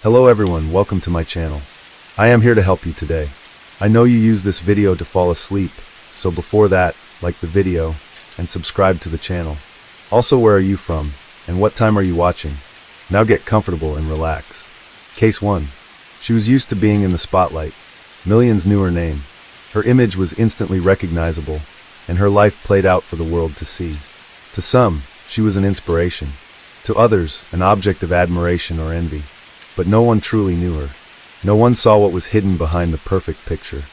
Hello everyone, welcome to my channel. I am here to help you today. I know you use this video to fall asleep, so before that, like the video and subscribe to the channel. Also, where are you from and what time are you watching? Now get comfortable and relax. Case 1. She was used to being in the spotlight. Millions knew her name. Her image was instantly recognizable, and her life played out for the world to see. To some, she was an inspiration. To others, an object of admiration or envy. But no one truly knew her. No one saw what was hidden behind the perfect picture.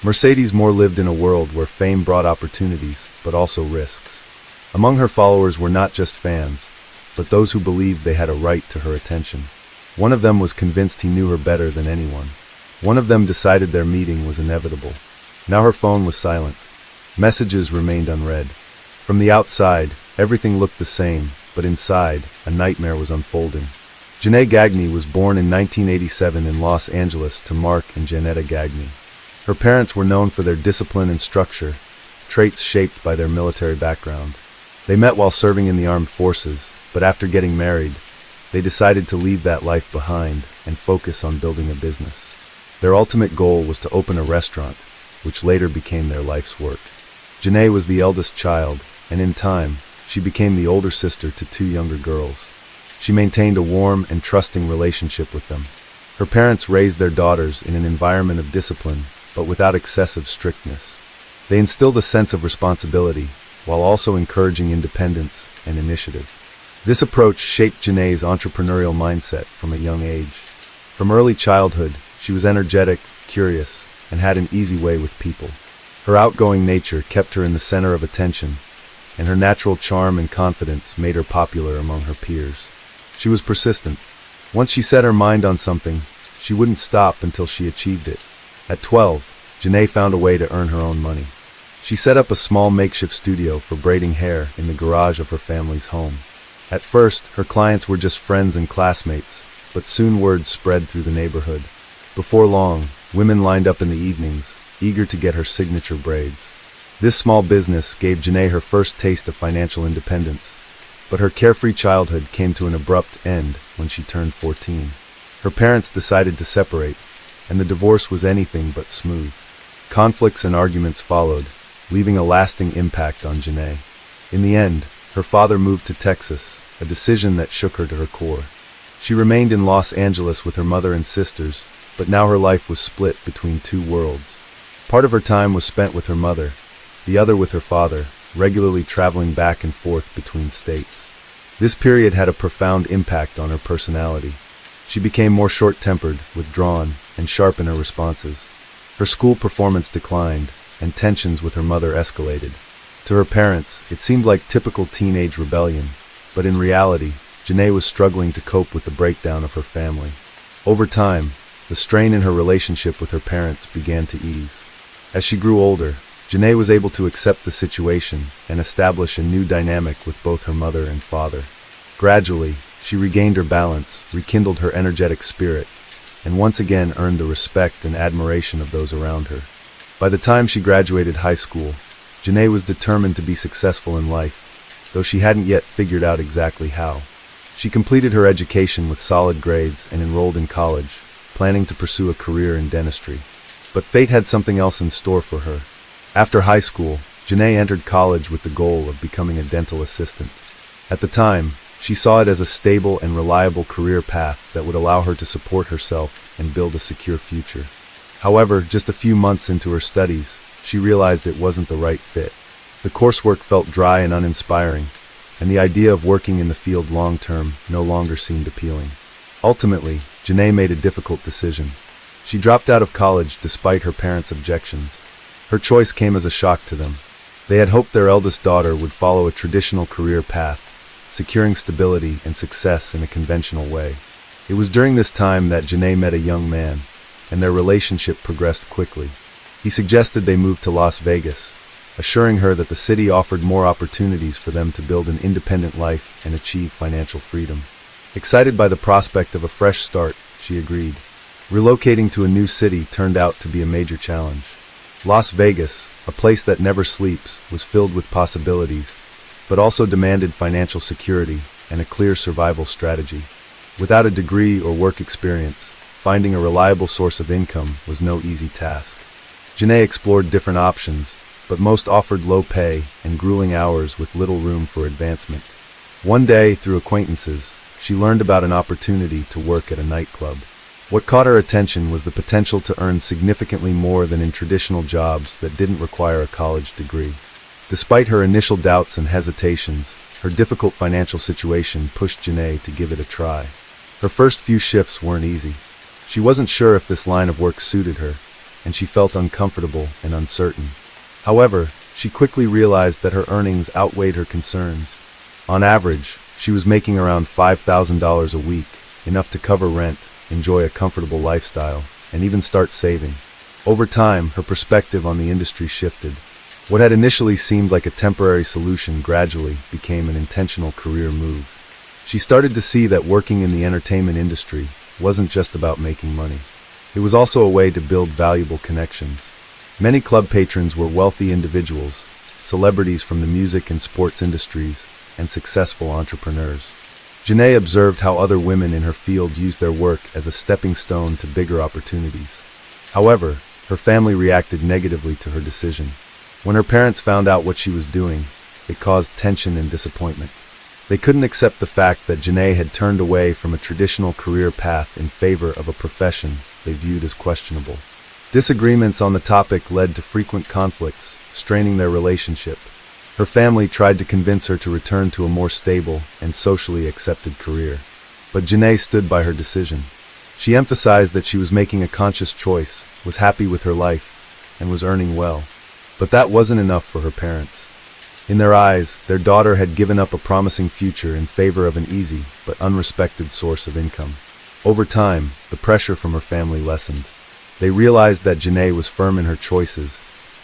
Mercedes Moore lived in a world where fame brought opportunities, but also risks. Among her followers were not just fans, but those who believed they had a right to her attention. One of them was convinced he knew her better than anyone. One of them decided their meeting was inevitable. Now her phone was silent. Messages remained unread. From the outside, everything looked the same, but inside, a nightmare was unfolding. Janae Gagné was born in 1987 in Los Angeles to Mark and Janetta Gagné. Her parents were known for their discipline and structure, traits shaped by their military background. They met while serving in the armed forces, but after getting married, they decided to leave that life behind and focus on building a business. Their ultimate goal was to open a restaurant, which later became their life's work. Janae was the eldest child, and in time, she became the older sister to two younger girls. She maintained a warm and trusting relationship with them. Her parents raised their daughters in an environment of discipline, but without excessive strictness. They instilled a sense of responsibility, while also encouraging independence and initiative. This approach shaped Janae's entrepreneurial mindset from a young age. From early childhood, she was energetic, curious, and had an easy way with people. Her outgoing nature kept her in the center of attention, and her natural charm and confidence made her popular among her peers. She was persistent. Once she set her mind on something, she wouldn't stop until she achieved it. At 12, Janae found a way to earn her own money. She set up a small makeshift studio for braiding hair in the garage of her family's home. At first, her clients were just friends and classmates, but soon word spread through the neighborhood. Before long, women lined up in the evenings, eager to get her signature braids. This small business gave Janae her first taste of financial independence, but her carefree childhood came to an abrupt end when she turned 14. Her parents decided to separate, and the divorce was anything but smooth. Conflicts and arguments followed, leaving a lasting impact on Janae. In the end, her father moved to Texas, a decision that shook her to her core. She remained in Los Angeles with her mother and sisters, but now her life was split between two worlds. Part of her time was spent with her mother, the other with her father, regularly traveling back and forth between states. This period had a profound impact on her personality. She became more short-tempered, withdrawn, and sharp in her responses. Her school performance declined, and tensions with her mother escalated. To her parents, it seemed like typical teenage rebellion, but in reality, Janae was struggling to cope with the breakdown of her family. Over time, the strain in her relationship with her parents began to ease. As she grew older, Janae was able to accept the situation and establish a new dynamic with both her mother and father. Gradually, she regained her balance, rekindled her energetic spirit, and once again earned the respect and admiration of those around her. By the time she graduated high school, Janae was determined to be successful in life, though she hadn't yet figured out exactly how. She completed her education with solid grades and enrolled in college, planning to pursue a career in dentistry. But fate had something else in store for her. After high school, Janae entered college with the goal of becoming a dental assistant. At the time, she saw it as a stable and reliable career path that would allow her to support herself and build a secure future. However, just a few months into her studies, she realized it wasn't the right fit. The coursework felt dry and uninspiring, and the idea of working in the field long-term no longer seemed appealing. Ultimately, Janae made a difficult decision. She dropped out of college despite her parents' objections. Her choice came as a shock to them. They had hoped their eldest daughter would follow a traditional career path, securing stability and success in a conventional way. It was during this time that Janae met a young man, and their relationship progressed quickly. He suggested they move to Las Vegas, assuring her that the city offered more opportunities for them to build an independent life and achieve financial freedom. Excited by the prospect of a fresh start, she agreed. Relocating to a new city turned out to be a major challenge. Las Vegas, a place that never sleeps, was filled with possibilities, but also demanded financial security and a clear survival strategy. Without a degree or work experience, finding a reliable source of income was no easy task. Janae explored different options, but most offered low pay and grueling hours with little room for advancement. One day, through acquaintances, she learned about an opportunity to work at a nightclub. What caught her attention was the potential to earn significantly more than in traditional jobs that didn't require a college degree. Despite her initial doubts and hesitations, her difficult financial situation pushed Janae to give it a try. Her first few shifts weren't easy. She wasn't sure if this line of work suited her, and she felt uncomfortable and uncertain. However, she quickly realized that her earnings outweighed her concerns. On average, she was making around $5,000 a week, enough to cover rent, enjoy a comfortable lifestyle, and even start saving. Over time, her perspective on the industry shifted. What had initially seemed like a temporary solution gradually became an intentional career move. She started to see that working in the entertainment industry wasn't just about making money. It was also a way to build valuable connections. Many club patrons were wealthy individuals, celebrities from the music and sports industries, and successful entrepreneurs. Janae observed how other women in her field used their work as a stepping stone to bigger opportunities. However, her family reacted negatively to her decision. When her parents found out what she was doing, it caused tension and disappointment. They couldn't accept the fact that Janae had turned away from a traditional career path in favor of a profession they viewed as questionable. Disagreements on the topic led to frequent conflicts, straining their relationship. Her family tried to convince her to return to a more stable and socially accepted career. But Janae stood by her decision. She emphasized that she was making a conscious choice, was happy with her life, and was earning well. But that wasn't enough for her parents. In their eyes, their daughter had given up a promising future in favor of an easy but unrespected source of income. Over time, the pressure from her family lessened. They realized that Janae was firm in her choices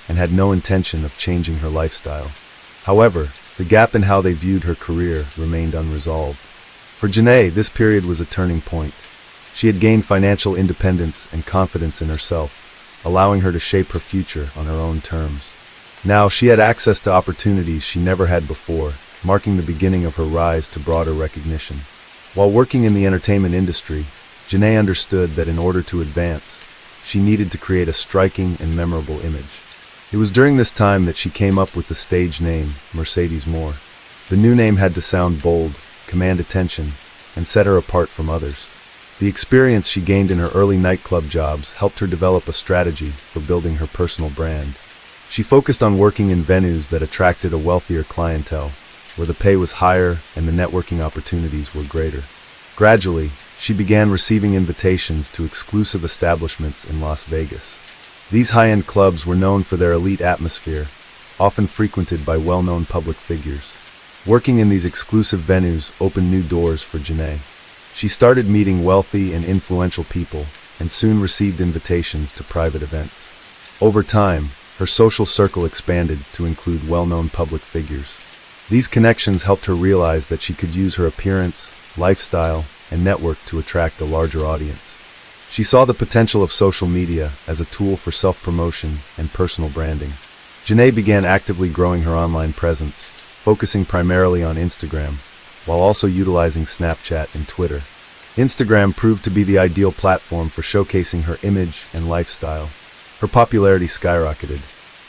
and had no intention of changing her lifestyle. However, the gap in how they viewed her career remained unresolved. For Janae, this period was a turning point. She had gained financial independence and confidence in herself, allowing her to shape her future on her own terms. Now she had access to opportunities she never had before, marking the beginning of her rise to broader recognition. While working in the entertainment industry, Janae understood that in order to advance, she needed to create a striking and memorable image. It was during this time that she came up with the stage name, Mercedes Moore. The new name had to sound bold, command attention, and set her apart from others. The experience she gained in her early nightclub jobs helped her develop a strategy for building her personal brand. She focused on working in venues that attracted a wealthier clientele, where the pay was higher and the networking opportunities were greater. Gradually, she began receiving invitations to exclusive establishments in Las Vegas. These high-end clubs were known for their elite atmosphere, often frequented by well-known public figures. Working in these exclusive venues opened new doors for Janae. She started meeting wealthy and influential people, and soon received invitations to private events. Over time, her social circle expanded to include well-known public figures. These connections helped her realize that she could use her appearance, lifestyle, and network to attract a larger audience. She saw the potential of social media as a tool for self-promotion and personal branding. Janae began actively growing her online presence, focusing primarily on Instagram, while also utilizing Snapchat and Twitter. Instagram proved to be the ideal platform for showcasing her image and lifestyle. Her popularity skyrocketed.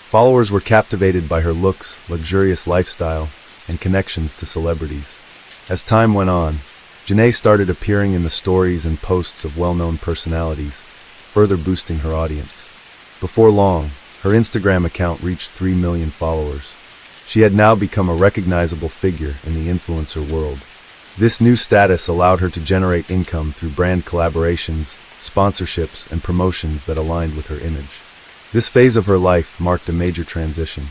Followers were captivated by her looks, luxurious lifestyle, and connections to celebrities. As time went on, Janae started appearing in the stories and posts of well-known personalities, further boosting her audience. Before long, her Instagram account reached 3 million followers. She had now become a recognizable figure in the influencer world. This new status allowed her to generate income through brand collaborations, sponsorships, and promotions that aligned with her image. This phase of her life marked a major transition.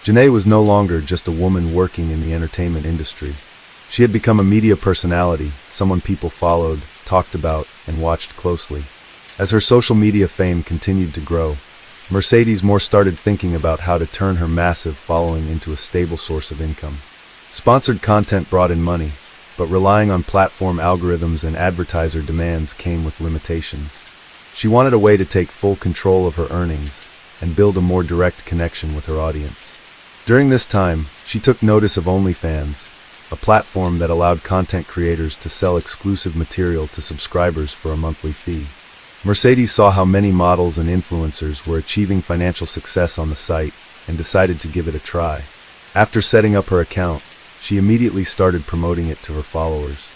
Janae was no longer just a woman working in the entertainment industry. She had become a media personality, someone people followed, talked about, and watched closely. As her social media fame continued to grow, Mercedes Moore started thinking about how to turn her massive following into a stable source of income. Sponsored content brought in money, but relying on platform algorithms and advertiser demands came with limitations. She wanted a way to take full control of her earnings and build a more direct connection with her audience. During this time, she took notice of OnlyFans, a platform that allowed content creators to sell exclusive material to subscribers for a monthly fee. Mercedes saw how many models and influencers were achieving financial success on the site and decided to give it a try. After setting up her account, she immediately started promoting it to her followers.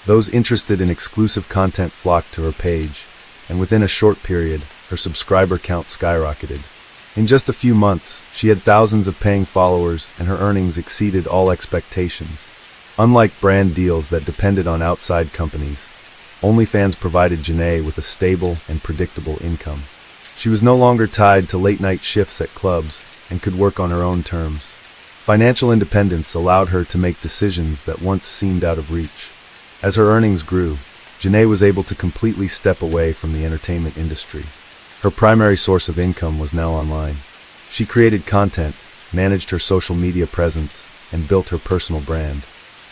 Those interested in exclusive content flocked to her page, and within a short period, her subscriber count skyrocketed. In just a few months, she had thousands of paying followers and her earnings exceeded all expectations. Unlike brand deals that depended on outside companies, OnlyFans provided Janae with a stable and predictable income. She was no longer tied to late-night shifts at clubs and could work on her own terms. Financial independence allowed her to make decisions that once seemed out of reach. As her earnings grew, Janae was able to completely step away from the entertainment industry. Her primary source of income was now online. She created content, managed her social media presence, and built her personal brand.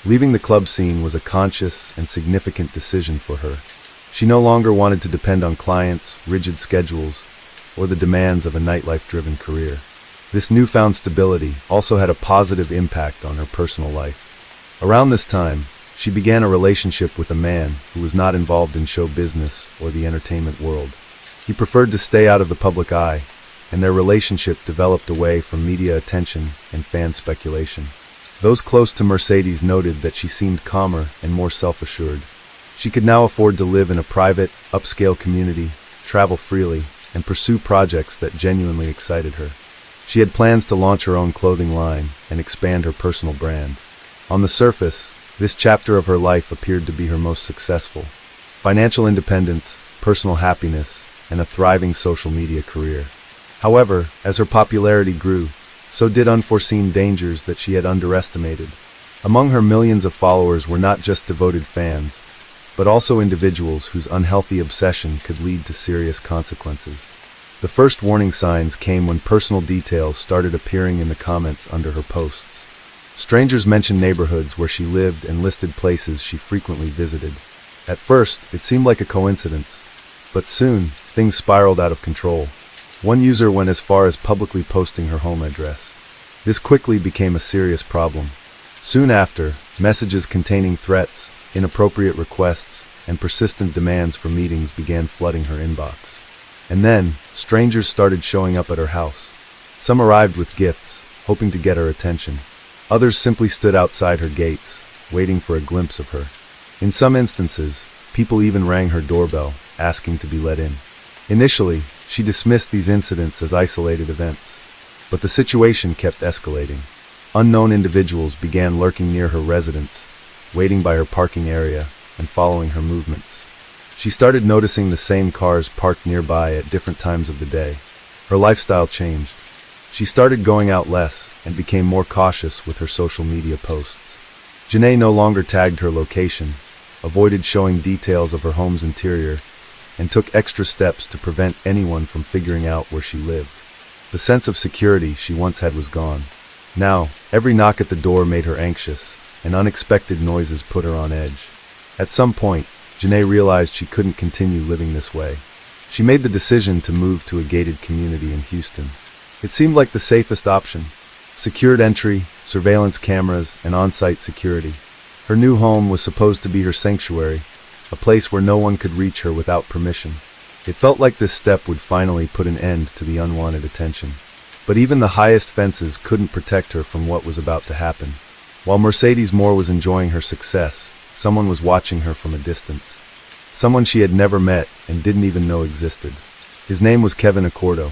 Leaving the club scene was a conscious and significant decision for her. She no longer wanted to depend on clients, rigid schedules, or the demands of a nightlife-driven career. This newfound stability also had a positive impact on her personal life. Around this time, she began a relationship with a man who was not involved in show business or the entertainment world. He preferred to stay out of the public eye, and their relationship developed away from media attention and fan speculation. Those close to Mercedes noted that she seemed calmer and more self-assured. She could now afford to live in a private, upscale community, travel freely, and pursue projects that genuinely excited her. She had plans to launch her own clothing line and expand her personal brand. On the surface, this chapter of her life appeared to be her most successful. Financial independence, personal happiness, and a thriving social media career. However, as her popularity grew, so did unforeseen dangers that she had underestimated. Among her millions of followers were not just devoted fans, but also individuals whose unhealthy obsession could lead to serious consequences. The first warning signs came when personal details started appearing in the comments under her posts. Strangers mentioned neighborhoods where she lived and listed places she frequently visited. At first, it seemed like a coincidence, but soon, things spiraled out of control. One user went as far as publicly posting her home address. This quickly became a serious problem. Soon after, messages containing threats, inappropriate requests, and persistent demands for meetings began flooding her inbox. And then, strangers started showing up at her house. Some arrived with gifts, hoping to get her attention. Others simply stood outside her gates, waiting for a glimpse of her. In some instances, people even rang her doorbell, asking to be let in. Initially, she dismissed these incidents as isolated events, but the situation kept escalating. Unknown individuals began lurking near her residence, waiting by her parking area, and following her movements. She started noticing the same cars parked nearby at different times of the day. Her lifestyle changed. She started going out less and became more cautious with her social media posts. Janae no longer tagged her location, avoided showing details of her home's interior, and took extra steps to prevent anyone from figuring out where she lived. The sense of security she once had was gone. Now, every knock at the door made her anxious, and unexpected noises put her on edge. At some point, Janae realized she couldn't continue living this way. She made the decision to move to a gated community in Houston. It seemed like the safest option. Secured entry, surveillance cameras, and on-site security. Her new home was supposed to be her sanctuary, a place where no one could reach her without permission. It felt like this step would finally put an end to the unwanted attention. But even the highest fences couldn't protect her from what was about to happen. While Mercedes Moore was enjoying her success, someone was watching her from a distance. Someone she had never met and didn't even know existed. His name was Kevin Accordo.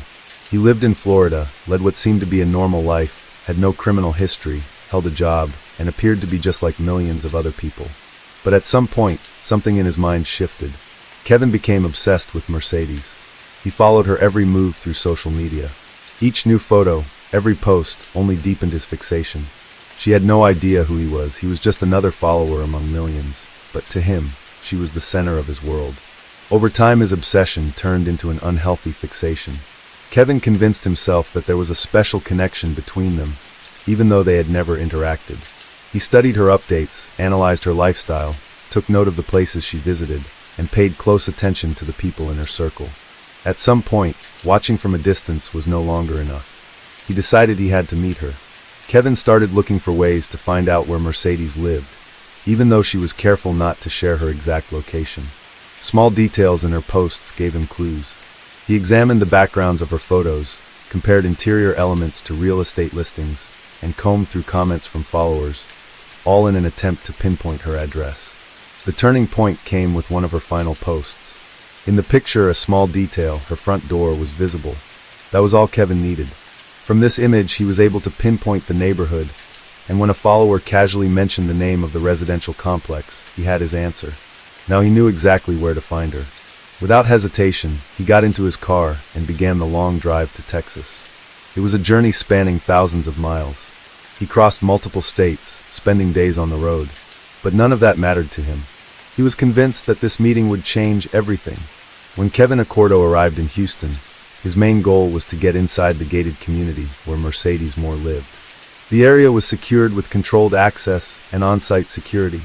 He lived in Florida, led what seemed to be a normal life, had no criminal history, held a job, and appeared to be just like millions of other people. But at some point, something in his mind shifted. Kevin became obsessed with Mercedes. He followed her every move through social media. Each new photo, every post, only deepened his fixation. She had no idea who he was just another follower among millions. But to him, she was the center of his world. Over time, his obsession turned into an unhealthy fixation. Kevin convinced himself that there was a special connection between them, even though they had never interacted. He studied her updates, analyzed her lifestyle, took note of the places she visited, and paid close attention to the people in her circle. At some point, watching from a distance was no longer enough. He decided he had to meet her. Kevin started looking for ways to find out where Mercedes lived, even though she was careful not to share her exact location. Small details in her posts gave him clues. He examined the backgrounds of her photos, compared interior elements to real estate listings, and combed through comments from followers, all in an attempt to pinpoint her address. The turning point came with one of her final posts. In the picture, a small detail, her front door, was visible. That was all Kevin needed. From this image, he was able to pinpoint the neighborhood, and when a follower casually mentioned the name of the residential complex, he had his answer. Now he knew exactly where to find her. Without hesitation, he got into his car and began the long drive to Texas. It was a journey spanning thousands of miles. He crossed multiple states, spending days on the road, but none of that mattered to him. He was convinced that this meeting would change everything. When Kevin Accordo arrived in Houston, his main goal was to get inside the gated community where Mercedes Moore lived. The area was secured with controlled access and on-site security.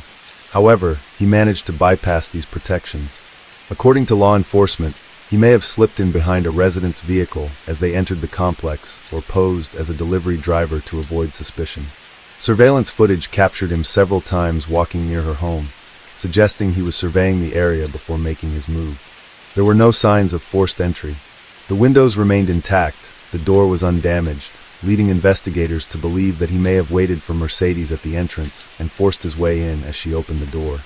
However, he managed to bypass these protections. According to law enforcement, he may have slipped in behind a resident's vehicle as they entered the complex or posed as a delivery driver to avoid suspicion. Surveillance footage captured him several times walking near her home, suggesting he was surveying the area before making his move. There were no signs of forced entry. The windows remained intact, the door was undamaged, leading investigators to believe that he may have waited for Mercedes at the entrance and forced his way in as she opened the door.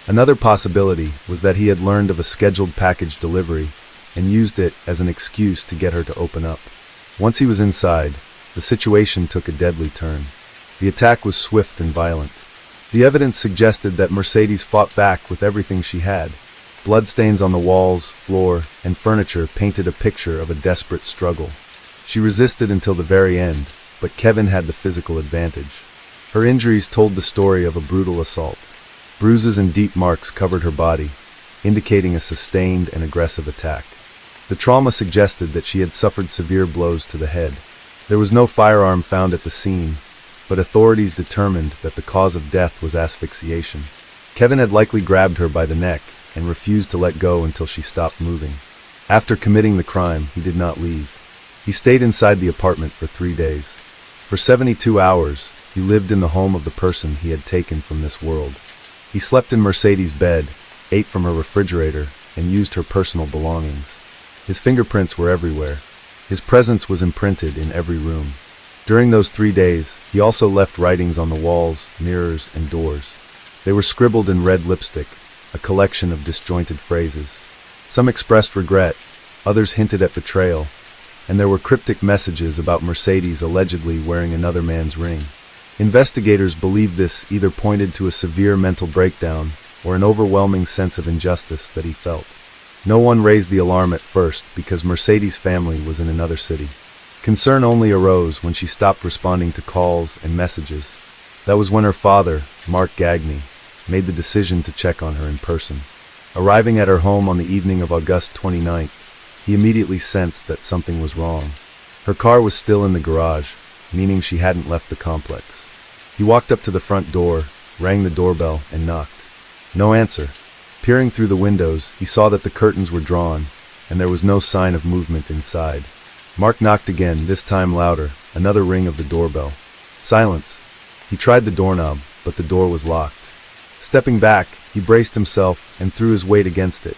Another possibility was that he had learned of a scheduled package delivery and used it as an excuse to get her to open up. Once he was inside, the situation took a deadly turn. The attack was swift and violent. The evidence suggested that Mercedes fought back with everything she had. Bloodstains on the walls, floor, and furniture painted a picture of a desperate struggle. She resisted until the very end, but Kevin had the physical advantage. Her injuries told the story of a brutal assault. Bruises and deep marks covered her body, indicating a sustained and aggressive attack. The trauma suggested that she had suffered severe blows to the head. There was no firearm found at the scene, but authorities determined that the cause of death was asphyxiation. Kevin had likely grabbed her by the neck and refused to let go until she stopped moving. After committing the crime, he did not leave. He stayed inside the apartment for 3 days. For 72 hours, he lived in the home of the person he had taken from this world. He slept in Mercedes' bed, ate from her refrigerator, and used her personal belongings. His fingerprints were everywhere. His presence was imprinted in every room. During those 3 days, he also left writings on the walls, mirrors, and doors. They were scribbled in red lipstick, a collection of disjointed phrases. Some expressed regret, others hinted at betrayal, and there were cryptic messages about Mercedes allegedly wearing another man's ring. Investigators believed this either pointed to a severe mental breakdown or an overwhelming sense of injustice that he felt. No one raised the alarm at first because Mercedes' family was in another city. Concern only arose when she stopped responding to calls and messages. That was when her father, Mark Gagney, made the decision to check on her in person. Arriving at her home on the evening of August 29th, he immediately sensed that something was wrong. Her car was still in the garage, meaning she hadn't left the complex. He walked up to the front door, rang the doorbell, and knocked. No answer. Peering through the windows, he saw that the curtains were drawn, and there was no sign of movement inside. Mark knocked again, this time louder, another ring of the doorbell. Silence. He tried the doorknob, but the door was locked. Stepping back, he braced himself and threw his weight against it.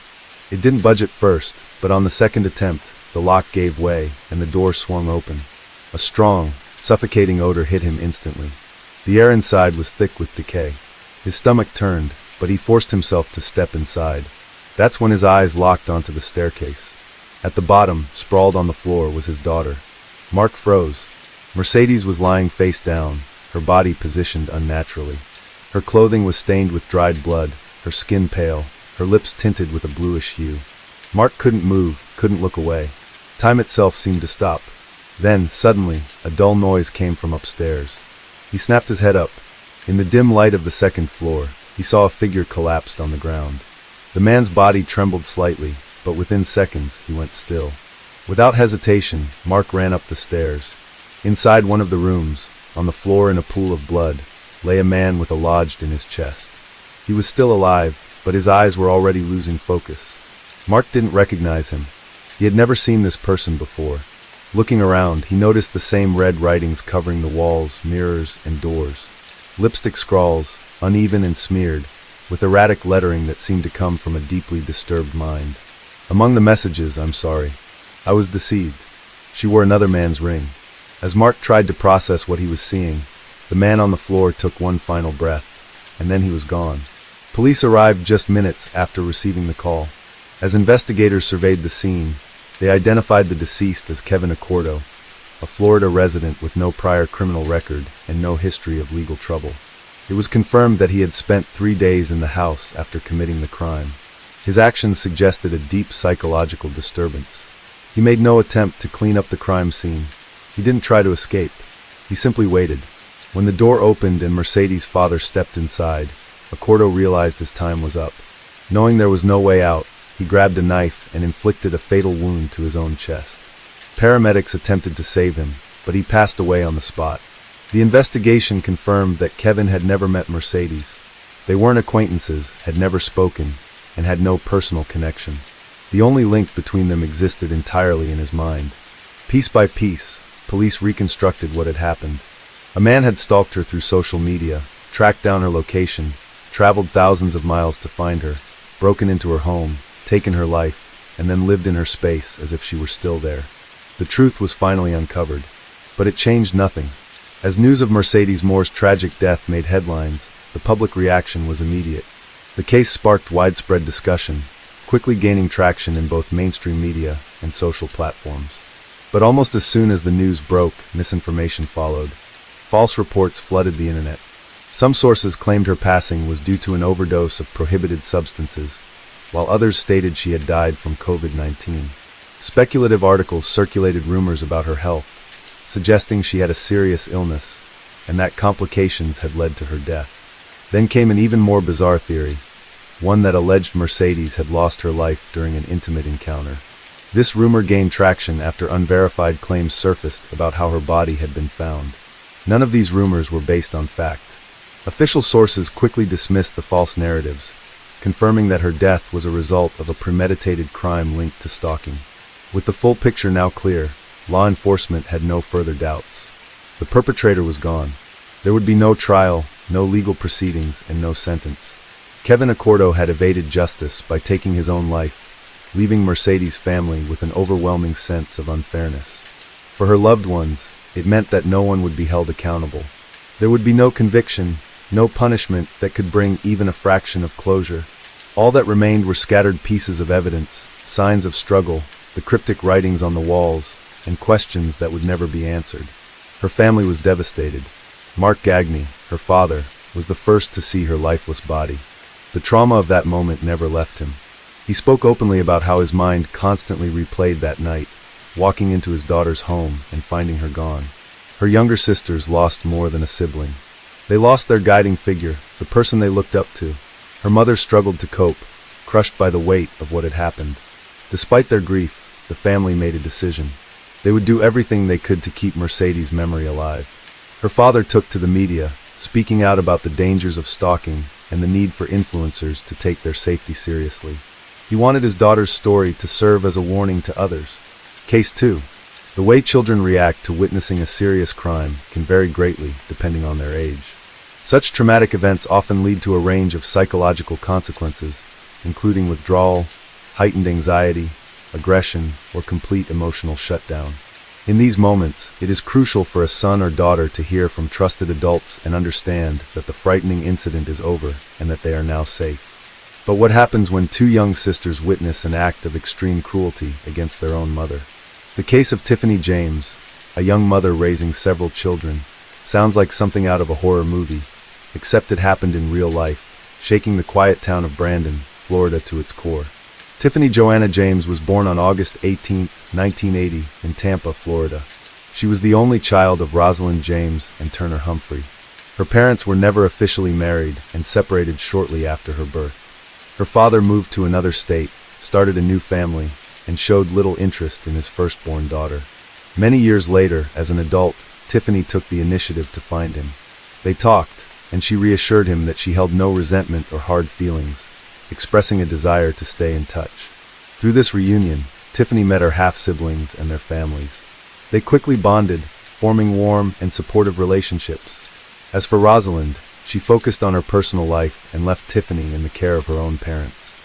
It didn't budge at first, but on the second attempt, the lock gave way, and the door swung open. A strong, suffocating odor hit him instantly. The air inside was thick with decay. His stomach turned, but he forced himself to step inside. That's when his eyes locked onto the staircase. At the bottom, sprawled on the floor, was his daughter. Mark froze. Mercedes was lying face down, her body positioned unnaturally. Her clothing was stained with dried blood, her skin pale, her lips tinted with a bluish hue. Mark couldn't move, couldn't look away. Time itself seemed to stop. Then, suddenly, a dull noise came from upstairs. He snapped his head up. In the dim light of the second floor, he saw a figure collapsed on the ground. The man's body trembled slightly, but within seconds, he went still. Without hesitation, Mark ran up the stairs. Inside one of the rooms, on the floor in a pool of blood, lay a man with a lodged in his chest. He was still alive, but his eyes were already losing focus. Mark didn't recognize him. He had never seen this person before. Looking around, he noticed the same red writings covering the walls, mirrors, and doors. Lipstick scrawls, uneven and smeared, with erratic lettering that seemed to come from a deeply disturbed mind. Among the messages, "I'm sorry. I was deceived. She wore another man's ring." As Mark tried to process what he was seeing, the man on the floor took one final breath, and then he was gone. Police arrived just minutes after receiving the call. As investigators surveyed the scene, they identified the deceased as Kevin Accordo, a Florida resident with no prior criminal record and no history of legal trouble. It was confirmed that he had spent 3 days in the house after committing the crime. His actions suggested a deep psychological disturbance. He made no attempt to clean up the crime scene. He didn't try to escape. He simply waited. When the door opened and Mercedes' father stepped inside, Accordo realized his time was up. Knowing there was no way out, he grabbed a knife and inflicted a fatal wound to his own chest. Paramedics attempted to save him, but he passed away on the spot. The investigation confirmed that Kevin had never met Mercedes. They weren't acquaintances, had never spoken, and had no personal connection. The only link between them existed entirely in his mind. Piece by piece, police reconstructed what had happened. A man had stalked her through social media, tracked down her location, traveled thousands of miles to find her, broken into her home, taken her life, and then lived in her space as if she were still there. The truth was finally uncovered, but it changed nothing. As news of Mercedes Moore's tragic death made headlines, the public reaction was immediate. The case sparked widespread discussion, quickly gaining traction in both mainstream media and social platforms. But almost as soon as the news broke, misinformation followed. False reports flooded the internet. Some sources claimed her passing was due to an overdose of prohibited substances, while others stated she had died from COVID-19. Speculative articles circulated rumors about her health, suggesting she had a serious illness, and that complications had led to her death. Then came an even more bizarre theory, one that alleged Mercedes had lost her life during an intimate encounter. This rumor gained traction after unverified claims surfaced about how her body had been found. None of these rumors were based on fact. Official sources quickly dismissed the false narratives, confirming that her death was a result of a premeditated crime linked to stalking. With the full picture now clear, law enforcement had no further doubts. The perpetrator was gone. There would be no trial, no legal proceedings, and no sentence. Kevin Accordo had evaded justice by taking his own life, leaving Mercedes' family with an overwhelming sense of unfairness. For her loved ones, it meant that no one would be held accountable. There would be no conviction, no punishment that could bring even a fraction of closure. All that remained were scattered pieces of evidence, signs of struggle, the cryptic writings on the walls, and questions that would never be answered. Her family was devastated. Mark Gagne, her father, was the first to see her lifeless body. The trauma of that moment never left him. He spoke openly about how his mind constantly replayed that night, walking into his daughter's home and finding her gone. Her younger sisters lost more than a sibling. They lost their guiding figure, the person they looked up to. Her mother struggled to cope, crushed by the weight of what had happened. Despite their grief, the family made a decision. They would do everything they could to keep Mercedes' memory alive. Her father took to the media, speaking out about the dangers of stalking and the need for influencers to take their safety seriously. He wanted his daughter's story to serve as a warning to others. Case 2. The way children react to witnessing a serious crime can vary greatly depending on their age. Such traumatic events often lead to a range of psychological consequences, including withdrawal, heightened anxiety, aggression, or complete emotional shutdown. In these moments, it is crucial for a son or daughter to hear from trusted adults and understand that the frightening incident is over and that they are now safe. But what happens when two young sisters witness an act of extreme cruelty against their own mother? The case of Tiffany James, a young mother raising several children, sounds like something out of a horror movie, except it happened in real life, shaking the quiet town of Brandon, Florida to its core. Tiffany Joanna James was born on August 18, 1980, in Tampa, Florida. She was the only child of Rosalind James and Turner Humphrey. Her parents were never officially married and separated shortly after her birth. Her father moved to another state, started a new family, and showed little interest in his firstborn daughter. Many years later, as an adult, Tiffany took the initiative to find him. They talked, and she reassured him that she held no resentment or hard feelings, expressing a desire to stay in touch. Through this reunion, Tiffany met her half-siblings and their families. They quickly bonded, forming warm and supportive relationships. As for Rosalind, she focused on her personal life and left Tiffany in the care of her own parents.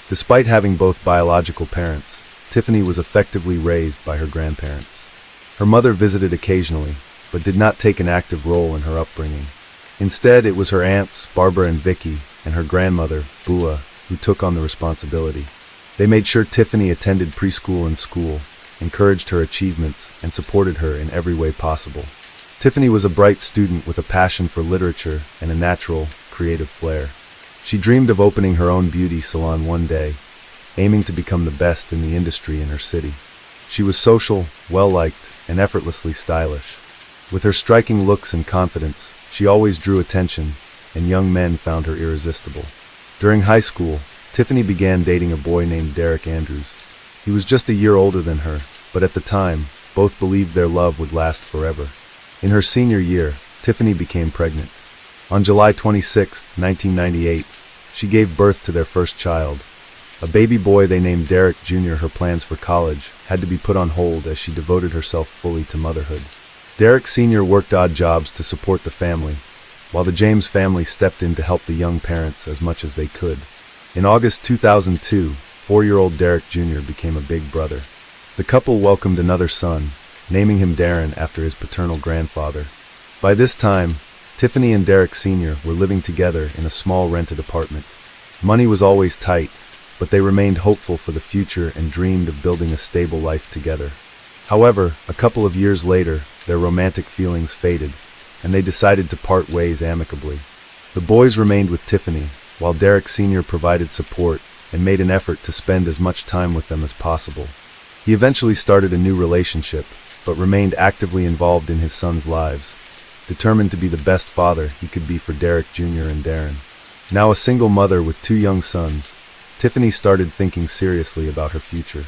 Despite having both biological parents, Tiffany was effectively raised by her grandparents. Her mother visited occasionally, but did not take an active role in her upbringing. Instead, it was her aunts, Barbara and Vicky, and her grandmother, Bua, who took on the responsibility. They made sure Tiffany attended preschool and school, encouraged her achievements, and supported her in every way possible. Tiffany was a bright student with a passion for literature and a natural, creative flair. She dreamed of opening her own beauty salon one day, aiming to become the best in the industry in her city. She was social, well-liked, and effortlessly stylish. With her striking looks and confidence, she always drew attention, and young men found her irresistible. During high school, Tiffany began dating a boy named Derek Andrews. He was just a year older than her, but at the time, both believed their love would last forever. In her senior year, Tiffany became pregnant. On July 26, 1998, she gave birth to their first child, a baby boy they named Derek Jr. Her plans for college had to be put on hold as she devoted herself fully to motherhood. Derek Sr. worked odd jobs to support the family, while the James family stepped in to help the young parents as much as they could. In August 2002, 4-year-old Derek Jr. became a big brother. The couple welcomed another son, naming him Darren after his paternal grandfather. By this time, Tiffany and Derek Sr. were living together in a small rented apartment. Money was always tight, but they remained hopeful for the future and dreamed of building a stable life together. However, a couple of years later, their romantic feelings faded, and they decided to part ways amicably. The boys remained with Tiffany, while Derek Sr. provided support and made an effort to spend as much time with them as possible. He eventually started a new relationship, but remained actively involved in his sons' lives, determined to be the best father he could be for Derek Jr. and Darren. Now a single mother with 2 young sons, Tiffany started thinking seriously about her future.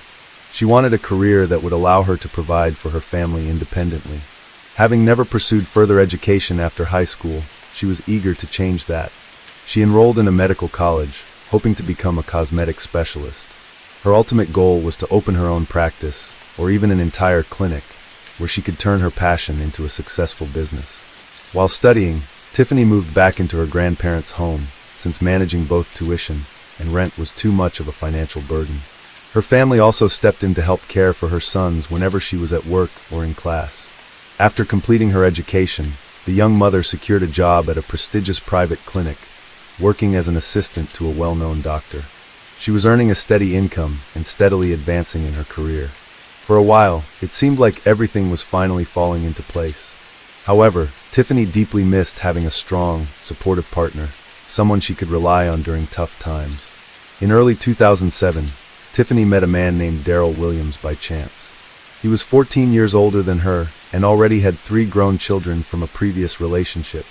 She wanted a career that would allow her to provide for her family independently. Having never pursued further education after high school, she was eager to change that. She enrolled in a medical college, hoping to become a cosmetic specialist. Her ultimate goal was to open her own practice, or even an entire clinic, where she could turn her passion into a successful business. While studying, Tiffany moved back into her grandparents' home, since managing both tuition and rent was too much of a financial burden. Her family also stepped in to help care for her sons whenever she was at work or in class. After completing her education, the young mother secured a job at a prestigious private clinic, working as an assistant to a well-known doctor. She was earning a steady income and steadily advancing in her career. For a while, it seemed like everything was finally falling into place. However, Tiffany deeply missed having a strong, supportive partner, someone she could rely on during tough times. In early 2007, Tiffany met a man named Daryl Williams by chance. He was 14 years older than her and already had 3 grown children from a previous relationship.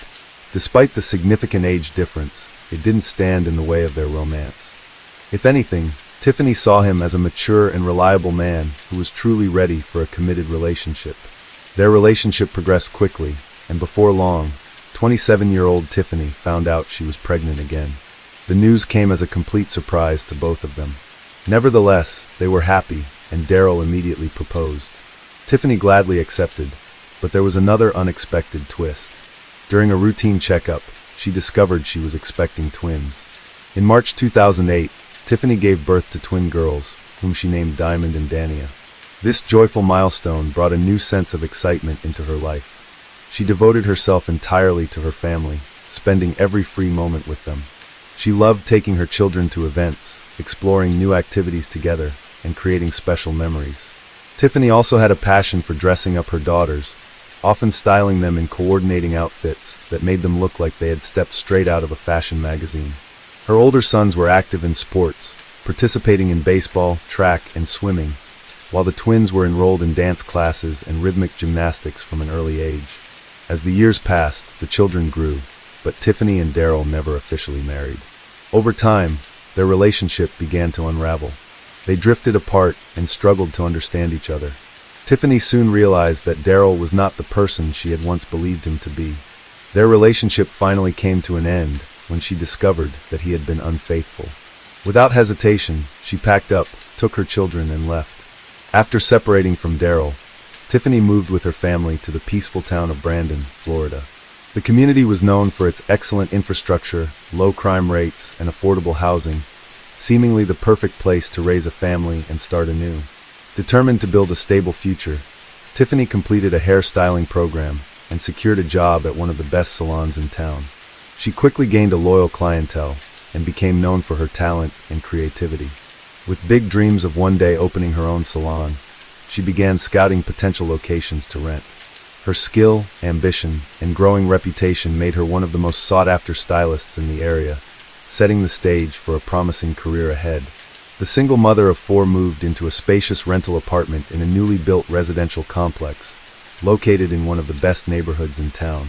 Despite the significant age difference, it didn't stand in the way of their romance. If anything, Tiffany saw him as a mature and reliable man who was truly ready for a committed relationship. Their relationship progressed quickly, and before long, 27-year-old Tiffany found out she was pregnant again. The news came as a complete surprise to both of them. Nevertheless, they were happy, and Daryl immediately proposed. Tiffany gladly accepted, but there was another unexpected twist. During a routine checkup, she discovered she was expecting twins. In March 2008, Tiffany gave birth to twin girls, whom she named Diamond and Dania. This joyful milestone brought a new sense of excitement into her life. She devoted herself entirely to her family, spending every free moment with them. She loved taking her children to events, exploring new activities together, and creating special memories. Tiffany also had a passion for dressing up her daughters, often styling them in coordinating outfits that made them look like they had stepped straight out of a fashion magazine. Her older sons were active in sports, participating in baseball, track, and swimming, while the twins were enrolled in dance classes and rhythmic gymnastics from an early age. As the years passed, the children grew, but Tiffany and Daryl never officially married. Over time, their relationship began to unravel. They drifted apart and struggled to understand each other. Tiffany soon realized that Daryl was not the person she had once believed him to be. Their relationship finally came to an end when she discovered that he had been unfaithful. Without hesitation, she packed up, took her children, and left. After separating from Daryl, Tiffany moved with her family to the peaceful town of Brandon, Florida. The community was known for its excellent infrastructure, low crime rates, and affordable housing, seemingly the perfect place to raise a family and start anew. Determined to build a stable future, Tiffany completed a hairstyling program and secured a job at one of the best salons in town. She quickly gained a loyal clientele and became known for her talent and creativity. With big dreams of one day opening her own salon, she began scouting potential locations to rent. Her skill, ambition, and growing reputation made her one of the most sought-after stylists in the area, setting the stage for a promising career ahead. The single mother of four moved into a spacious rental apartment in a newly built residential complex, located in one of the best neighborhoods in town.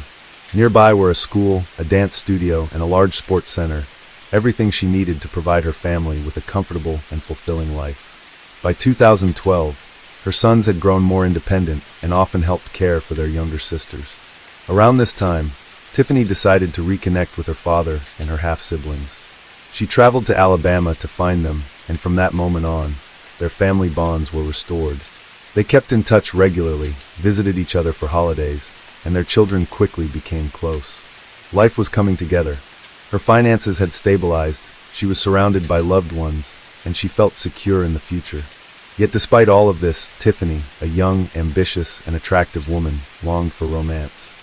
Nearby were a school, a dance studio, and a large sports center, everything she needed to provide her family with a comfortable and fulfilling life. By 2012, her sons had grown more independent and often helped care for their younger sisters. Around this time, Tiffany decided to reconnect with her father and her half-siblings. She traveled to Alabama to find them, and from that moment on, their family bonds were restored. They kept in touch regularly, visited each other for holidays, and their children quickly became close. Life was coming together. Her finances had stabilized, she was surrounded by loved ones, and she felt secure in the future. Yet despite all of this, Tiffany, a young, ambitious, and attractive woman, longed for romance.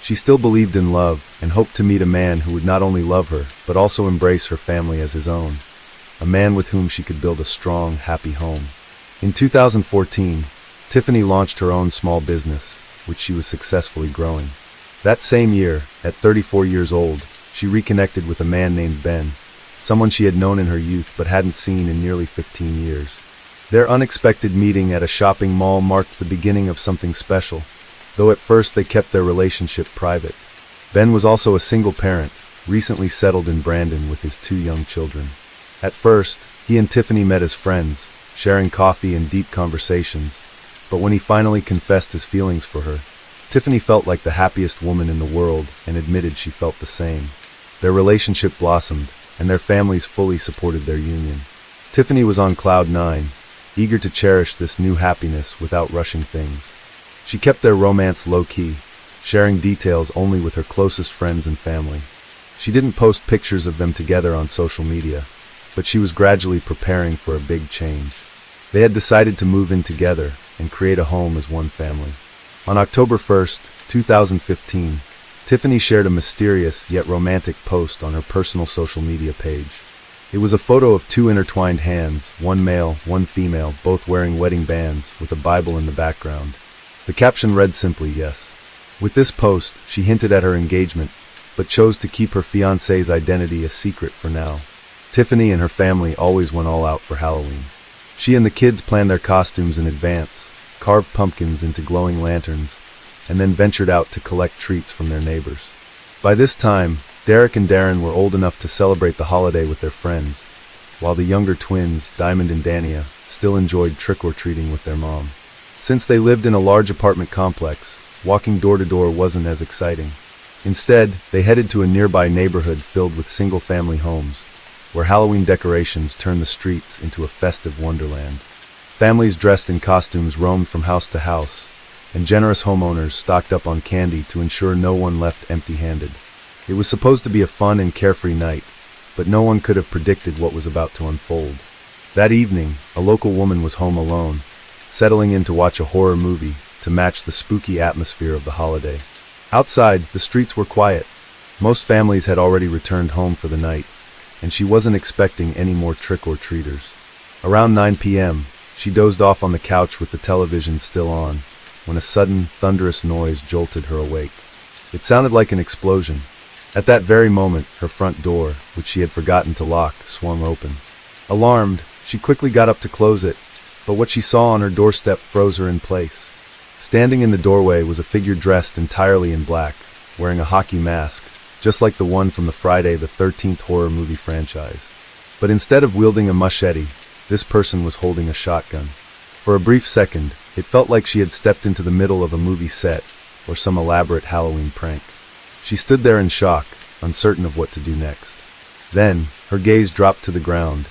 She still believed in love and hoped to meet a man who would not only love her, but also embrace her family as his own. A man with whom she could build a strong, happy home. In 2014, Tiffany launched her own small business, which she was successfully growing. That same year, at 34 years old, she reconnected with a man named Ben, someone she had known in her youth but hadn't seen in nearly 15 years. Their unexpected meeting at a shopping mall marked the beginning of something special, though at first they kept their relationship private. Ben was also a single parent, recently settled in Brandon with his 2 young children. At first, he and Tiffany met as friends, sharing coffee and deep conversations, but when he finally confessed his feelings for her, Tiffany felt like the happiest woman in the world and admitted she felt the same. Their relationship blossomed, and their families fully supported their union. Tiffany was on cloud 9, eager to cherish this new happiness without rushing things. She kept their romance low-key, sharing details only with her closest friends and family. She didn't post pictures of them together on social media, but she was gradually preparing for a big change. They had decided to move in together and create a home as one family. On October 1st, 2015, Tiffany shared a mysterious yet romantic post on her personal social media page. It was a photo of 2 intertwined hands, one male, one female, both wearing wedding bands, with a Bible in the background. The caption read simply, "Yes." With this post, she hinted at her engagement, but chose to keep her fiancé's identity a secret for now. Tiffany and her family always went all out for Halloween. She and the kids planned their costumes in advance, carved pumpkins into glowing lanterns, and then ventured out to collect treats from their neighbors. By this time, Derek and Darren were old enough to celebrate the holiday with their friends, while the younger twins, Diamond and Dania, still enjoyed trick-or-treating with their mom. Since they lived in a large apartment complex, walking door to door wasn't as exciting. Instead, they headed to a nearby neighborhood filled with single-family homes, where Halloween decorations turned the streets into a festive wonderland. Families dressed in costumes roamed from house to house, and generous homeowners stocked up on candy to ensure no one left empty-handed. It was supposed to be a fun and carefree night, but no one could have predicted what was about to unfold. That evening, a local woman was home alone, settling in to watch a horror movie to match the spooky atmosphere of the holiday. Outside, the streets were quiet. Most families had already returned home for the night, and she wasn't expecting any more trick-or-treaters. Around 9 p.m., she dozed off on the couch with the television still on, when a sudden, thunderous noise jolted her awake. It sounded like an explosion. At that very moment, her front door, which she had forgotten to lock, swung open. Alarmed, she quickly got up to close it, but what she saw on her doorstep froze her in place. Standing in the doorway was a figure dressed entirely in black, wearing a hockey mask, just like the one from the Friday the 13th horror movie franchise. But instead of wielding a machete, this person was holding a shotgun. For a brief second, it felt like she had stepped into the middle of a movie set or some elaborate Halloween prank. She stood there in shock, uncertain of what to do next. Then, her gaze dropped to the ground,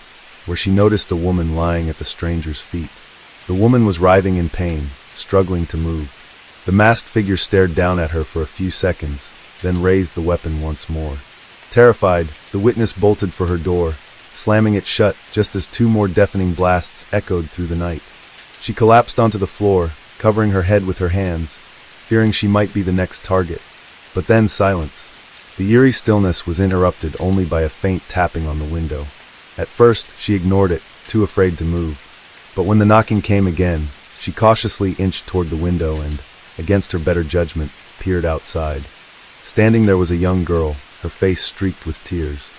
where she noticed a woman lying at the stranger's feet. The woman was writhing in pain, struggling to move. The masked figure stared down at her for a few seconds, then raised the weapon once more. Terrified, the witness bolted for her door, slamming it shut just as two more deafening blasts echoed through the night. She collapsed onto the floor, covering her head with her hands, fearing she might be the next target. But then silence. The eerie stillness was interrupted only by a faint tapping on the window. At first, she ignored it, too afraid to move. But when the knocking came again, she cautiously inched toward the window and, against her better judgment, peered outside. Standing there was a young girl, her face streaked with tears.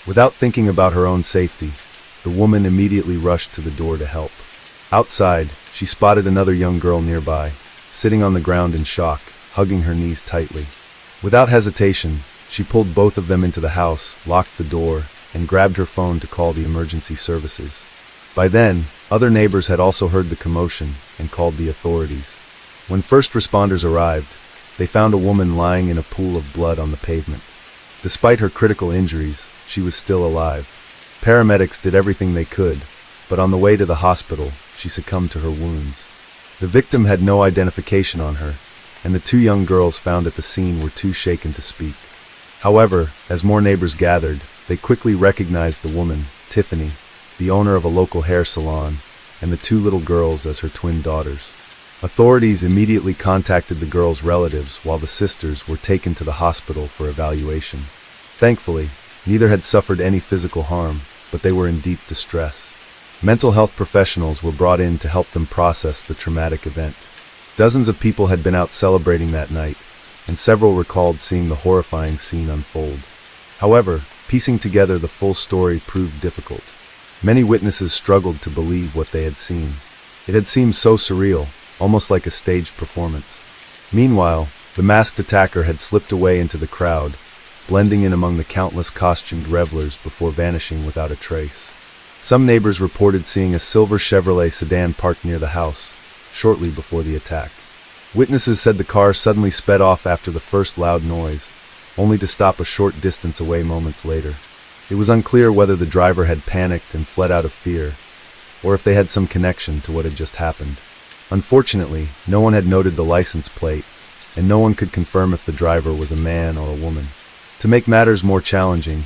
Without thinking about her own safety, the woman immediately rushed to the door to help. Outside, she spotted another young girl nearby, sitting on the ground in shock, hugging her knees tightly. Without hesitation, she pulled both of them into the house, locked the door, and grabbed her phone to call the emergency services. By then, other neighbors had also heard the commotion and called the authorities. When first responders arrived, they found a woman lying in a pool of blood on the pavement. Despite her critical injuries, she was still alive. Paramedics did everything they could, but on the way to the hospital, she succumbed to her wounds. The victim had no identification on her, and the two young girls found at the scene were too shaken to speak. However, as more neighbors gathered, they quickly recognized the woman, Tiffany, the owner of a local hair salon, and the two little girls as her twin daughters. Authorities immediately contacted the girls' relatives while the sisters were taken to the hospital for evaluation. Thankfully, neither had suffered any physical harm, but they were in deep distress. Mental health professionals were brought in to help them process the traumatic event. Dozens of people had been out celebrating that night, and several recalled seeing the horrifying scene unfold. However, piecing together the full story proved difficult. Many witnesses struggled to believe what they had seen. It had seemed so surreal, almost like a staged performance. Meanwhile, the masked attacker had slipped away into the crowd, blending in among the countless costumed revelers before vanishing without a trace. Some neighbors reported seeing a silver Chevrolet sedan parked near the house, shortly before the attack. Witnesses said the car suddenly sped off after the first loud noise, only to stop a short distance away moments later. It was unclear whether the driver had panicked and fled out of fear, or if they had some connection to what had just happened. Unfortunately, no one had noted the license plate, and no one could confirm if the driver was a man or a woman. To make matters more challenging,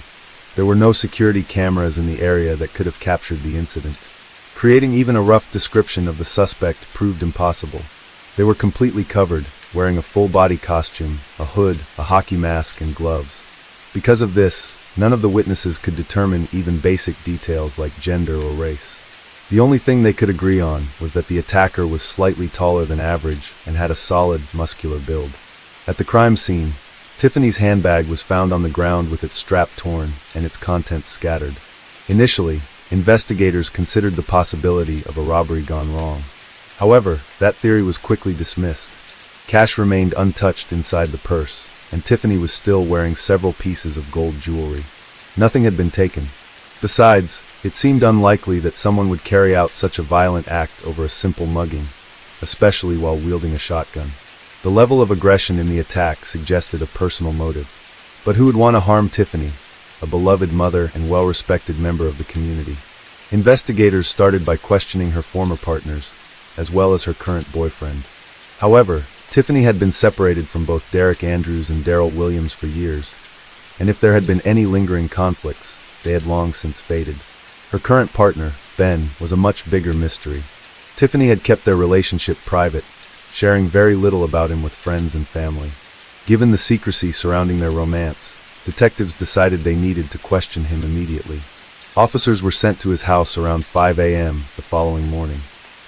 there were no security cameras in the area that could have captured the incident. Creating even a rough description of the suspect proved impossible. They were completely covered, wearing a full-body costume, a hood, a hockey mask, and gloves. Because of this, none of the witnesses could determine even basic details like gender or race. The only thing they could agree on was that the attacker was slightly taller than average and had a solid, muscular build. At the crime scene, Tiffany's handbag was found on the ground with its strap torn and its contents scattered. Initially, investigators considered the possibility of a robbery gone wrong. However, that theory was quickly dismissed. Cash remained untouched inside the purse, and Tiffany was still wearing several pieces of gold jewelry. Nothing had been taken. Besides, it seemed unlikely that someone would carry out such a violent act over a simple mugging, especially while wielding a shotgun. The level of aggression in the attack suggested a personal motive. But who would want to harm Tiffany, a beloved mother and well-respected member of the community? Investigators started by questioning her former partners, as well as her current boyfriend. However, Tiffany had been separated from both Derek Andrews and Daryl Williams for years, and if there had been any lingering conflicts, they had long since faded. Her current partner, Ben, was a much bigger mystery. Tiffany had kept their relationship private, sharing very little about him with friends and family. Given the secrecy surrounding their romance, detectives decided they needed to question him immediately. Officers were sent to his house around 5 a.m. the following morning.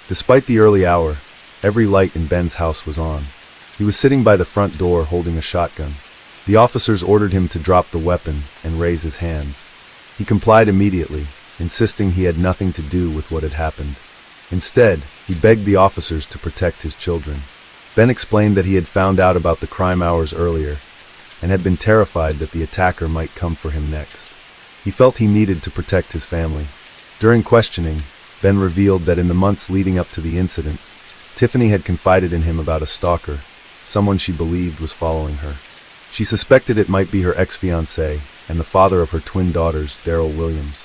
Despite the early hour, every light in Ben's house was on. He was sitting by the front door holding a shotgun. The officers ordered him to drop the weapon and raise his hands. He complied immediately, insisting he had nothing to do with what had happened. Instead, he begged the officers to protect his children. Ben explained that he had found out about the crime hours earlier and had been terrified that the attacker might come for him next. He felt he needed to protect his family. During questioning, Ben revealed that in the months leading up to the incident, Tiffany had confided in him about a stalker, someone she believed was following her. She suspected it might be her ex-fiancé and the father of her twin daughters, Daryl Williams.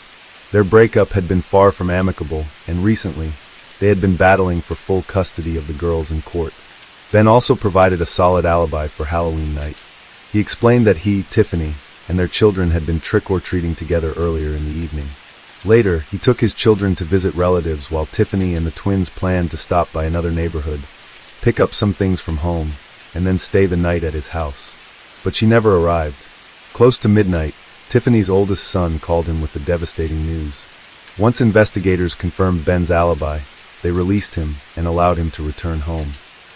Their breakup had been far from amicable, and recently, They had been battling for full custody of the girls in court. Ben also provided a solid alibi for Halloween night. He explained that he, Tiffany, and their children had been trick-or-treating together earlier in the evening. Later, he took his children to visit relatives while Tiffany and the twins planned to stop by another neighborhood, pick up some things from home, and then stay the night at his house. But she never arrived. Close to midnight, Tiffany's oldest son called him with the devastating news. Once investigators confirmed Ben's alibi, they released him and allowed him to return home.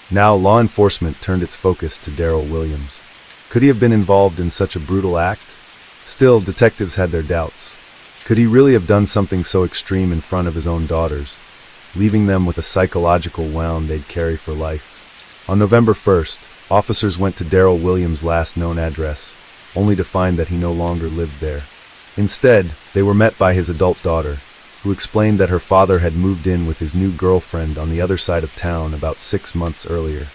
Now, law enforcement turned its focus to Daryl Williams. Could he have been involved in such a brutal act? Still, detectives had their doubts. Could he really have done something so extreme in front of his own daughters, leaving them with a psychological wound they'd carry for life? On November 1st, officers went to Daryl Williams' last known address, only to find that he no longer lived there. Instead, they were met by his adult daughter, who explained that her father had moved in with his new girlfriend on the other side of town about 6 months earlier.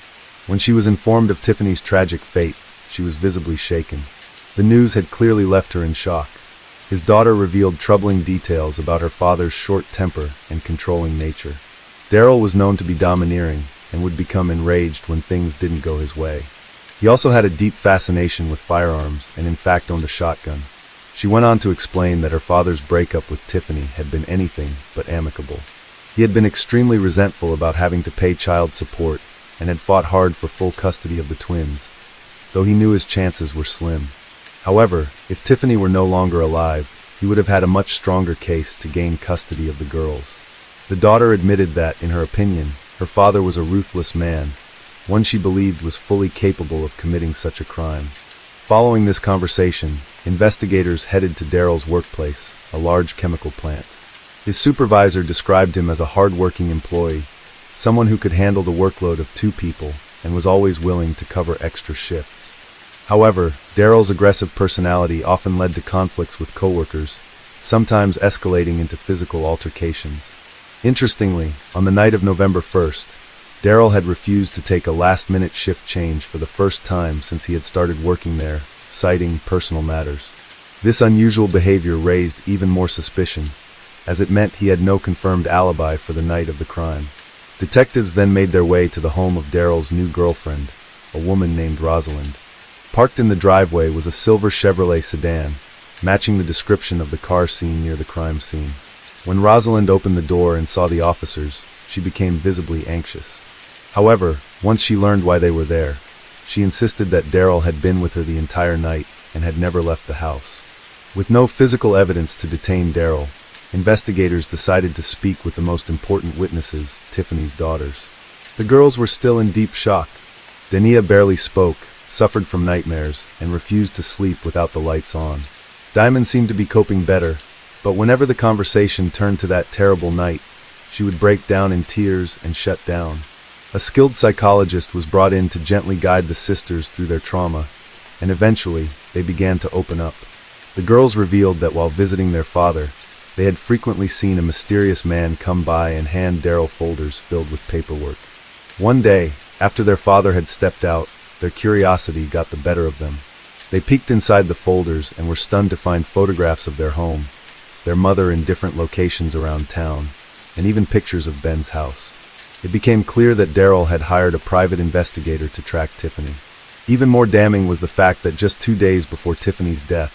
When she was informed of Tiffany's tragic fate, she was visibly shaken. The news had clearly left her in shock. His daughter revealed troubling details about her father's short temper and controlling nature. Daryl was known to be domineering and would become enraged when things didn't go his way. He also had a deep fascination with firearms and in fact owned a shotgun. She went on to explain that her father's breakup with Tiffany had been anything but amicable. He had been extremely resentful about having to pay child support and had fought hard for full custody of the twins, though he knew his chances were slim. However, if Tiffany were no longer alive, he would have had a much stronger case to gain custody of the girls. The daughter admitted that, in her opinion, her father was a ruthless man, one she believed was fully capable of committing such a crime. Following this conversation, investigators headed to Daryl's workplace, a large chemical plant. His supervisor described him as a hard-working employee, someone who could handle the workload of 2 people and was always willing to cover extra shifts. However, Daryl's aggressive personality often led to conflicts with coworkers, sometimes escalating into physical altercations. Interestingly, on the night of November 1st, Daryl had refused to take a last-minute shift change for the first time since he had started working there, citing personal matters. This unusual behavior raised even more suspicion, as it meant he had no confirmed alibi for the night of the crime. Detectives then made their way to the home of Daryl's new girlfriend, a woman named Rosalind. Parked in the driveway was a silver Chevrolet sedan, matching the description of the car seen near the crime scene. When Rosalind opened the door and saw the officers, she became visibly anxious. However, once she learned why they were there, she insisted that Daryl had been with her the entire night and had never left the house. With no physical evidence to detain Daryl, investigators decided to speak with the most important witnesses, Tiffany's daughters. The girls were still in deep shock. Dania barely spoke, suffered from nightmares, and refused to sleep without the lights on. Diamond seemed to be coping better, but whenever the conversation turned to that terrible night, she would break down in tears and shut down. A skilled psychologist was brought in to gently guide the sisters through their trauma, and eventually, they began to open up. The girls revealed that while visiting their father, they had frequently seen a mysterious man come by and hand Daryl folders filled with paperwork. One day, after their father had stepped out, their curiosity got the better of them. They peeked inside the folders and were stunned to find photographs of their home, their mother in different locations around town, and even pictures of Ben's house. It became clear that Daryl had hired a private investigator to track Tiffany. Even more damning was the fact that just 2 days before Tiffany's death,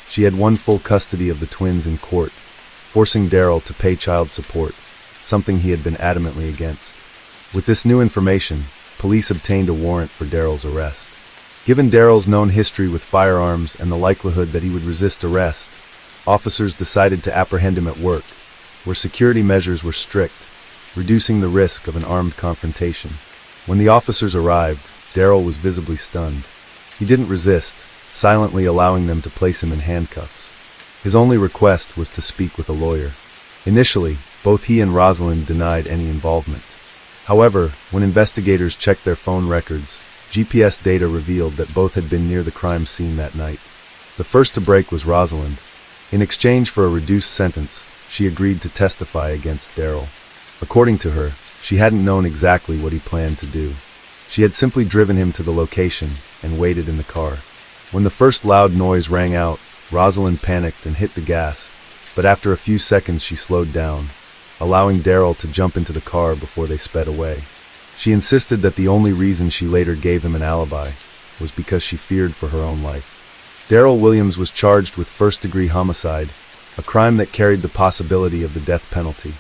she had won full custody of the twins in court, forcing Daryl to pay child support, something he had been adamantly against. With this new information, police obtained a warrant for Daryl's arrest. Given Daryl's known history with firearms and the likelihood that he would resist arrest, officers decided to apprehend him at work, where security measures were strict, reducing the risk of an armed confrontation. When the officers arrived, Daryl was visibly stunned. He didn't resist, silently allowing them to place him in handcuffs. His only request was to speak with a lawyer. Initially, both he and Rosalind denied any involvement. However, when investigators checked their phone records, GPS data revealed that both had been near the crime scene that night. The first to break was Rosalind. In exchange for a reduced sentence, she agreed to testify against Daryl. According to her, she hadn't known exactly what he planned to do. She had simply driven him to the location and waited in the car. When the first loud noise rang out, Rosalind panicked and hit the gas, but after a few seconds she slowed down. allowing Daryl to jump into the car before they sped away. She insisted that the only reason she later gave him an alibi was because she feared for her own life. Daryl Williams was charged with first-degree homicide, a crime that carried the possibility of the death penalty.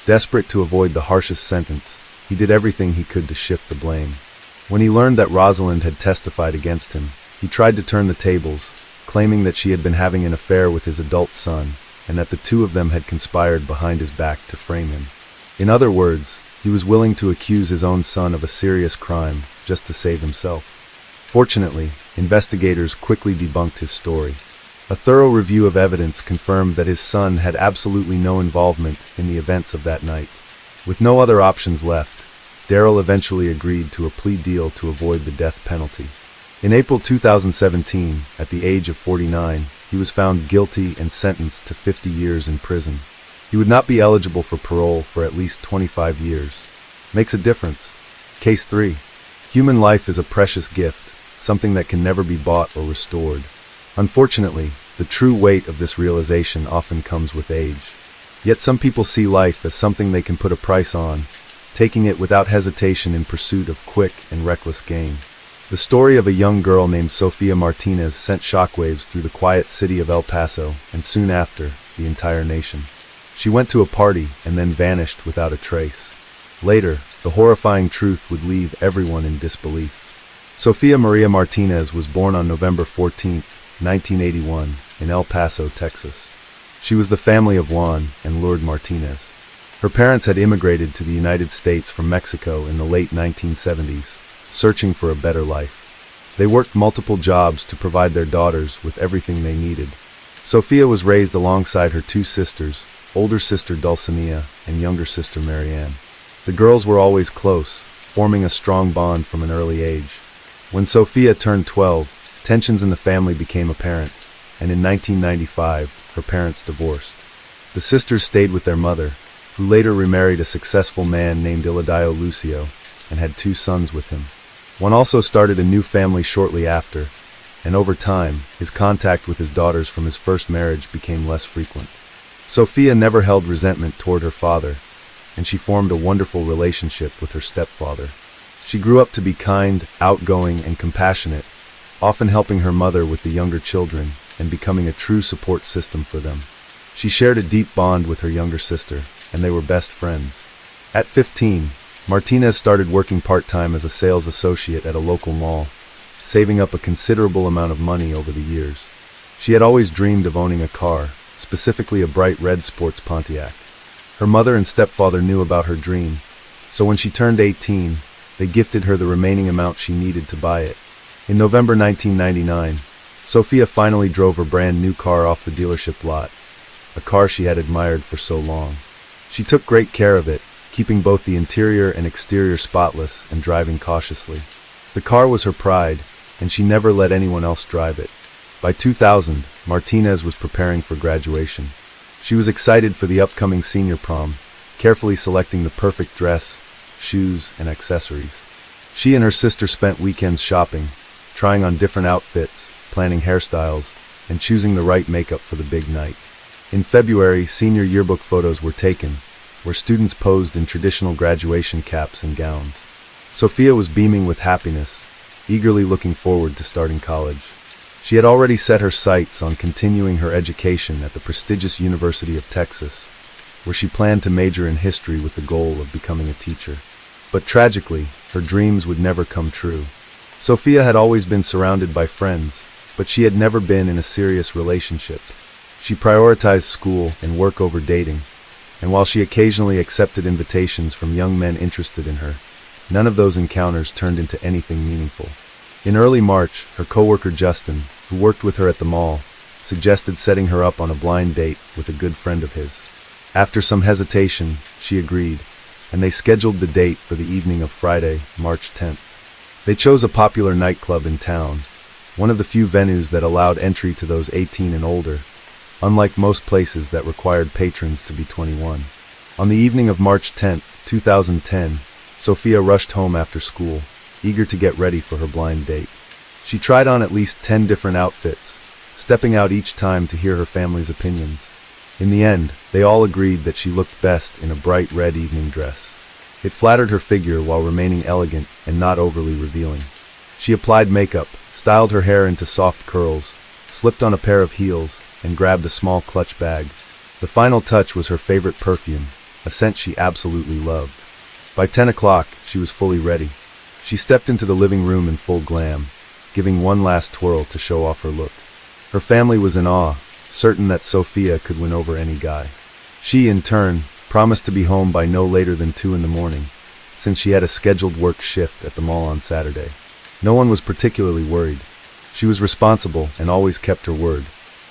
Desperate to avoid the harshest sentence, he did everything he could to shift the blame. When he learned that Rosalind had testified against him, he tried to turn the tables, claiming that she had been having an affair with his adult son, and that the two of them had conspired behind his back to frame him. In other words, he was willing to accuse his own son of a serious crime just to save himself. Fortunately, investigators quickly debunked his story. A thorough review of evidence confirmed that his son had absolutely no involvement in the events of that night. With no other options left, Daryl eventually agreed to a plea deal to avoid the death penalty. In April 2017, at the age of 49, he was found guilty and sentenced to 50 years in prison. He would not be eligible for parole for at least 25 years. Makes a difference. Case 3. Human life is a precious gift, something that can never be bought or restored. Unfortunately, the true weight of this realization often comes with age. Yet some people see life as something they can put a price on, taking it without hesitation in pursuit of quick and reckless gain. The story of a young girl named Sofia Martinez sent shockwaves through the quiet city of El Paso, and soon after, the entire nation. She went to a party and then vanished without a trace. Later, the horrifying truth would leave everyone in disbelief. Sofia Maria Martinez was born on November 14, 1981, in El Paso, Texas. She was the family of Juan and Lourdes Martinez. Her parents had immigrated to the United States from Mexico in the late 1970s, searching for a better life. They worked multiple jobs to provide their daughters with everything they needed. Sofia was raised alongside her two sisters, older sister Dulcinea and younger sister Marianne. The girls were always close, forming a strong bond from an early age. When Sofia turned 12, tensions in the family became apparent, and in 1995, her parents divorced. The sisters stayed with their mother, who later remarried a successful man named Iladio Lucio, and had 2 sons with him. Juan also started a new family shortly after, and over time, his contact with his daughters from his first marriage became less frequent. Sofia never held resentment toward her father, and she formed a wonderful relationship with her stepfather. She grew up to be kind, outgoing, and compassionate, often helping her mother with the younger children and becoming a true support system for them. She shared a deep bond with her younger sister, and they were best friends. At 15, Martinez started working part-time as a sales associate at a local mall, saving up a considerable amount of money over the years. She had always dreamed of owning a car, specifically a bright red sports Pontiac. Her mother and stepfather knew about her dream, so when she turned 18, they gifted her the remaining amount she needed to buy it. In November 1999, Sofia finally drove her brand new car off the dealership lot, a car she had admired for so long. She took great care of it, keeping both the interior and exterior spotless and driving cautiously. The car was her pride, and she never let anyone else drive it. By 2000, Martinez was preparing for graduation. She was excited for the upcoming senior prom, carefully selecting the perfect dress, shoes, and accessories. She and her sister spent weekends shopping, trying on different outfits, planning hairstyles, and choosing the right makeup for the big night. In February, senior yearbook photos were taken, where students posed in traditional graduation caps and gowns. Sofia was beaming with happiness, eagerly looking forward to starting college. She had already set her sights on continuing her education at the prestigious University of Texas, where she planned to major in history with the goal of becoming a teacher. But tragically, her dreams would never come true. Sofia had always been surrounded by friends, but she had never been in a serious relationship. She prioritized school and work over dating, and while she occasionally accepted invitations from young men interested in her, none of those encounters turned into anything meaningful. In early March, her coworker Justin, who worked with her at the mall, suggested setting her up on a blind date with a good friend of his. After some hesitation, she agreed, and they scheduled the date for the evening of Friday, March 10th. They chose a popular nightclub in town, one of the few venues that allowed entry to those 18 and older, unlike most places that required patrons to be 21. On the evening of March 10, 2010, Sofia rushed home after school, eager to get ready for her blind date. She tried on at least 10 different outfits, stepping out each time to hear her family's opinions. In the end, they all agreed that she looked best in a bright red evening dress. It flattered her figure while remaining elegant and not overly revealing. She applied makeup, styled her hair into soft curls, slipped on a pair of heels, and grabbed a small clutch bag. The final touch was her favorite perfume, a scent she absolutely loved. By 10 o'clock, she was fully ready. She stepped into the living room in full glam, giving one last twirl to show off her look. Her family was in awe, certain that Sophia could win over any guy. She, in turn, promised to be home by no later than 2 in the morning, since she had a scheduled work shift at the mall on Saturday. No one was particularly worried. She was responsible and always kept her word.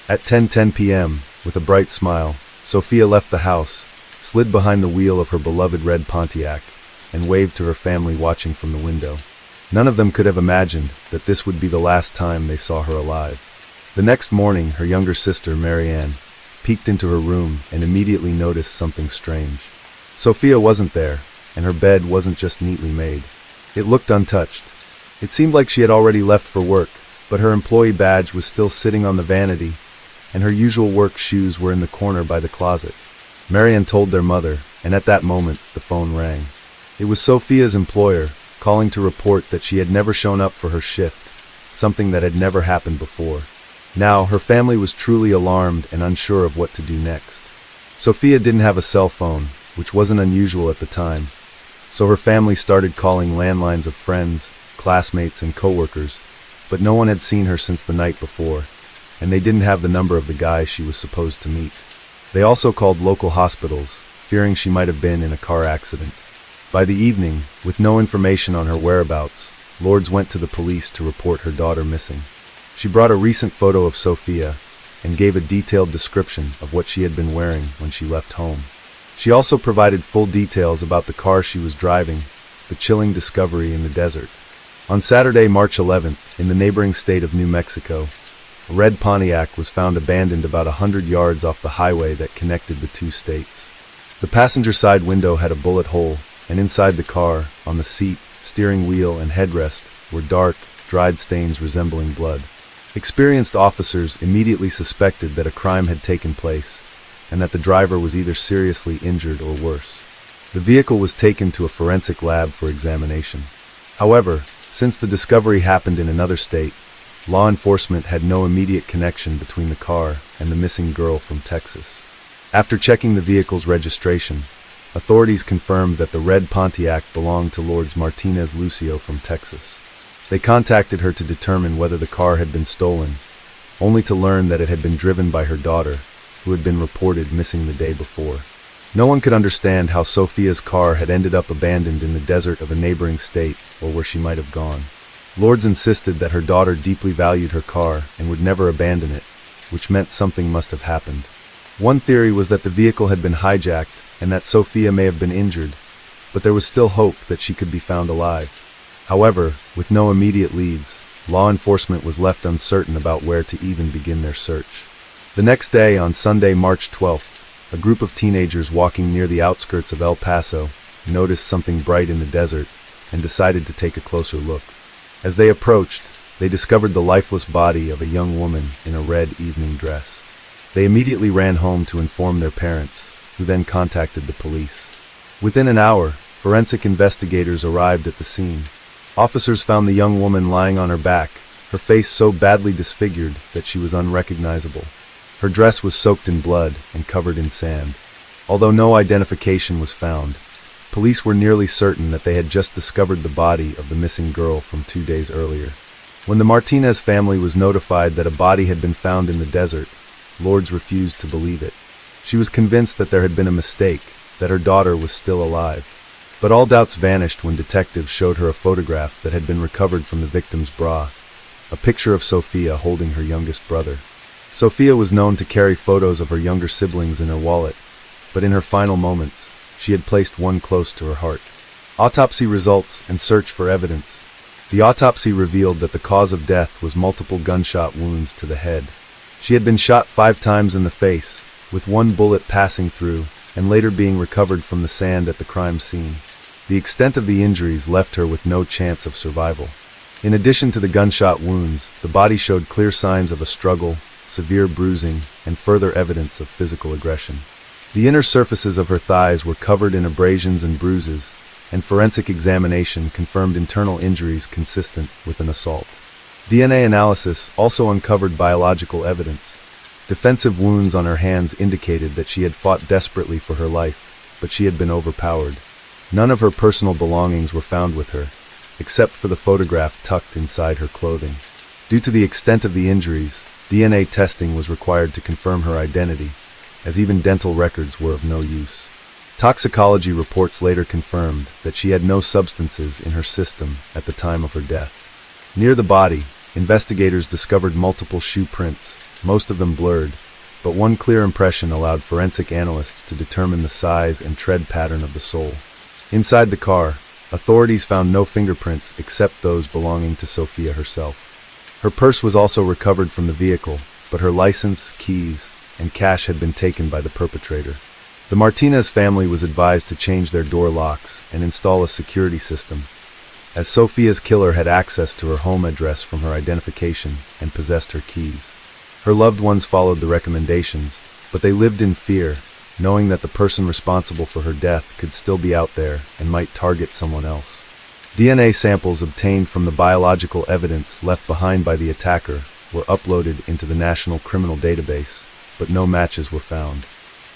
At 10:10 p.m., with a bright smile, Sophia left the house, slid behind the wheel of her beloved red Pontiac, and waved to her family watching from the window. None of them could have imagined that this would be the last time they saw her alive. The next morning, her younger sister, Marianne, peeked into her room and immediately noticed something strange. Sophia wasn't there, and her bed wasn't just neatly made. It looked untouched. It seemed like she had already left for work, but her employee badge was still sitting on the vanity, and her usual work shoes were in the corner by the closet. Marianne told their mother, and at that moment, the phone rang. It was Sophia's employer, calling to report that she had never shown up for her shift, something that had never happened before. Now, her family was truly alarmed and unsure of what to do next. Sophia didn't have a cell phone, which wasn't unusual at the time, so her family started calling landlines of friends, classmates, and coworkers, but no one had seen her since the night before, and they didn't have the number of the guy she was supposed to meet. They also called local hospitals, fearing she might have been in a car accident. By the evening, with no information on her whereabouts, Lourdes went to the police to report her daughter missing. She brought a recent photo of Sophia and gave a detailed description of what she had been wearing when she left home. She also provided full details about the car she was driving, the chilling discovery in the desert. On Saturday, March 11th, in the neighboring state of New Mexico, a red Pontiac was found abandoned about 100 yards off the highway that connected the two states. The passenger side window had a bullet hole, and inside the car, on the seat, steering wheel, and headrest, were dark, dried stains resembling blood. Experienced officers immediately suspected that a crime had taken place, and that the driver was either seriously injured or worse. The vehicle was taken to a forensic lab for examination. However, since the discovery happened in another state, law enforcement had no immediate connection between the car and the missing girl from Texas. After checking the vehicle's registration, authorities confirmed that the red Pontiac belonged to Lourdes Martinez Lucio from Texas. They contacted her to determine whether the car had been stolen, only to learn that it had been driven by her daughter, who had been reported missing the day before. No one could understand how Sophia's car had ended up abandoned in the desert of a neighboring state or where she might have gone. Lourdes insisted that her daughter deeply valued her car and would never abandon it, which meant something must have happened. One theory was that the vehicle had been hijacked and that Sophia may have been injured, but there was still hope that she could be found alive. However, with no immediate leads, law enforcement was left uncertain about where to even begin their search. The next day, on Sunday, March 12th, a group of teenagers walking near the outskirts of El Paso noticed something bright in the desert and decided to take a closer look. As they approached, they discovered the lifeless body of a young woman in a red evening dress. They immediately ran home to inform their parents, who then contacted the police. Within an hour, forensic investigators arrived at the scene. Officers found the young woman lying on her back, her face so badly disfigured that she was unrecognizable. Her dress was soaked in blood and covered in sand. Although no identification was found, police were nearly certain that they had just discovered the body of the missing girl from 2 days earlier. When the Martinez family was notified that a body had been found in the desert, Lourdes refused to believe it. She was convinced that there had been a mistake, that her daughter was still alive. But all doubts vanished when detectives showed her a photograph that had been recovered from the victim's bra, a picture of Sophia holding her youngest brother. Sophia was known to carry photos of her younger siblings in her wallet, but in her final moments, she had placed one close to her heart. Autopsy results and search for evidence. The autopsy revealed that the cause of death was multiple gunshot wounds to the head. She had been shot 5 times in the face, with one bullet passing through and later being recovered from the sand at the crime scene. The extent of the injuries left her with no chance of survival. In addition to the gunshot wounds, the body showed clear signs of a struggle, severe bruising, and further evidence of physical aggression. The inner surfaces of her thighs were covered in abrasions and bruises, and forensic examination confirmed internal injuries consistent with an assault. DNA analysis also uncovered biological evidence. Defensive wounds on her hands indicated that she had fought desperately for her life, but she had been overpowered. None of her personal belongings were found with her, except for the photograph tucked inside her clothing. Due to the extent of the injuries, DNA testing was required to confirm her identity, as even dental records were of no use. Toxicology reports later confirmed that she had no substances in her system at the time of her death. Near the body, investigators discovered multiple shoe prints, most of them blurred, but one clear impression allowed forensic analysts to determine the size and tread pattern of the sole. Inside the car, authorities found no fingerprints except those belonging to Sophia herself. Her purse was also recovered from the vehicle, but her license, keys, and cash had been taken by the perpetrator. The Martinez family was advised to change their door locks and install a security system, as Sophia's killer had access to her home address from her identification and possessed her keys. Her loved ones followed the recommendations, but they lived in fear, knowing that the person responsible for her death could still be out there and might target someone else. DNA samples obtained from the biological evidence left behind by the attacker were uploaded into the National Criminal Database, but no matches were found.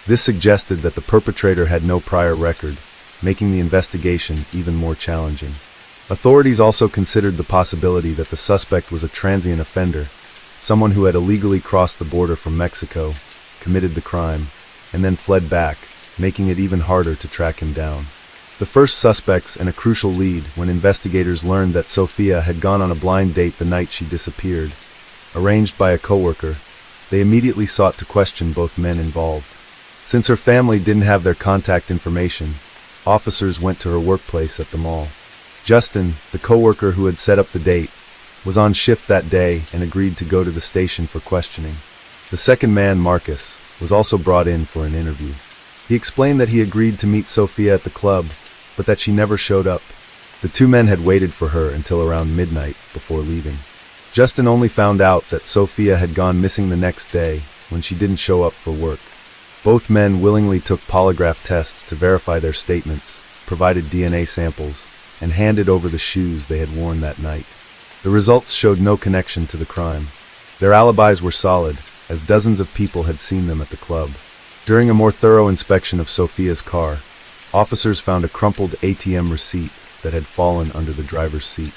This suggested that the perpetrator had no prior record, making the investigation even more challenging. Authorities also considered the possibility that the suspect was a transient offender, someone who had illegally crossed the border from Mexico, committed the crime, and then fled back, making it even harder to track him down. The first suspects and a crucial lead when investigators learned that Sophia had gone on a blind date the night she disappeared. Arranged by a coworker, they immediately sought to question both men involved. Since her family didn't have their contact information, officers went to her workplace at the mall. Justin, the coworker who had set up the date, was on shift that day and agreed to go to the station for questioning. The second man, Marcus, was also brought in for an interview. He explained that he agreed to meet Sophia at the club, but that she never showed up. The two men had waited for her until around midnight before leaving. Justin only found out that Sophia had gone missing the next day when she didn't show up for work. Both men willingly took polygraph tests to verify their statements, provided DNA samples, and handed over the shoes they had worn that night. The results showed no connection to the crime. Their alibis were solid, as dozens of people had seen them at the club. During a more thorough inspection of Sophia's car, officers found a crumpled ATM receipt that had fallen under the driver's seat.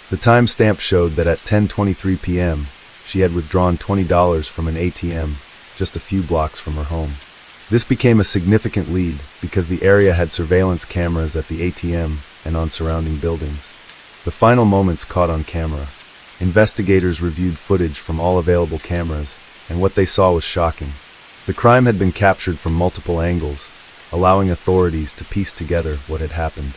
The timestamp showed that at 10:23 p.m., she had withdrawn $20 from an ATM just a few blocks from her home. This became a significant lead because the area had surveillance cameras at the ATM and on surrounding buildings. The final moments caught on camera. Investigators reviewed footage from all available cameras, and what they saw was shocking. The crime had been captured from multiple angles, allowing authorities to piece together what had happened.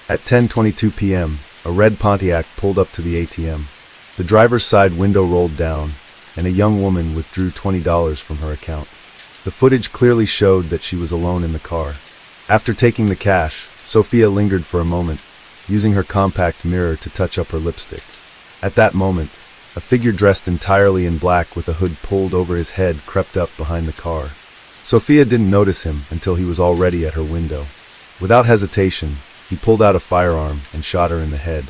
At 10:22 p.m., a red Pontiac pulled up to the ATM. The driver's side window rolled down, and a young woman withdrew $20 from her account. The footage clearly showed that she was alone in the car. After taking the cash, Sophia lingered for a moment, using her compact mirror to touch up her lipstick. At that moment, a figure dressed entirely in black with a hood pulled over his head crept up behind the car. Sophia didn't notice him until he was already at her window. Without hesitation, he pulled out a firearm and shot her in the head.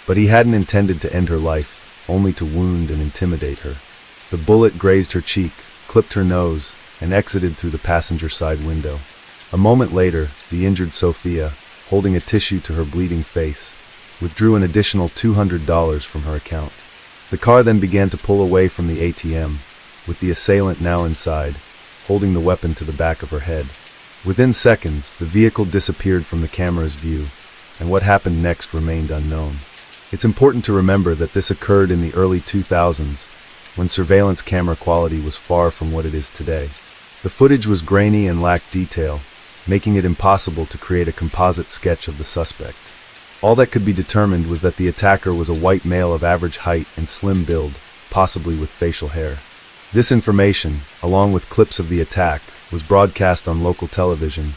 But he hadn't intended to end her life, only to wound and intimidate her. The bullet grazed her cheek, clipped her nose, and exited through the passenger side window. A moment later, the injured Sophia, holding a tissue to her bleeding face, withdrew an additional $200 from her account. The car then began to pull away from the ATM, with the assailant now inside, holding the weapon to the back of her head. Within seconds, the vehicle disappeared from the camera's view, and what happened next remained unknown. It's important to remember that this occurred in the early 2000s, when surveillance camera quality was far from what it is today. The footage was grainy and lacked detail, making it impossible to create a composite sketch of the suspect. All that could be determined was that the attacker was a white male of average height and slim build, possibly with facial hair. This information, along with clips of the attack, was broadcast on local television,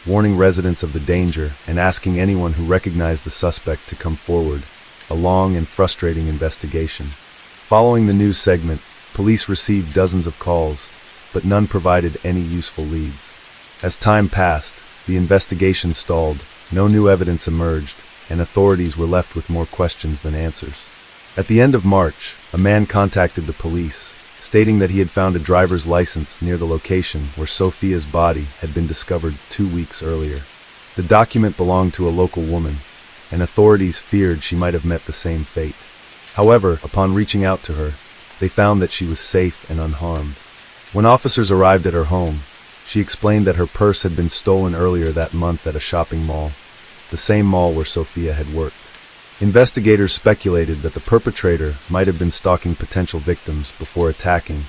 warning residents of the danger and asking anyone who recognized the suspect to come forward. A long and frustrating investigation. Following the news segment, Police received dozens of calls, but none provided any useful leads. As time passed, the investigation stalled, no new evidence emerged, and authorities were left with more questions than answers. At the end of March, a man contacted the police, stating that he had found a driver's license near the location where Sophia's body had been discovered 2 weeks earlier. The document belonged to a local woman, and authorities feared she might have met the same fate. However, upon reaching out to her, they found that she was safe and unharmed. When officers arrived at her home, she explained that her purse had been stolen earlier that month at a shopping mall, the same mall where Sophia had worked. Investigators speculated that the perpetrator might have been stalking potential victims before attacking,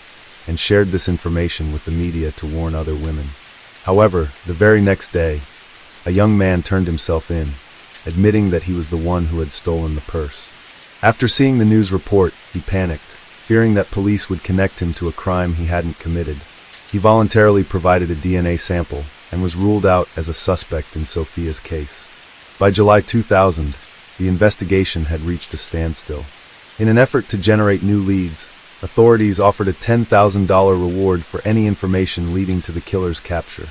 and shared this information with the media to warn other women. However, the very next day, a young man turned himself in, admitting that he was the one who had stolen the purse. After seeing the news report, he panicked, fearing that police would connect him to a crime he hadn't committed. He voluntarily provided a DNA sample and was ruled out as a suspect in Sophia's case. By July 2000, the investigation had reached a standstill. In an effort to generate new leads, authorities offered a $10,000 reward for any information leading to the killer's capture.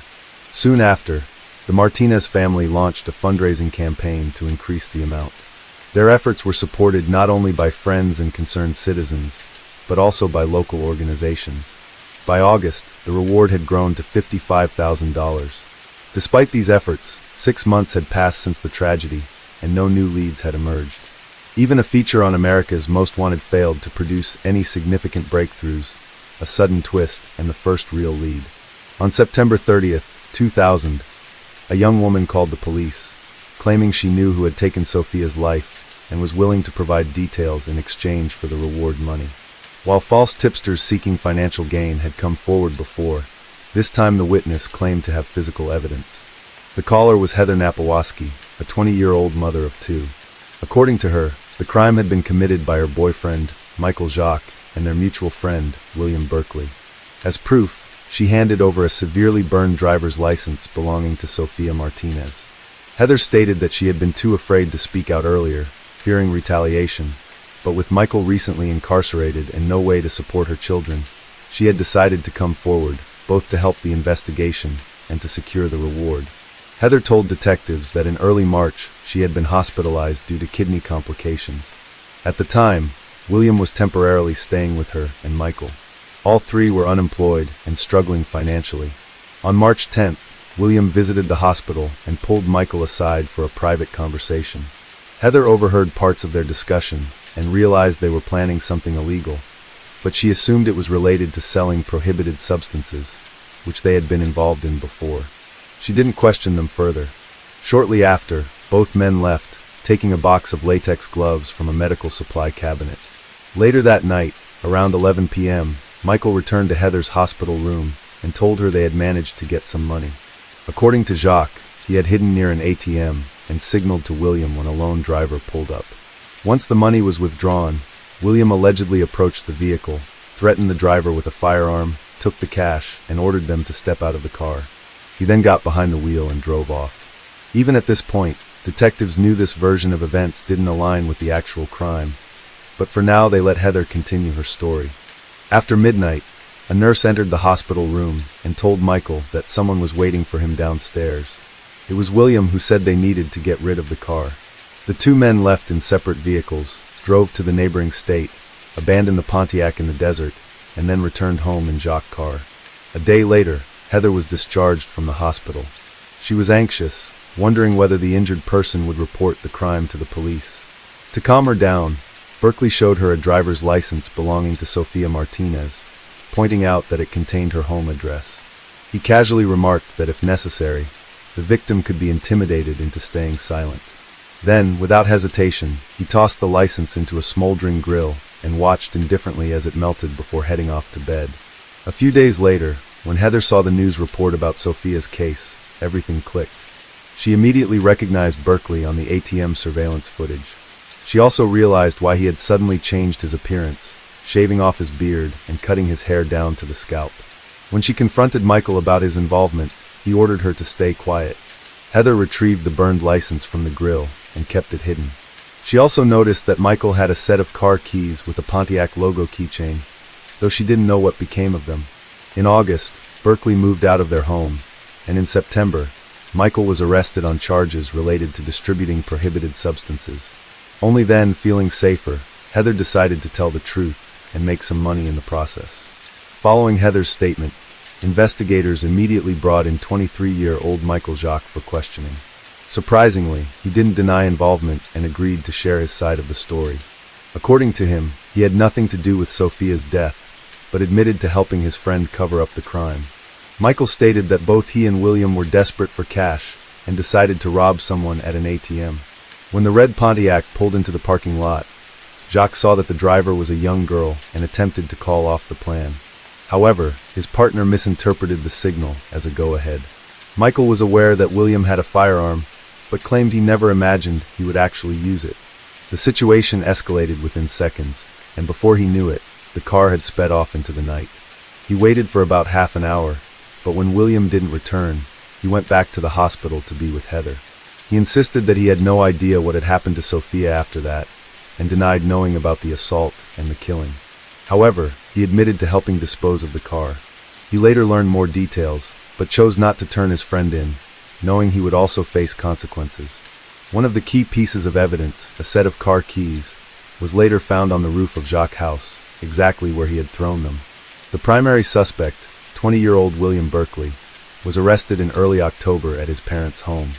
Soon after, the Martinez family launched a fundraising campaign to increase the amount. Their efforts were supported not only by friends and concerned citizens, but also by local organizations. By August, the reward had grown to $55,000. Despite these efforts, 6 months had passed since the tragedy, and no new leads had emerged. Even a feature on America's Most Wanted failed to produce any significant breakthroughs, a sudden twist, and the first real lead. On September 30th, 2000, a young woman called the police, claiming she knew who had taken Sophia's life and was willing to provide details in exchange for the reward money. While false tipsters seeking financial gain had come forward before, this time the witness claimed to have physical evidence. The caller was Heather Napawaski, a 20-year-old mother of 2. According to her, the crime had been committed by her boyfriend, Michael Jacques, and their mutual friend, William Berkeley. As proof, she handed over a severely burned driver's license belonging to Sophia Martinez. Heather stated that she had been too afraid to speak out earlier, fearing retaliation, but with Michael recently incarcerated and no way to support her children, she had decided to come forward, both to help the investigation and to secure the reward. Heather told detectives that in early March she had been hospitalized due to kidney complications. At the time, William was temporarily staying with her and Michael. All three were unemployed and struggling financially. On March 10th, William visited the hospital and pulled Michael aside for a private conversation. Heather overheard parts of their discussion and realized they were planning something illegal, but she assumed it was related to selling prohibited substances, which they had been involved in before. She didn't question them further. Shortly after, both men left, taking a box of latex gloves from a medical supply cabinet. Later that night, around 11 p.m., Michael returned to Heather's hospital room and told her they had managed to get some money. According to Jacques, he had hidden near an ATM and signaled to William when a lone driver pulled up. Once the money was withdrawn, William allegedly approached the vehicle, threatened the driver with a firearm, took the cash, and ordered them to step out of the car. He then got behind the wheel and drove off. Even at this point, detectives knew this version of events didn't align with the actual crime, but for now they let Heather continue her story. After midnight, a nurse entered the hospital room and told Michael that someone was waiting for him downstairs. It was William who said they needed to get rid of the car. The two men left in separate vehicles, drove to the neighboring state, abandoned the Pontiac in the desert, and then returned home in Jacques' car. A day later, Heather was discharged from the hospital. She was anxious, wondering whether the injured person would report the crime to the police. To calm her down, Berkeley showed her a driver's license belonging to Sophia Martinez, pointing out that it contained her home address. He casually remarked that if necessary, the victim could be intimidated into staying silent. Then, without hesitation, he tossed the license into a smoldering grill and watched indifferently as it melted before heading off to bed. A few days later, when Heather saw the news report about Sophia's case, everything clicked. She immediately recognized Berkeley on the ATM surveillance footage. She also realized why he had suddenly changed his appearance, shaving off his beard and cutting his hair down to the scalp. When she confronted Michael about his involvement, he ordered her to stay quiet. Heather retrieved the burned license from the grill and kept it hidden. She also noticed that Michael had a set of car keys with a Pontiac logo keychain, though she didn't know what became of them. In August, Berkeley moved out of their home, and in September, Michael was arrested on charges related to distributing prohibited substances. Only then, feeling safer, Heather decided to tell the truth and make some money in the process. Following Heather's statement, investigators immediately brought in 23-year-old Michael Jacques for questioning. Surprisingly, he didn't deny involvement and agreed to share his side of the story. According to him, he had nothing to do with Sophia's death, but admitted to helping his friend cover up the crime. Michael stated that both he and William were desperate for cash and decided to rob someone at an ATM. When the red Pontiac pulled into the parking lot, Jacques saw that the driver was a young girl and attempted to call off the plan. However, his partner misinterpreted the signal as a go-ahead. Michael was aware that William had a firearm, but claimed he never imagined he would actually use it. The situation escalated within seconds, and before he knew it, the car had sped off into the night. He waited for about half an hour, but when William didn't return, he went back to the hospital to be with Heather. He insisted that he had no idea what had happened to Sophia after that, and denied knowing about the assault and the killing. However, he admitted to helping dispose of the car. He later learned more details, but chose not to turn his friend in, knowing he would also face consequences. One of the key pieces of evidence, a set of car keys, was later found on the roof of Jacques' house, exactly where he had thrown them. The primary suspect, 20-year-old William Berkeley, was arrested in early October at his parents' home.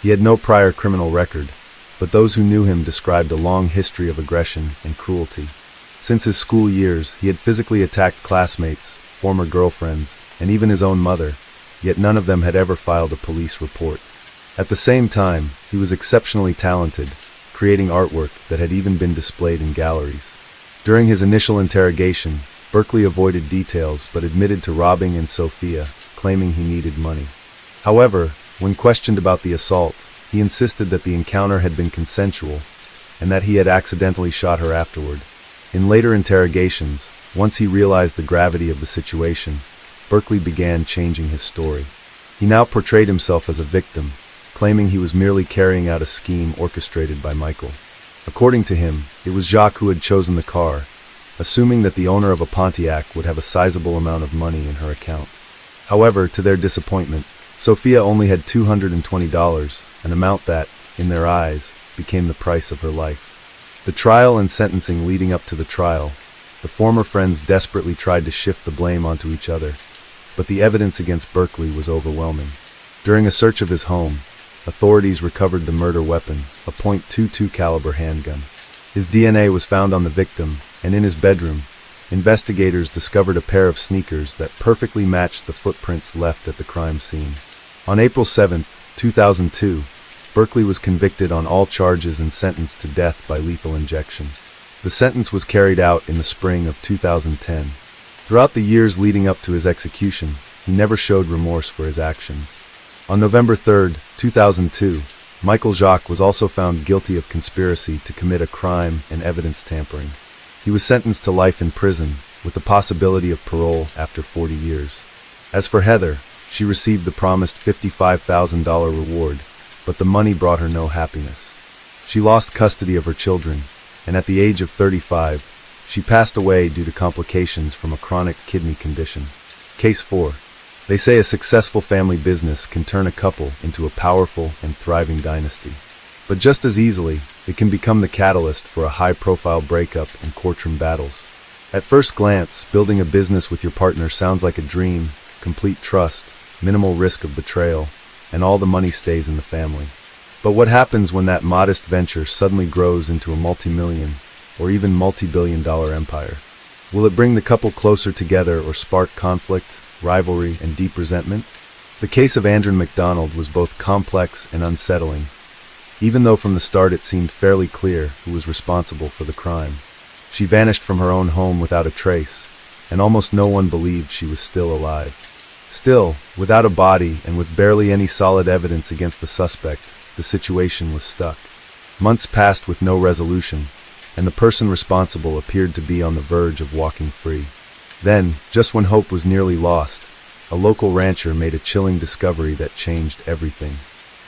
He had no prior criminal record, but those who knew him described a long history of aggression and cruelty. Since his school years, he had physically attacked classmates, former girlfriends, and even his own mother, yet none of them had ever filed a police report. At the same time, he was exceptionally talented, creating artwork that had even been displayed in galleries. During his initial interrogation, Berkeley avoided details but admitted to robbing Sophia, claiming he needed money. However, when questioned about the assault, he insisted that the encounter had been consensual and that he had accidentally shot her afterward. In later interrogations, once he realized the gravity of the situation, Berkeley began changing his story. He now portrayed himself as a victim, claiming he was merely carrying out a scheme orchestrated by Michael. According to him, it was Jacques who had chosen the car, assuming that the owner of a Pontiac would have a sizable amount of money in her account. However, to their disappointment, Sophia only had $220, an amount that, in their eyes, became the price of her life. The trial and sentencing leading up to the trial, the former friends desperately tried to shift the blame onto each other, but the evidence against Berkeley was overwhelming. During a search of his home, authorities recovered the murder weapon, a .22 caliber handgun. His DNA was found on the victim, and in his bedroom, investigators discovered a pair of sneakers that perfectly matched the footprints left at the crime scene. On April 7, 2002, Berkeley was convicted on all charges and sentenced to death by lethal injection. The sentence was carried out in the spring of 2010. Throughout the years leading up to his execution, he never showed remorse for his actions. On November 3, 2002, Michael Jacques was also found guilty of conspiracy to commit a crime and evidence tampering. He was sentenced to life in prison, with the possibility of parole after 40 years. As for Heather, she received the promised $55,000 reward, but the money brought her no happiness. She lost custody of her children, and at the age of 35, she passed away due to complications from a chronic kidney condition. Case 4. They say a successful family business can turn a couple into a powerful and thriving dynasty. But just as easily, it can become the catalyst for a high-profile breakup and courtroom battles. At first glance, building a business with your partner sounds like a dream: complete trust, minimal risk of betrayal, and all the money stays in the family. But what happens when that modest venture suddenly grows into a multi-million or even multi-billion-dollar empire? Will it bring the couple closer together or spark conflict, rivalry, and deep resentment? The case of Andrea MacDonald was both complex and unsettling, even though from the start it seemed fairly clear who was responsible for the crime. She vanished from her own home without a trace, and almost no one believed she was still alive. Still, without a body and with barely any solid evidence against the suspect, the situation was stuck. Months passed with no resolution, and the person responsible appeared to be on the verge of walking free. Then, just when hope was nearly lost, a local rancher made a chilling discovery that changed everything.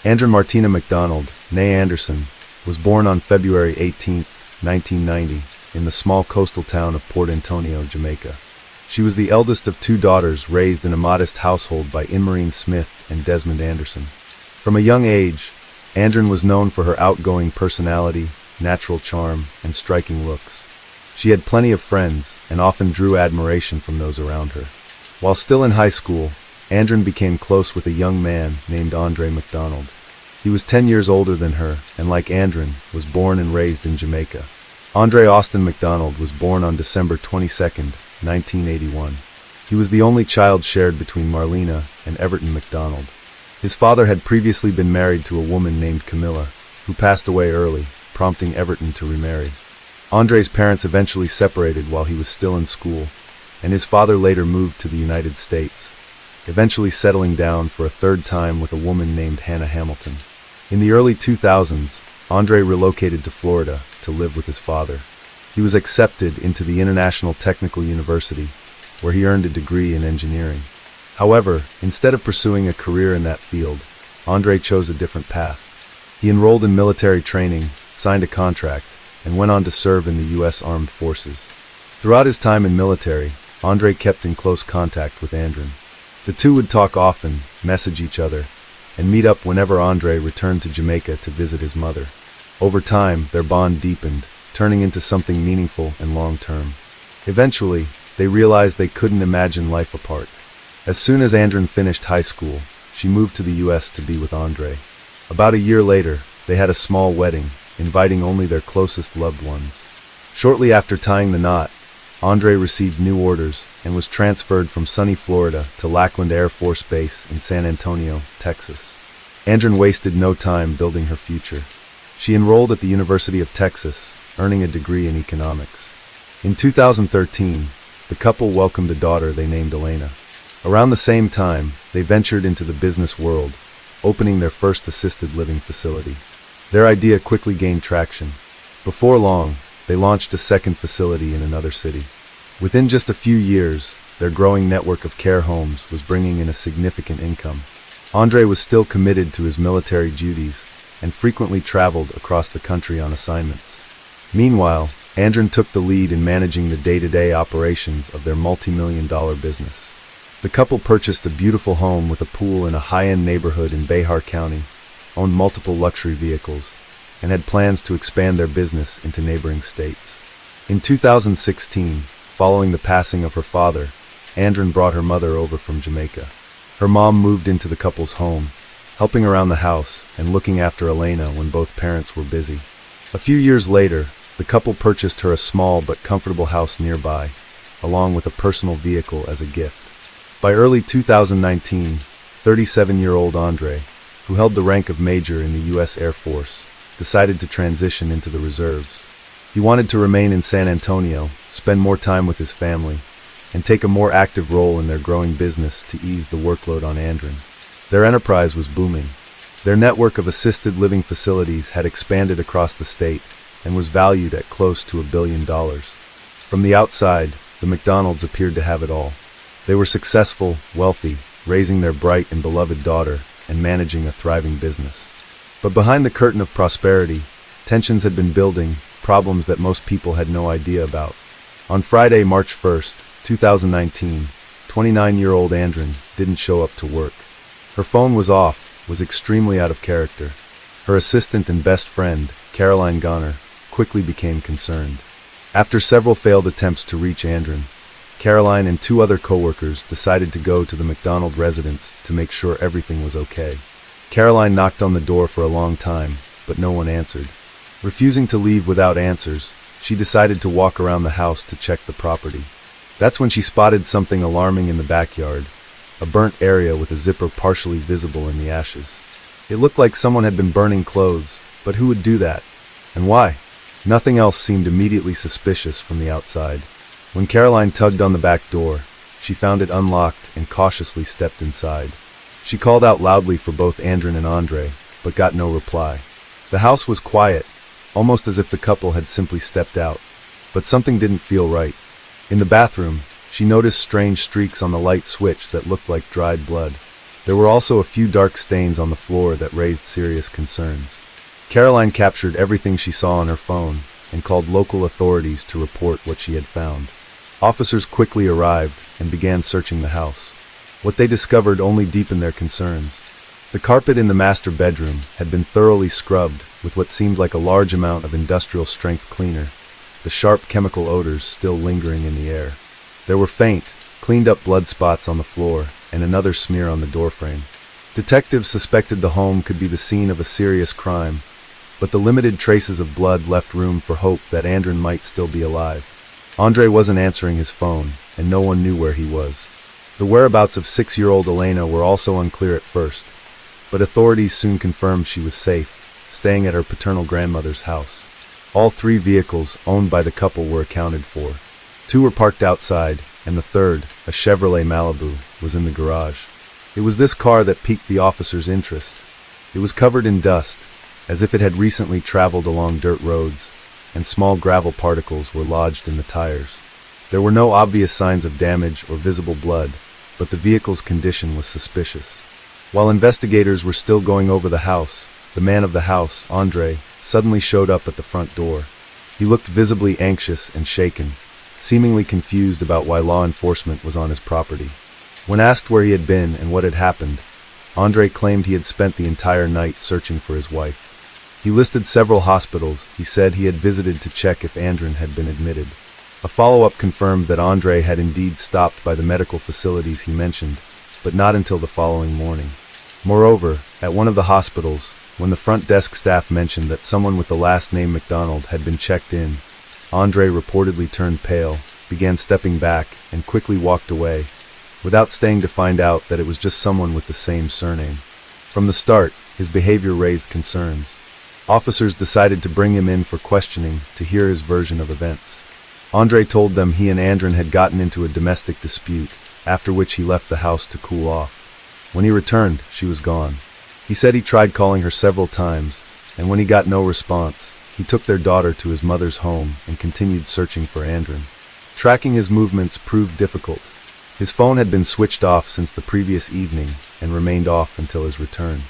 Andrea Martina MacDonald, née Anderson, was born on February 18, 1990, in the small coastal town of Port Antonio, Jamaica. She was the eldest of two daughters raised in a modest household by Inmarine Smith and Desmond Anderson. From a young age, Andren was known for her outgoing personality, natural charm, and striking looks. She had plenty of friends and often drew admiration from those around her. While still in high school, Andren became close with a young man named Andre MacDonald. He was 10 years older than her, and like Andren, was born and raised in Jamaica. Andre Austin MacDonald was born on December 22, 1981. He was the only child shared between Marlena and Everton MacDonald. His father had previously been married to a woman named Camilla, who passed away early, prompting Everton to remarry. Andre's parents eventually separated while he was still in school, and his father later moved to the United States, eventually settling down for a third time with a woman named Hannah Hamilton. In the early 2000s, Andre relocated to Florida to live with his father. He was accepted into the International Technical University, where he earned a degree in engineering. However, instead of pursuing a career in that field, Andre chose a different path. He enrolled in military training, signed a contract, and went on to serve in the U.S. Armed Forces. Throughout his time in military, Andre kept in close contact with Andren. The two would talk often, message each other, and meet up whenever Andre returned to Jamaica to visit his mother. Over time, their bond deepened, turning into something meaningful and long-term. Eventually, they realized they couldn't imagine life apart. As soon as Andren finished high school, she moved to the U.S. to be with Andre. About a year later, they had a small wedding, inviting only their closest loved ones. Shortly after tying the knot, Andre received new orders and was transferred from sunny Florida to Lackland Air Force Base in San Antonio, Texas. Andren wasted no time building her future. She enrolled at the University of Texas, earning a degree in economics. In 2013, the couple welcomed a daughter they named Elena. Around the same time, they ventured into the business world, opening their first assisted living facility. Their idea quickly gained traction. Before long, they launched a second facility in another city. Within just a few years, their growing network of care homes was bringing in a significant income. Andre was still committed to his military duties and frequently traveled across the country on assignments. Meanwhile, Andren took the lead in managing the day-to-day operations of their multi-million-dollar business. The couple purchased a beautiful home with a pool in a high-end neighborhood in Behar County, owned multiple luxury vehicles, and had plans to expand their business into neighboring states. In 2016, following the passing of her father, Andren brought her mother over from Jamaica. Her mom moved into the couple's home, helping around the house and looking after Elena when both parents were busy. A few years later, the couple purchased her a small but comfortable house nearby, along with a personal vehicle as a gift. By early 2019, 37-year-old Andre, who held the rank of major in the U.S. Air Force, decided to transition into the reserves. He wanted to remain in San Antonio, spend more time with his family, and take a more active role in their growing business to ease the workload on Andren. Their enterprise was booming. Their network of assisted living facilities had expanded across the state and was valued at close to $1 billion. From the outside, the MacDonalds appeared to have it all. They were successful, wealthy, raising their bright and beloved daughter, and managing a thriving business. But behind the curtain of prosperity, tensions had been building, problems that most people had no idea about. On Friday, March 1st, 2019, 29-year-old Andren didn't show up to work. Her phone was off, was extremely out of character. Her assistant and best friend, Caroline Goner, quickly became concerned. After several failed attempts to reach Andren, Caroline and two other coworkers decided to go to the MacDonald residence to make sure everything was okay. Caroline knocked on the door for a long time, but no one answered. Refusing to leave without answers, she decided to walk around the house to check the property. That's when she spotted something alarming in the backyard, a burnt area with a zipper partially visible in the ashes. It looked like someone had been burning clothes, but who would do that? And why? Nothing else seemed immediately suspicious from the outside. When Caroline tugged on the back door, she found it unlocked and cautiously stepped inside. She called out loudly for both Andren and Andre, but got no reply. The house was quiet, almost as if the couple had simply stepped out. But something didn't feel right. In the bathroom, she noticed strange streaks on the light switch that looked like dried blood. There were also a few dark stains on the floor that raised serious concerns. Caroline captured everything she saw on her phone and called local authorities to report what she had found. Officers quickly arrived and began searching the house. What they discovered only deepened their concerns. The carpet in the master bedroom had been thoroughly scrubbed with what seemed like a large amount of industrial-strength cleaner, the sharp chemical odors still lingering in the air. There were faint, cleaned-up blood spots on the floor and another smear on the doorframe. Detectives suspected the home could be the scene of a serious crime, but the limited traces of blood left room for hope that Andrin might still be alive. Andre wasn't answering his phone, and no one knew where he was. The whereabouts of 6-year-old Elena were also unclear at first, but authorities soon confirmed she was safe, staying at her paternal grandmother's house. All 3 vehicles owned by the couple were accounted for. 2 were parked outside, and the third, a Chevrolet Malibu, was in the garage. It was this car that piqued the officers' interest. It was covered in dust, as if it had recently traveled along dirt roads, and small gravel particles were lodged in the tires. There were no obvious signs of damage or visible blood, but the vehicle's condition was suspicious. While investigators were still going over the house, the man of the house, Andre, suddenly showed up at the front door. He looked visibly anxious and shaken, seemingly confused about why law enforcement was on his property. When asked where he had been and what had happened, Andre claimed he had spent the entire night searching for his wife. He listed several hospitals. He said he had visited to check if Andrin had been admitted. A follow-up confirmed that Andre had indeed stopped by the medical facilities he mentioned, but not until the following morning. Moreover, at one of the hospitals, when the front desk staff mentioned that someone with the last name McDonald had been checked in, Andre reportedly turned pale, began stepping back, and quickly walked away, without staying to find out that it was just someone with the same surname. From the start, his behavior raised concerns. Officers decided to bring him in for questioning to hear his version of events. Andre told them he and Andrin had gotten into a domestic dispute, after which he left the house to cool off. When he returned, she was gone. He said he tried calling her several times, and when he got no response, he took their daughter to his mother's home and continued searching for Andrin. Tracking his movements proved difficult. His phone had been switched off since the previous evening and remained off until his return.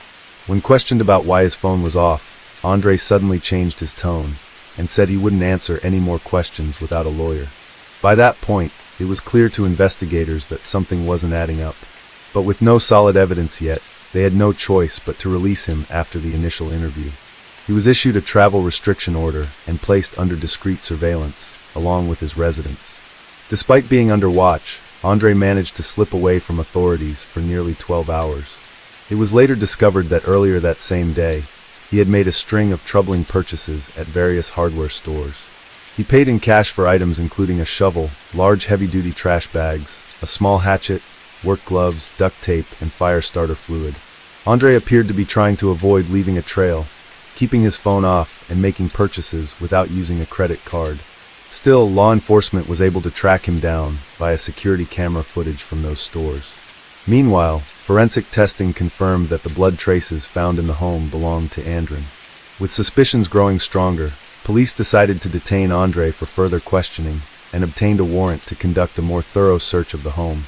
When questioned about why his phone was off, Andre suddenly changed his tone and said he wouldn't answer any more questions without a lawyer. By that point, it was clear to investigators that something wasn't adding up. But with no solid evidence yet, they had no choice but to release him after the initial interview. He was issued a travel restriction order and placed under discreet surveillance, along with his residence. Despite being under watch, Andre managed to slip away from authorities for nearly 12 hours. It was later discovered that earlier that same day, he had made a string of troubling purchases at various hardware stores. He paid in cash for items including a shovel, large heavy-duty trash bags, a small hatchet, work gloves, duct tape, and fire starter fluid. Andre appeared to be trying to avoid leaving a trail, keeping his phone off and making purchases without using a credit card. Still, law enforcement was able to track him down via security camera footage from those stores. Meanwhile, forensic testing confirmed that the blood traces found in the home belonged to Andrin. With suspicions growing stronger, police decided to detain Andre for further questioning and obtained a warrant to conduct a more thorough search of the home,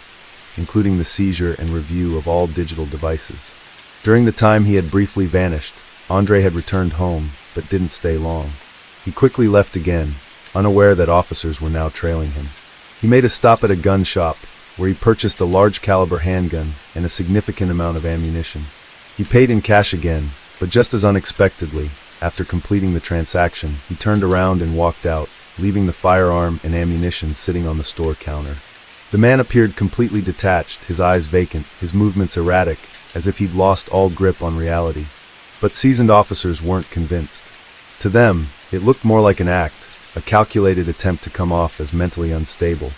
including the seizure and review of all digital devices. During the time he had briefly vanished, Andre had returned home, but didn't stay long. He quickly left again, unaware that officers were now trailing him. He made a stop at a gun shop, where he purchased a large-caliber handgun and a significant amount of ammunition. He paid in cash again, but just as unexpectedly, after completing the transaction, he turned around and walked out, leaving the firearm and ammunition sitting on the store counter. The man appeared completely detached, his eyes vacant, his movements erratic, as if he'd lost all grip on reality. But seasoned officers weren't convinced. To them, it looked more like an act, a calculated attempt to come off as mentally unstable,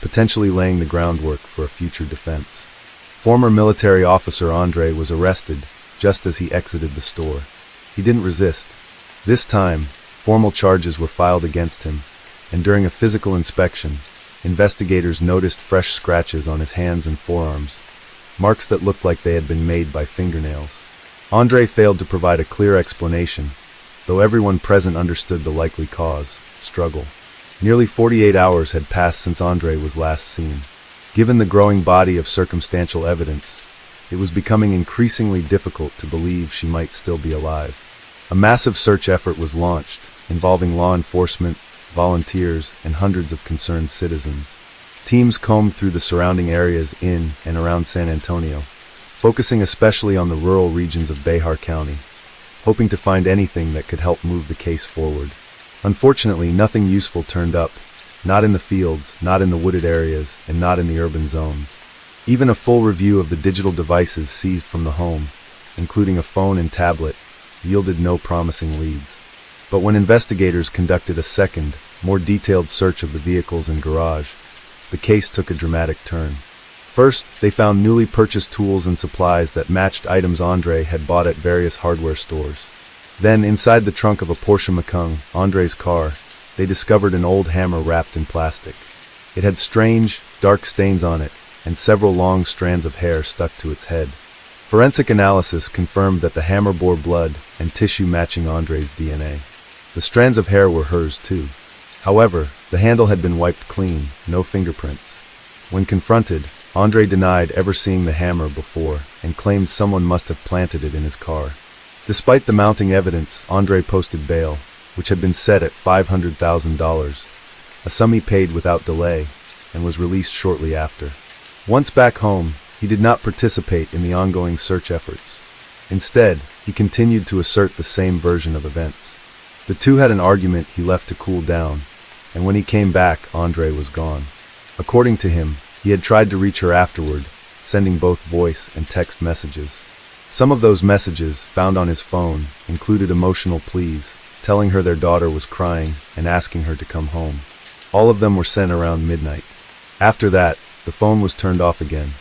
potentially laying the groundwork for a future defense. Former military officer Andre was arrested just as he exited the store. He didn't resist. This time, formal charges were filed against him, and during a physical inspection, investigators noticed fresh scratches on his hands and forearms, marks that looked like they had been made by fingernails. Andre failed to provide a clear explanation, though everyone present understood the likely cause: struggle. Nearly 48 hours had passed since Andre was last seen. Given the growing body of circumstantial evidence, it was becoming increasingly difficult to believe she might still be alive. A massive search effort was launched, involving law enforcement, volunteers, and hundreds of concerned citizens. Teams combed through the surrounding areas in and around San Antonio, focusing especially on the rural regions of Bexar County, hoping to find anything that could help move the case forward. Unfortunately, nothing useful turned up, not in the fields, not in the wooded areas, and not in the urban zones. Even a full review of the digital devices seized from the home, including a phone and tablet, yielded no promising leads. But when investigators conducted a second, more detailed search of the vehicles and garage, the case took a dramatic turn. First, they found newly purchased tools and supplies that matched items Andre had bought at various hardware stores. Then, inside the trunk of a Porsche Macan, Andre's car, they discovered an old hammer wrapped in plastic. It had strange, dark stains on it, and several long strands of hair stuck to its head. Forensic analysis confirmed that the hammer bore blood and tissue matching Andre's DNA. The strands of hair were hers too. However, the handle had been wiped clean, no fingerprints. When confronted, Andre denied ever seeing the hammer before and claimed someone must have planted it in his car. Despite the mounting evidence, Andre posted bail, which had been set at $500,000, a sum he paid without delay, and was released shortly after. Once back home, he did not participate in the ongoing search efforts. Instead, he continued to assert the same version of events. The two had an argument he left to cool down, and when he came back, Andre was gone. According to him, he had tried to reach her afterward, sending both voice and text messages. Some of those messages, found on his phone, included emotional pleas, telling her their daughter was crying and asking her to come home. All of them were sent around midnight. After that, the phone was turned off again.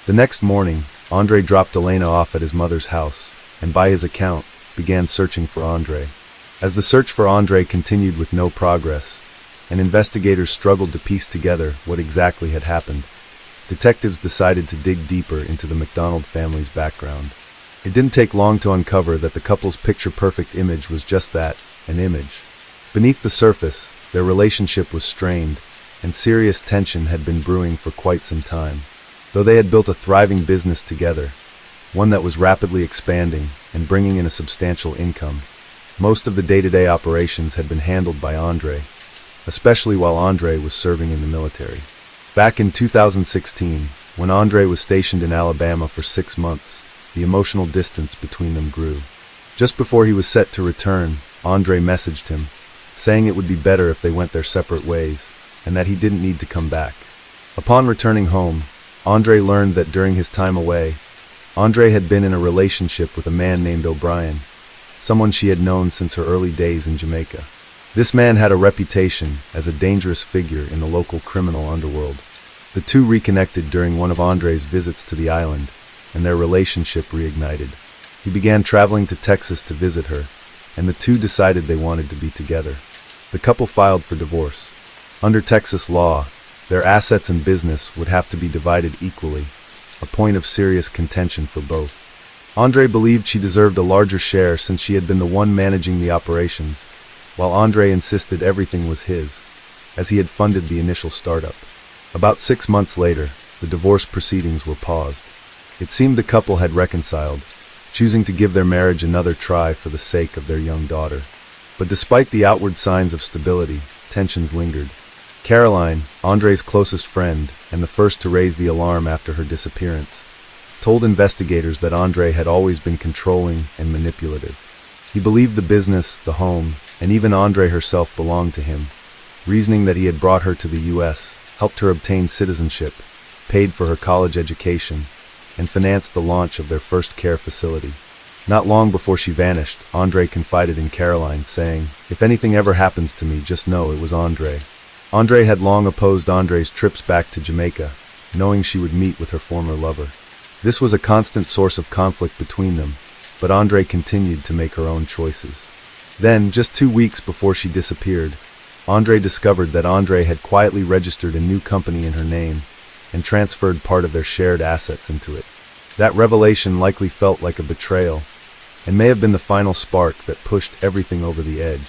The next morning, Andre dropped Elena off at his mother's house, and by his account, began searching for Andre. As the search for Andre continued with no progress, and investigators struggled to piece together what exactly had happened, detectives decided to dig deeper into the McDonald family's background. It didn't take long to uncover that the couple's picture-perfect image was just that, an image. Beneath the surface, their relationship was strained, and serious tension had been brewing for quite some time. Though they had built a thriving business together, one that was rapidly expanding and bringing in a substantial income, most of the day-to-day operations had been handled by Andre, especially while Andre was serving in the military. Back in 2016, when Andre was stationed in Alabama for 6 months, the emotional distance between them grew. Just before he was set to return, Andre messaged him, saying it would be better if they went their separate ways, and that he didn't need to come back. Upon returning home, Andre learned that during his time away, Andre had been in a relationship with a man named O'Brien, someone she had known since her early days in Jamaica. This man had a reputation as a dangerous figure in the local criminal underworld. The two reconnected during one of Andre's visits to the island, and their relationship reignited. He began traveling to Texas to visit her, and the two decided they wanted to be together. The couple filed for divorce. Under Texas law, their assets and business would have to be divided equally, a point of serious contention for both. Andre believed she deserved a larger share since she had been the one managing the operations, while Andre insisted everything was his, as he had funded the initial startup. About 6 months later, the divorce proceedings were paused. It seemed the couple had reconciled, choosing to give their marriage another try for the sake of their young daughter. But despite the outward signs of stability, tensions lingered. Caroline, Andre's closest friend, and the first to raise the alarm after her disappearance, told investigators that Andre had always been controlling and manipulative. He believed the business, the home, and even Andre herself belonged to him, reasoning that he had brought her to the U.S., helped her obtain citizenship, paid for her college education, and financed the launch of their first care facility. Not long before she vanished, Andre confided in Caroline, saying, "If anything ever happens to me, just know it was Andre." Andre had long opposed Andre's trips back to Jamaica, knowing she would meet with her former lover. This was a constant source of conflict between them, but Andre continued to make her own choices. Then, just 2 weeks before she disappeared, Andre discovered that Andre had quietly registered a new company in her name and transferred part of their shared assets into it. That revelation likely felt like a betrayal, and may have been the final spark that pushed everything over the edge.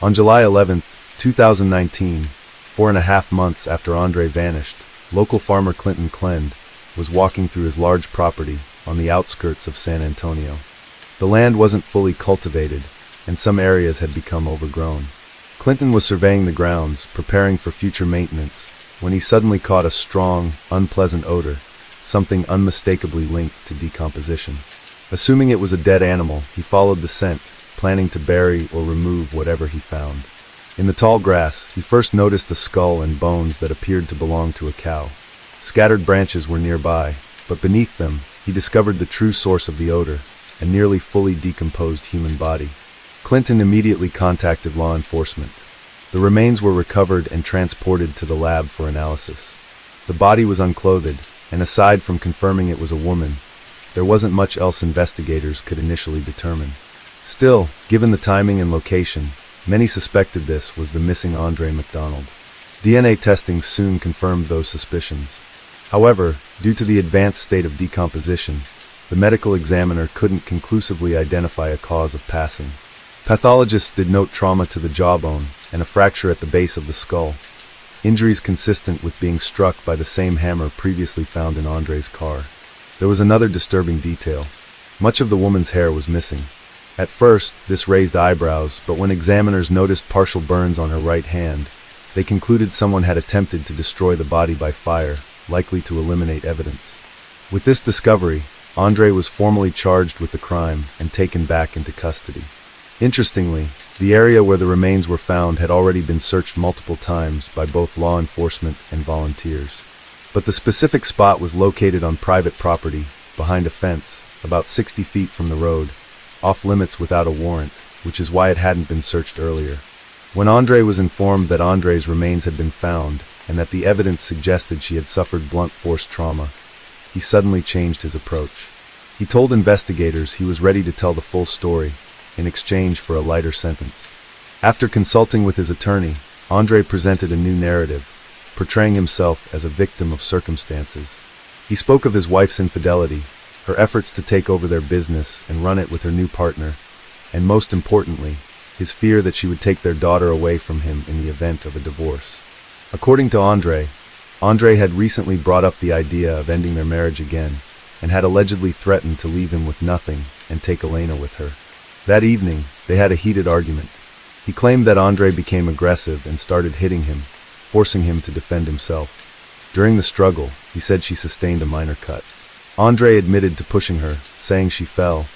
On July 11, 2019, 4.5 months after Andre vanished, local farmer Clinton Clend was walking through his large property on the outskirts of San Antonio. The land wasn't fully cultivated, and some areas had become overgrown. Clinton was surveying the grounds, preparing for future maintenance, when he suddenly caught a strong, unpleasant odor, something unmistakably linked to decomposition. Assuming it was a dead animal, he followed the scent, planning to bury or remove whatever he found. In the tall grass, he first noticed a skull and bones that appeared to belong to a cow. Scattered branches were nearby, but beneath them, he discovered the true source of the odor, a nearly fully decomposed human body. Clinton immediately contacted law enforcement. The remains were recovered and transported to the lab for analysis. The body was unclothed, and aside from confirming it was a woman, there wasn't much else investigators could initially determine. Still, given the timing and location, many suspected this was the missing Andre MacDonald. DNA testing soon confirmed those suspicions. However, due to the advanced state of decomposition, the medical examiner couldn't conclusively identify a cause of passing. Pathologists did note trauma to the jawbone and a fracture at the base of the skull, injuries consistent with being struck by the same hammer previously found in Andre's car. There was another disturbing detail. Much of the woman's hair was missing. At first, this raised eyebrows, but when examiners noticed partial burns on her right hand, they concluded someone had attempted to destroy the body by fire, likely to eliminate evidence. With this discovery, Andre was formally charged with the crime and taken back into custody. Interestingly, the area where the remains were found had already been searched multiple times by both law enforcement and volunteers. But the specific spot was located on private property, behind a fence, about 60 feet from the road, off limits without a warrant, which is why it hadn't been searched earlier. When Andre was informed that Andre's remains had been found, and that the evidence suggested she had suffered blunt force trauma, he suddenly changed his approach. He told investigators he was ready to tell the full story, in exchange for a lighter sentence. After consulting with his attorney, Andre presented a new narrative, portraying himself as a victim of circumstances. He spoke of his wife's infidelity, her efforts to take over their business and run it with her new partner, and most importantly, his fear that she would take their daughter away from him in the event of a divorce. According to Andre had recently brought up the idea of ending their marriage again, and had allegedly threatened to leave him with nothing and take Elena with her. That evening, they had a heated argument. He claimed that Andre became aggressive and started hitting him, forcing him to defend himself. During the struggle, he said she sustained a minor cut. Andre admitted to pushing her, saying she fell,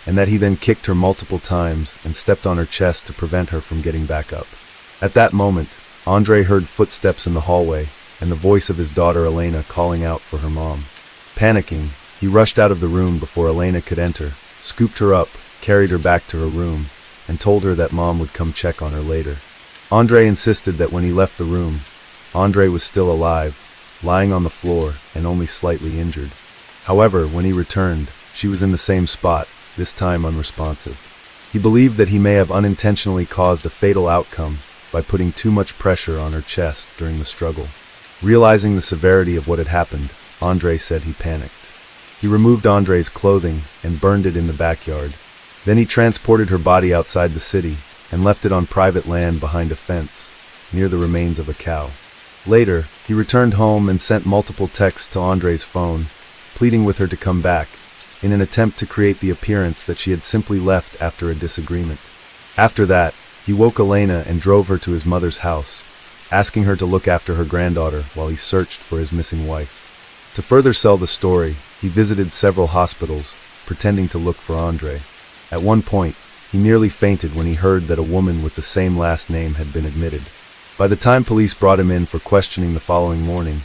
and that he then kicked her multiple times and stepped on her chest to prevent her from getting back up. At that moment, Andre heard footsteps in the hallway and the voice of his daughter Elena calling out for her mom. Panicking, he rushed out of the room before Elena could enter, scooped her up, carried her back to her room, and told her that mom would come check on her later. Andre insisted that when he left the room, Andre was still alive, lying on the floor and only slightly injured. However, when he returned, she was in the same spot, this time unresponsive. He believed that he may have unintentionally caused a fatal outcome by putting too much pressure on her chest during the struggle. Realizing the severity of what had happened, Andre said he panicked. He removed Andre's clothing and burned it in the backyard. Then he transported her body outside the city and left it on private land behind a fence, near the remains of a cow. Later, he returned home and sent multiple texts to Andre's phone, pleading with her to come back, in an attempt to create the appearance that she had simply left after a disagreement. After that, he woke Elena and drove her to his mother's house, asking her to look after her granddaughter while he searched for his missing wife. To further sell the story, he visited several hospitals, pretending to look for Andre. At one point, he nearly fainted when he heard that a woman with the same last name had been admitted. By the time police brought him in for questioning the following morning,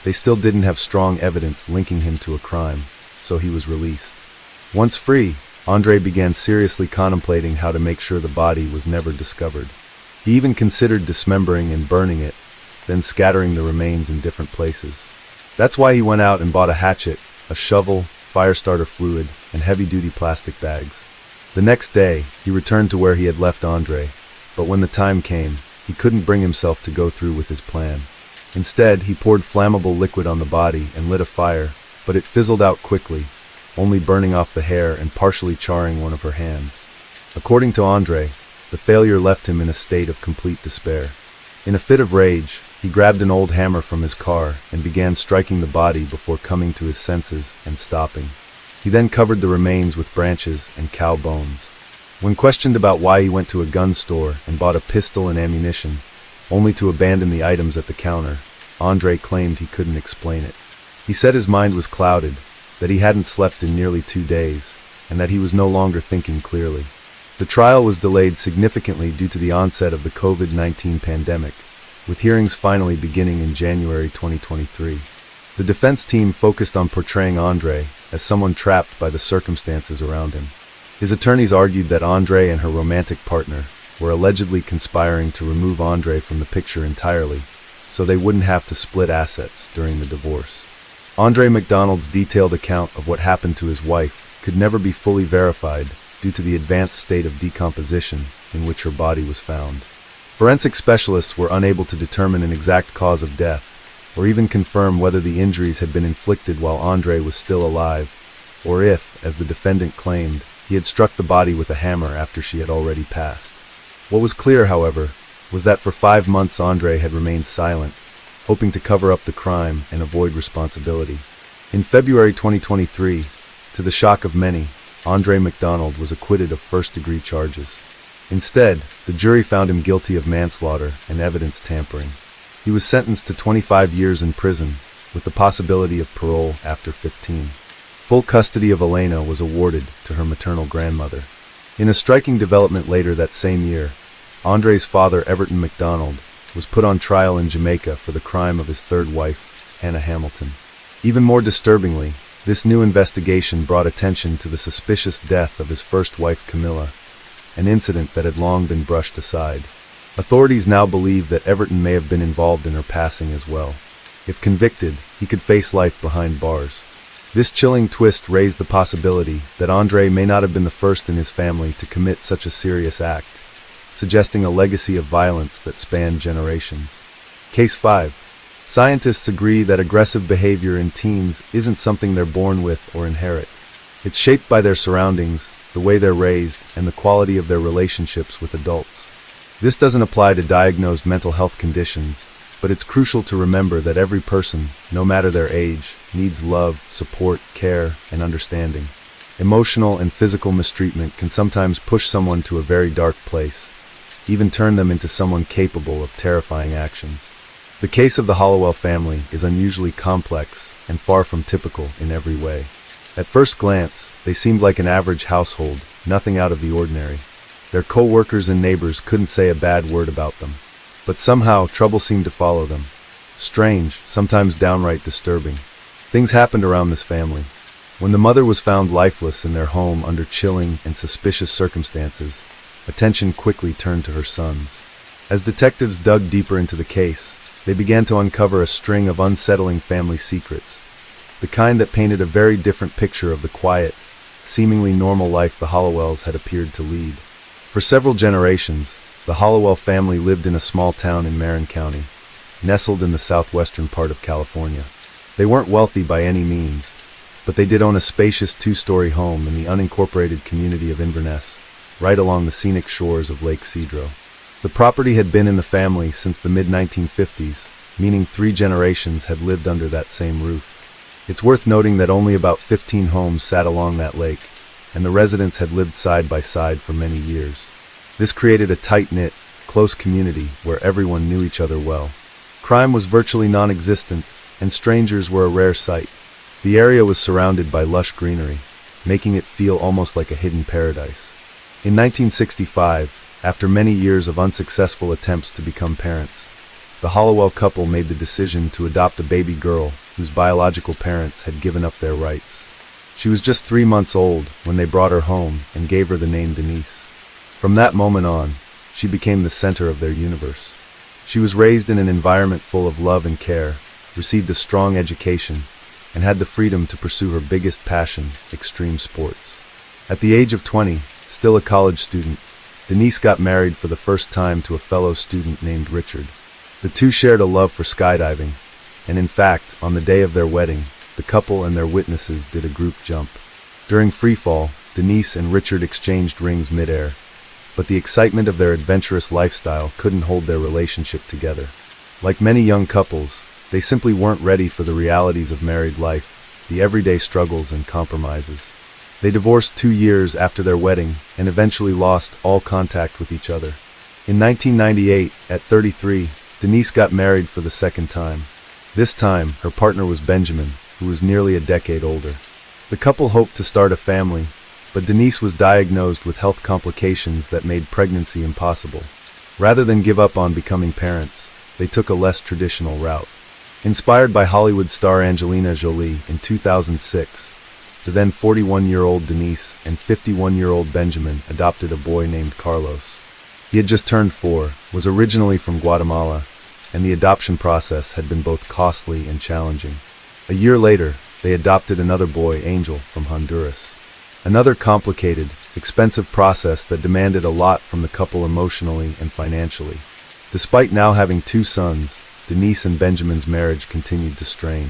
they still didn't have strong evidence linking him to a crime, so he was released. Once free, Andre began seriously contemplating how to make sure the body was never discovered. He even considered dismembering and burning it, then scattering the remains in different places. That's why he went out and bought a hatchet, a shovel, fire starter fluid, and heavy-duty plastic bags. The next day, he returned to where he had left Andre, but when the time came, he couldn't bring himself to go through with his plan. Instead, he poured flammable liquid on the body and lit a fire, but it fizzled out quickly, only burning off the hair and partially charring one of her hands. According to Andre, the failure left him in a state of complete despair. In a fit of rage, he grabbed an old hammer from his car and began striking the body before coming to his senses and stopping. He then covered the remains with branches and cow bones. When questioned about why he went to a gun store and bought a pistol and ammunition, only to abandon the items at the counter, Andre claimed he couldn't explain it. He said his mind was clouded, that he hadn't slept in nearly 2 days, and that he was no longer thinking clearly. The trial was delayed significantly due to the onset of the COVID-19 pandemic, with hearings finally beginning in January 2023. The defense team focused on portraying Andre as someone trapped by the circumstances around him. His attorneys argued that Andre and her romantic partner were allegedly conspiring to remove Andre from the picture entirely, so they wouldn't have to split assets during the divorce. Andre McDonald's detailed account of what happened to his wife could never be fully verified due to the advanced state of decomposition in which her body was found. Forensic specialists were unable to determine an exact cause of death, or even confirm whether the injuries had been inflicted while Andre was still alive, or if, as the defendant claimed, he had struck the body with a hammer after she had already passed. What was clear, however, was that for 5 months Andre had remained silent, hoping to cover up the crime and avoid responsibility. In February 2023, to the shock of many, Andre McDonald was acquitted of first-degree charges. Instead, the jury found him guilty of manslaughter and evidence tampering. He was sentenced to 25 years in prison, with the possibility of parole after 15. Full custody of Elena was awarded to her maternal grandmother. In a striking development later that same year, Andre's father, Everton McDonald, was put on trial in Jamaica for the crime of his third wife, Hannah Hamilton. Even more disturbingly, this new investigation brought attention to the suspicious death of his first wife, Camilla, an incident that had long been brushed aside. Authorities now believe that Everton may have been involved in her passing as well. If convicted, he could face life behind bars. This chilling twist raised the possibility that Andre may not have been the first in his family to commit such a serious act, suggesting a legacy of violence that spanned generations. Case 5. Scientists agree that aggressive behavior in teens isn't something they're born with or inherit. It's shaped by their surroundings, the way they're raised, and the quality of their relationships with adults. This doesn't apply to diagnosed mental health conditions, but it's crucial to remember that every person, no matter their age, needs love, support, care, and understanding. Emotional and physical mistreatment can sometimes push someone to a very dark place, even turn them into someone capable of terrifying actions. The case of the Hollowell family is unusually complex and far from typical in every way. At first glance, they seemed like an average household, nothing out of the ordinary. Their co-workers and neighbors couldn't say a bad word about them. But somehow, trouble seemed to follow them. Strange, sometimes downright disturbing. Things happened around this family. When the mother was found lifeless in their home under chilling and suspicious circumstances, attention quickly turned to her sons. As detectives dug deeper into the case, they began to uncover a string of unsettling family secrets, the kind that painted a very different picture of the quiet, seemingly normal life the Hollowells had appeared to lead. For several generations, the Hollowell family lived in a small town in Marin County, nestled in the southwestern part of California. They weren't wealthy by any means, but they did own a spacious 2-story home in the unincorporated community of Inverness, right along the scenic shores of Lake Cedro. The property had been in the family since the mid-1950s, meaning 3 generations had lived under that same roof. It's worth noting that only about 15 homes sat along that lake, and the residents had lived side by side for many years. This created a tight-knit, close community where everyone knew each other well. Crime was virtually non-existent, and strangers were a rare sight. The area was surrounded by lush greenery, making it feel almost like a hidden paradise. In 1965, after many years of unsuccessful attempts to become parents, the Hollowell couple made the decision to adopt a baby girl whose biological parents had given up their rights. She was just 3 months old when they brought her home and gave her the name Denise. From that moment on, she became the center of their universe. She was raised in an environment full of love and care, received a strong education, and had the freedom to pursue her biggest passion, extreme sports. At the age of 20, still a college student, Denise got married for the first time to a fellow student named Richard. The two shared a love for skydiving, and in fact, on the day of their wedding, the couple and their witnesses did a group jump. During freefall, Denise and Richard exchanged rings midair, but the excitement of their adventurous lifestyle couldn't hold their relationship together. Like many young couples, they simply weren't ready for the realities of married life, the everyday struggles and compromises. They divorced 2 years after their wedding and eventually lost all contact with each other. In 1998, at 33, Denise got married for the second time. This time, her partner was Benjamin, who was nearly a decade older. The couple hoped to start a family, but Denise was diagnosed with health complications that made pregnancy impossible. Rather than give up on becoming parents, they took a less traditional route. Inspired by Hollywood star Angelina Jolie in 2006, the then 41-year-old Denise and 51-year-old Benjamin adopted a boy named Carlos. He had just turned 4, was originally from Guatemala, and the adoption process had been both costly and challenging. A year later, they adopted another boy, Angel, from Honduras. Another complicated, expensive process that demanded a lot from the couple emotionally and financially. Despite now having 2 sons, Denise and Benjamin's marriage continued to strain.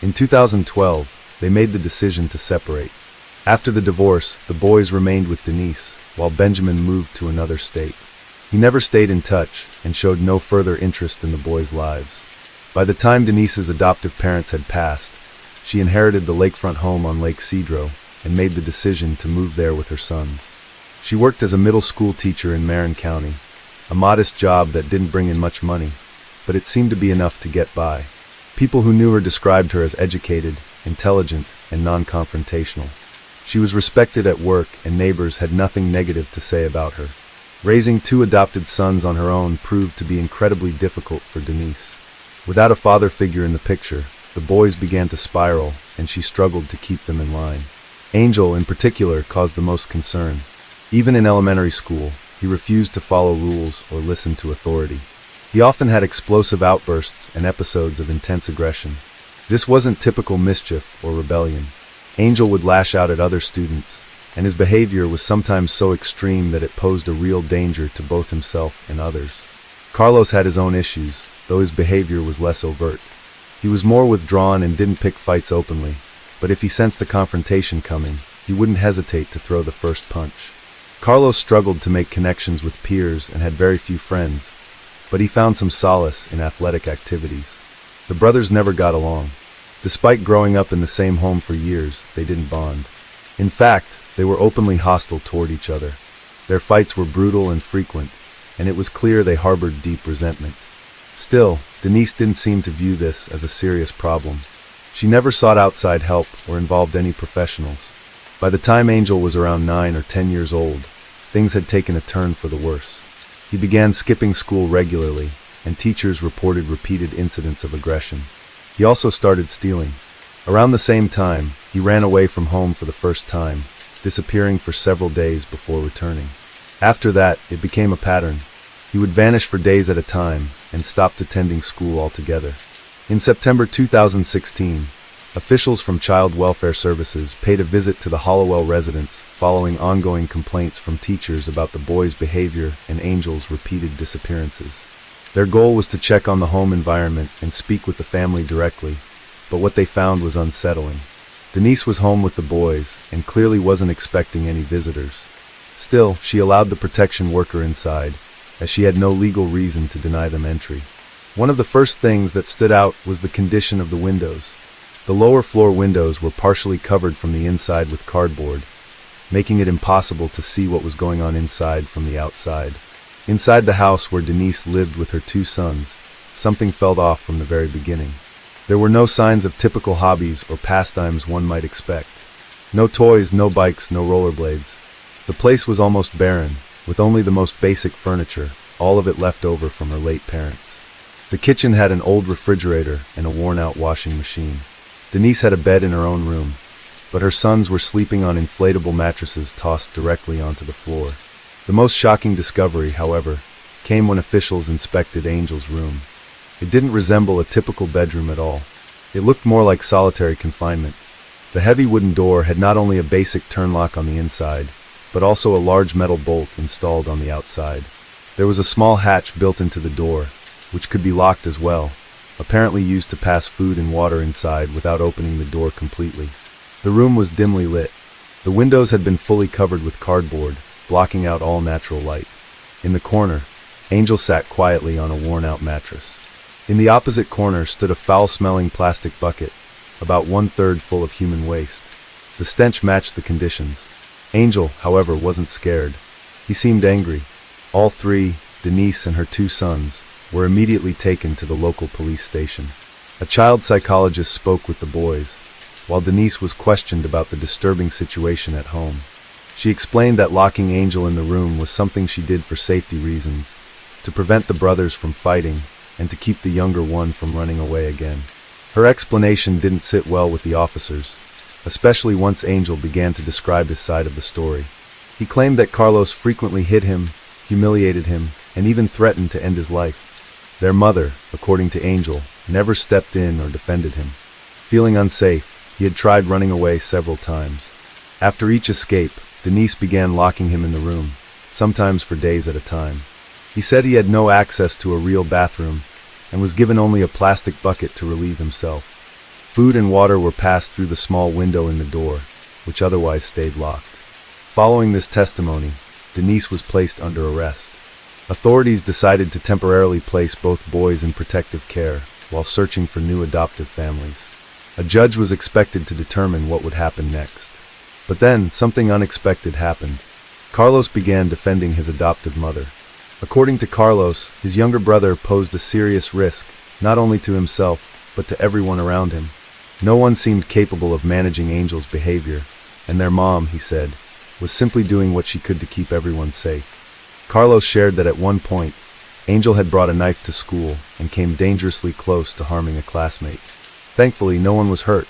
In 2012, they made the decision to separate. After the divorce, the boys remained with Denise, while Benjamin moved to another state. He never stayed in touch and showed no further interest in the boys' lives. By the time Denise's adoptive parents had passed, she inherited the lakefront home on Lake Cedro and made the decision to move there with her sons. She worked as a middle school teacher in Marin County, a modest job that didn't bring in much money, but it seemed to be enough to get by. People who knew her described her as educated, intelligent, and non-confrontational. She was respected at work, and neighbors had nothing negative to say about her. Raising 2 adopted sons on her own proved to be incredibly difficult for Denise. Without a father figure in the picture, the boys began to spiral, and she struggled to keep them in line. Angel, in particular, caused the most concern. Even in elementary school, he refused to follow rules or listen to authority. He often had explosive outbursts and episodes of intense aggression. This wasn't typical mischief or rebellion. Angel would lash out at other students, and his behavior was sometimes so extreme that it posed a real danger to both himself and others. Carlos had his own issues, though his behavior was less overt. He was more withdrawn and didn't pick fights openly, but if he sensed a confrontation coming, he wouldn't hesitate to throw the first punch. Carlos struggled to make connections with peers and had very few friends, but he found some solace in athletic activities. The brothers never got along. Despite growing up in the same home for years, they didn't bond. In fact, they were openly hostile toward each other. Their fights were brutal and frequent, and it was clear they harbored deep resentment. Still, Denise didn't seem to view this as a serious problem. She never sought outside help or involved any professionals. By the time Angel was around 9 or 10 years old, things had taken a turn for the worse. He began skipping school regularly, and teachers reported repeated incidents of aggression. He also started stealing. Around the same time, he ran away from home for the first time, disappearing for several days before returning. After that, it became a pattern. He would vanish for days at a time and stopped attending school altogether. In September 2016, officials from Child Welfare Services paid a visit to the Hollowell residence following ongoing complaints from teachers about the boy's behavior and Angel's repeated disappearances. Their goal was to check on the home environment and speak with the family directly, but what they found was unsettling. Denise was home with the boys and clearly wasn't expecting any visitors. Still, she allowed the protection worker inside, as she had no legal reason to deny them entry. One of the first things that stood out was the condition of the windows. The lower floor windows were partially covered from the inside with cardboard, making it impossible to see what was going on inside from the outside. Inside the house where Denise lived with her 2 sons, something felt off from the very beginning. There were no signs of typical hobbies or pastimes one might expect. No toys, no bikes, no rollerblades. The place was almost barren, with only the most basic furniture, all of it left over from her late parents. The kitchen had an old refrigerator and a worn-out washing machine. Denise had a bed in her own room, but her sons were sleeping on inflatable mattresses tossed directly onto the floor. The most shocking discovery, however, came when officials inspected Angel's room. It didn't resemble a typical bedroom at all. It looked more like solitary confinement. The heavy wooden door had not only a basic turn lock on the inside, but also a large metal bolt installed on the outside. There was a small hatch built into the door, which could be locked as well, apparently used to pass food and water inside without opening the door completely. The room was dimly lit. The windows had been fully covered with cardboard, blocking out all natural light. In the corner, Angel sat quietly on a worn-out mattress. In the opposite corner stood a foul-smelling plastic bucket, about 1/3 full of human waste. The stench matched the conditions. Angel, however, wasn't scared. He seemed angry. All 3, Denise and her 2 sons, were immediately taken to the local police station. A child psychologist spoke with the boys, while Denise was questioned about the disturbing situation at home. She explained that locking Angel in the room was something she did for safety reasons, to prevent the brothers from fighting and to keep the younger one from running away again. Her explanation didn't sit well with the officers, especially once Angel began to describe his side of the story. He claimed that Carlos frequently hit him, humiliated him, and even threatened to end his life. Their mother, according to Angel, never stepped in or defended him. Feeling unsafe, he had tried running away several times. After each escape, Denise began locking him in the room, sometimes for days at a time. He said he had no access to a real bathroom and was given only a plastic bucket to relieve himself. Food and water were passed through the small window in the door, which otherwise stayed locked. Following this testimony, Denise was placed under arrest. Authorities decided to temporarily place both boys in protective care while searching for new adoptive families. A judge was expected to determine what would happen next. But then, something unexpected happened. Carlos began defending his adoptive mother. According to Carlos, his younger brother posed a serious risk, not only to himself, but to everyone around him. No one seemed capable of managing Angel's behavior, and their mom, he said, was simply doing what she could to keep everyone safe. Carlos shared that at one point, Angel had brought a knife to school and came dangerously close to harming a classmate. Thankfully, no one was hurt.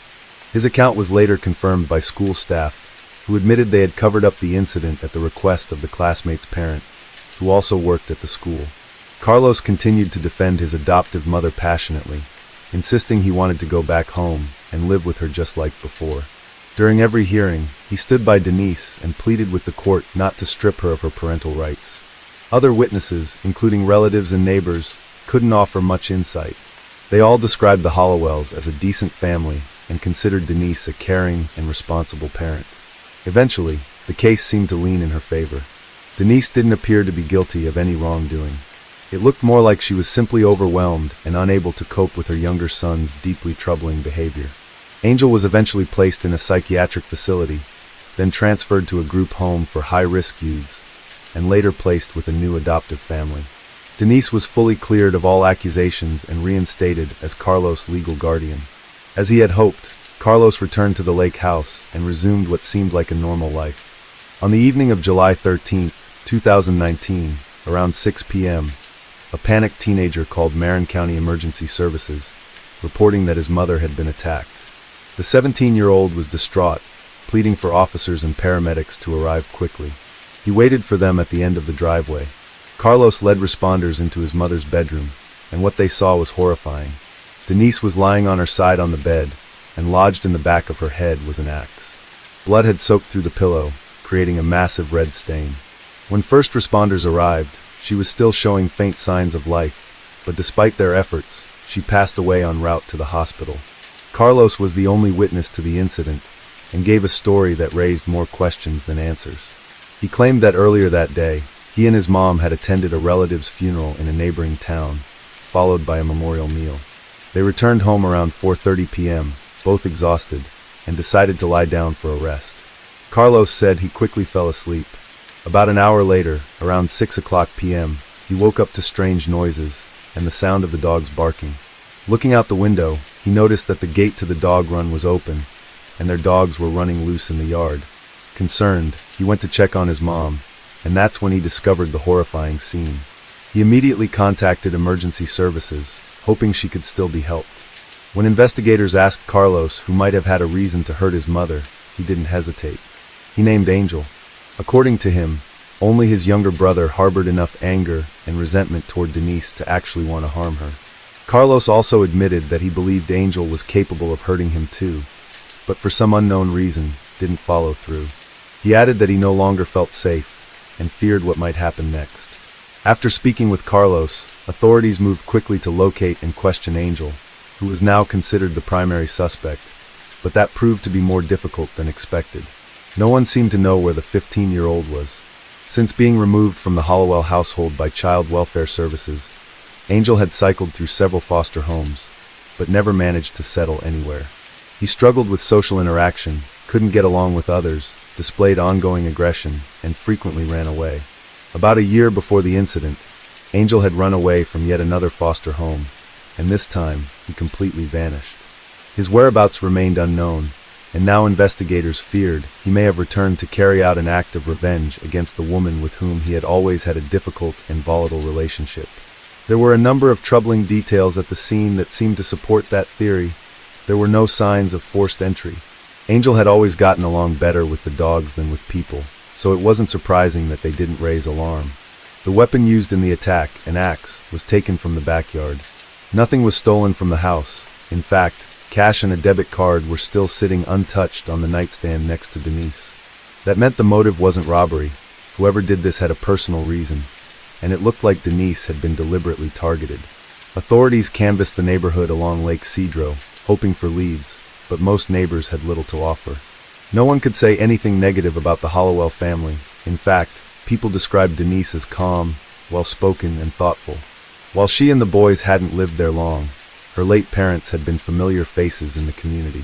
His account was later confirmed by school staff, who admitted they had covered up the incident at the request of the classmate's parent, who also worked at the school. Carlos continued to defend his adoptive mother passionately, insisting he wanted to go back home and live with her just like before. During every hearing, he stood by Denise and pleaded with the court not to strip her of her parental rights. Other witnesses, including relatives and neighbors, couldn't offer much insight. They all described the Hollowells as a decent family and considered Denise a caring and responsible parent. Eventually, the case seemed to lean in her favor. Denise didn't appear to be guilty of any wrongdoing. It looked more like she was simply overwhelmed and unable to cope with her younger son's deeply troubling behavior. Angel was eventually placed in a psychiatric facility, then transferred to a group home for high-risk youths, and later placed with a new adoptive family. Denise was fully cleared of all accusations and reinstated as Carlos' legal guardian. As he had hoped, Carlos returned to the lake house and resumed what seemed like a normal life. On the evening of July 13, 2019, around 6 p.m., a panicked teenager called Marin County Emergency Services, reporting that his mother had been attacked. The 17-year-old was distraught, pleading for officers and paramedics to arrive quickly. He waited for them at the end of the driveway. Carlos led responders into his mother's bedroom, and what they saw was horrifying. Denise was lying on her side on the bed, and lodged in the back of her head was an axe. Blood had soaked through the pillow, creating a massive red stain. When first responders arrived, she was still showing faint signs of life, but despite their efforts, she passed away en route to the hospital. Carlos was the only witness to the incident, and gave a story that raised more questions than answers. He claimed that earlier that day, he and his mom had attended a relative's funeral in a neighboring town, followed by a memorial meal. They returned home around 4:30 p.m., both exhausted, and decided to lie down for a rest. Carlos said he quickly fell asleep. About an hour later, around 6 o'clock p.m., he woke up to strange noises and the sound of the dogs barking. Looking out the window, he noticed that the gate to the dog run was open, and their dogs were running loose in the yard. Concerned, he went to check on his mom, and that's when he discovered the horrifying scene. He immediately contacted emergency services, hoping she could still be helped. When investigators asked Carlos who might have had a reason to hurt his mother, he didn't hesitate. He named Angel. According to him, only his younger brother harbored enough anger and resentment toward Denise to actually want to harm her. Carlos also admitted that he believed Angel was capable of hurting him too, but for some unknown reason, didn't follow through. He added that he no longer felt safe and feared what might happen next. After speaking with Carlos, authorities moved quickly to locate and question Angel, who was now considered the primary suspect, but that proved to be more difficult than expected. No one seemed to know where the 15-year-old was. Since being removed from the Hollowell household by Child Welfare Services, Angel had cycled through several foster homes, but never managed to settle anywhere. He struggled with social interaction, couldn't get along with others, displayed ongoing aggression, and frequently ran away. About a year before the incident, Angel had run away from yet another foster home, and this time he completely vanished. His whereabouts remained unknown, and now investigators feared he may have returned to carry out an act of revenge against the woman with whom he had always had a difficult and volatile relationship. There were a number of troubling details at the scene that seemed to support that theory. There were no signs of forced entry. Angel had always gotten along better with the dogs than with people, so it wasn't surprising that they didn't raise alarm. The weapon used in the attack, an axe, was taken from the backyard. Nothing was stolen from the house. In fact, cash and a debit card were still sitting untouched on the nightstand next to Denise. That meant the motive wasn't robbery. Whoever did this had a personal reason, and it looked like Denise had been deliberately targeted. Authorities canvassed the neighborhood along Lake Cedro, hoping for leads, but most neighbors had little to offer. No one could say anything negative about the Hollowell family. In fact, people described Denise as calm, well-spoken, and thoughtful. While she and the boys hadn't lived there long, her late parents had been familiar faces in the community.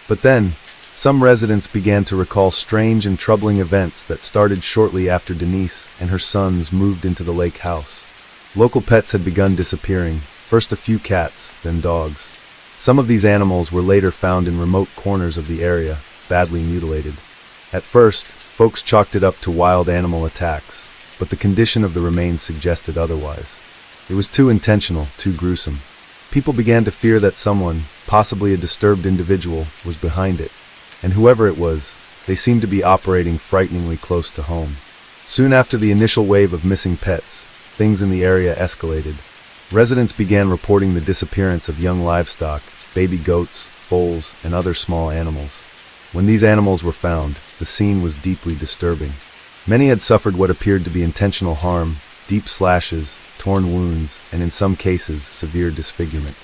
But then, some residents began to recall strange and troubling events that started shortly after Denise and her sons moved into the lake house. Local pets had begun disappearing, first a few cats, then dogs. Some of these animals were later found in remote corners of the area, badly mutilated. At first, folks chalked it up to wild animal attacks, but the condition of the remains suggested otherwise. It was too intentional, too gruesome. People began to fear that someone, possibly a disturbed individual, was behind it, and whoever it was, they seemed to be operating frighteningly close to home. Soon after the initial wave of missing pets, things in the area escalated. Residents began reporting the disappearance of young livestock, baby goats, foals, and other small animals. When these animals were found, the scene was deeply disturbing. Many had suffered what appeared to be intentional harm, deep slashes, torn wounds, and in some cases, severe disfigurement.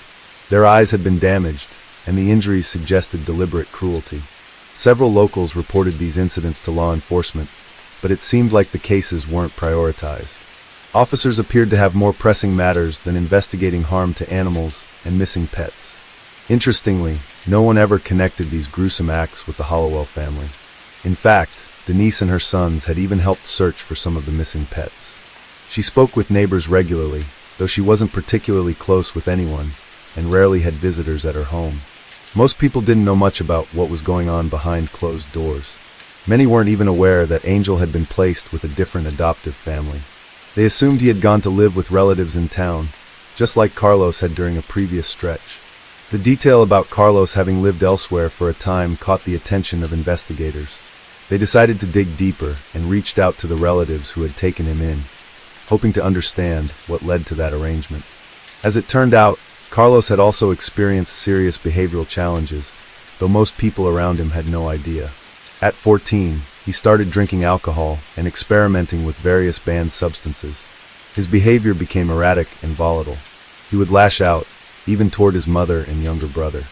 Their eyes had been damaged, and the injuries suggested deliberate cruelty. Several locals reported these incidents to law enforcement, but it seemed like the cases weren't prioritized. Officers appeared to have more pressing matters than investigating harm to animals and missing pets. Interestingly, no one ever connected these gruesome acts with the Hollowell family. In fact, Denise and her sons had even helped search for some of the missing pets. She spoke with neighbors regularly, though she wasn't particularly close with anyone, and rarely had visitors at her home. Most people didn't know much about what was going on behind closed doors. Many weren't even aware that Angel had been placed with a different adoptive family. They assumed he had gone to live with relatives in town, just like Carlos had during a previous stretch. The detail about Carlos having lived elsewhere for a time caught the attention of investigators. They decided to dig deeper and reached out to the relatives who had taken him in, hoping to understand what led to that arrangement. As it turned out, Carlos had also experienced serious behavioral challenges, though most people around him had no idea. At 14, he started drinking alcohol and experimenting with various banned substances. His behavior became erratic and volatile. He would lash out, even toward his mother and younger brother.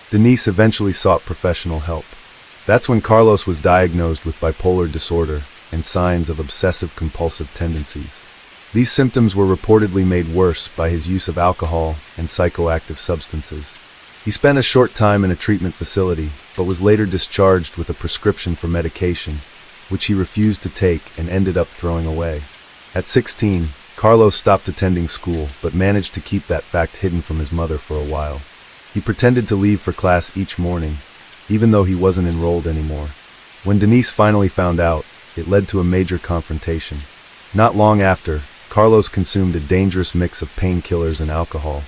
Denise eventually sought professional help. That's when Carlos was diagnosed with bipolar disorder and signs of obsessive-compulsive tendencies. These symptoms were reportedly made worse by his use of alcohol and psychoactive substances. He spent a short time in a treatment facility, but was later discharged with a prescription for medication, which he refused to take and ended up throwing away. At 16, Carlos stopped attending school, but managed to keep that fact hidden from his mother for a while. He pretended to leave for class each morning, even though he wasn't enrolled anymore. When Denise finally found out, it led to a major confrontation. Not long after, Carlos consumed a dangerous mix of painkillers and alcohol,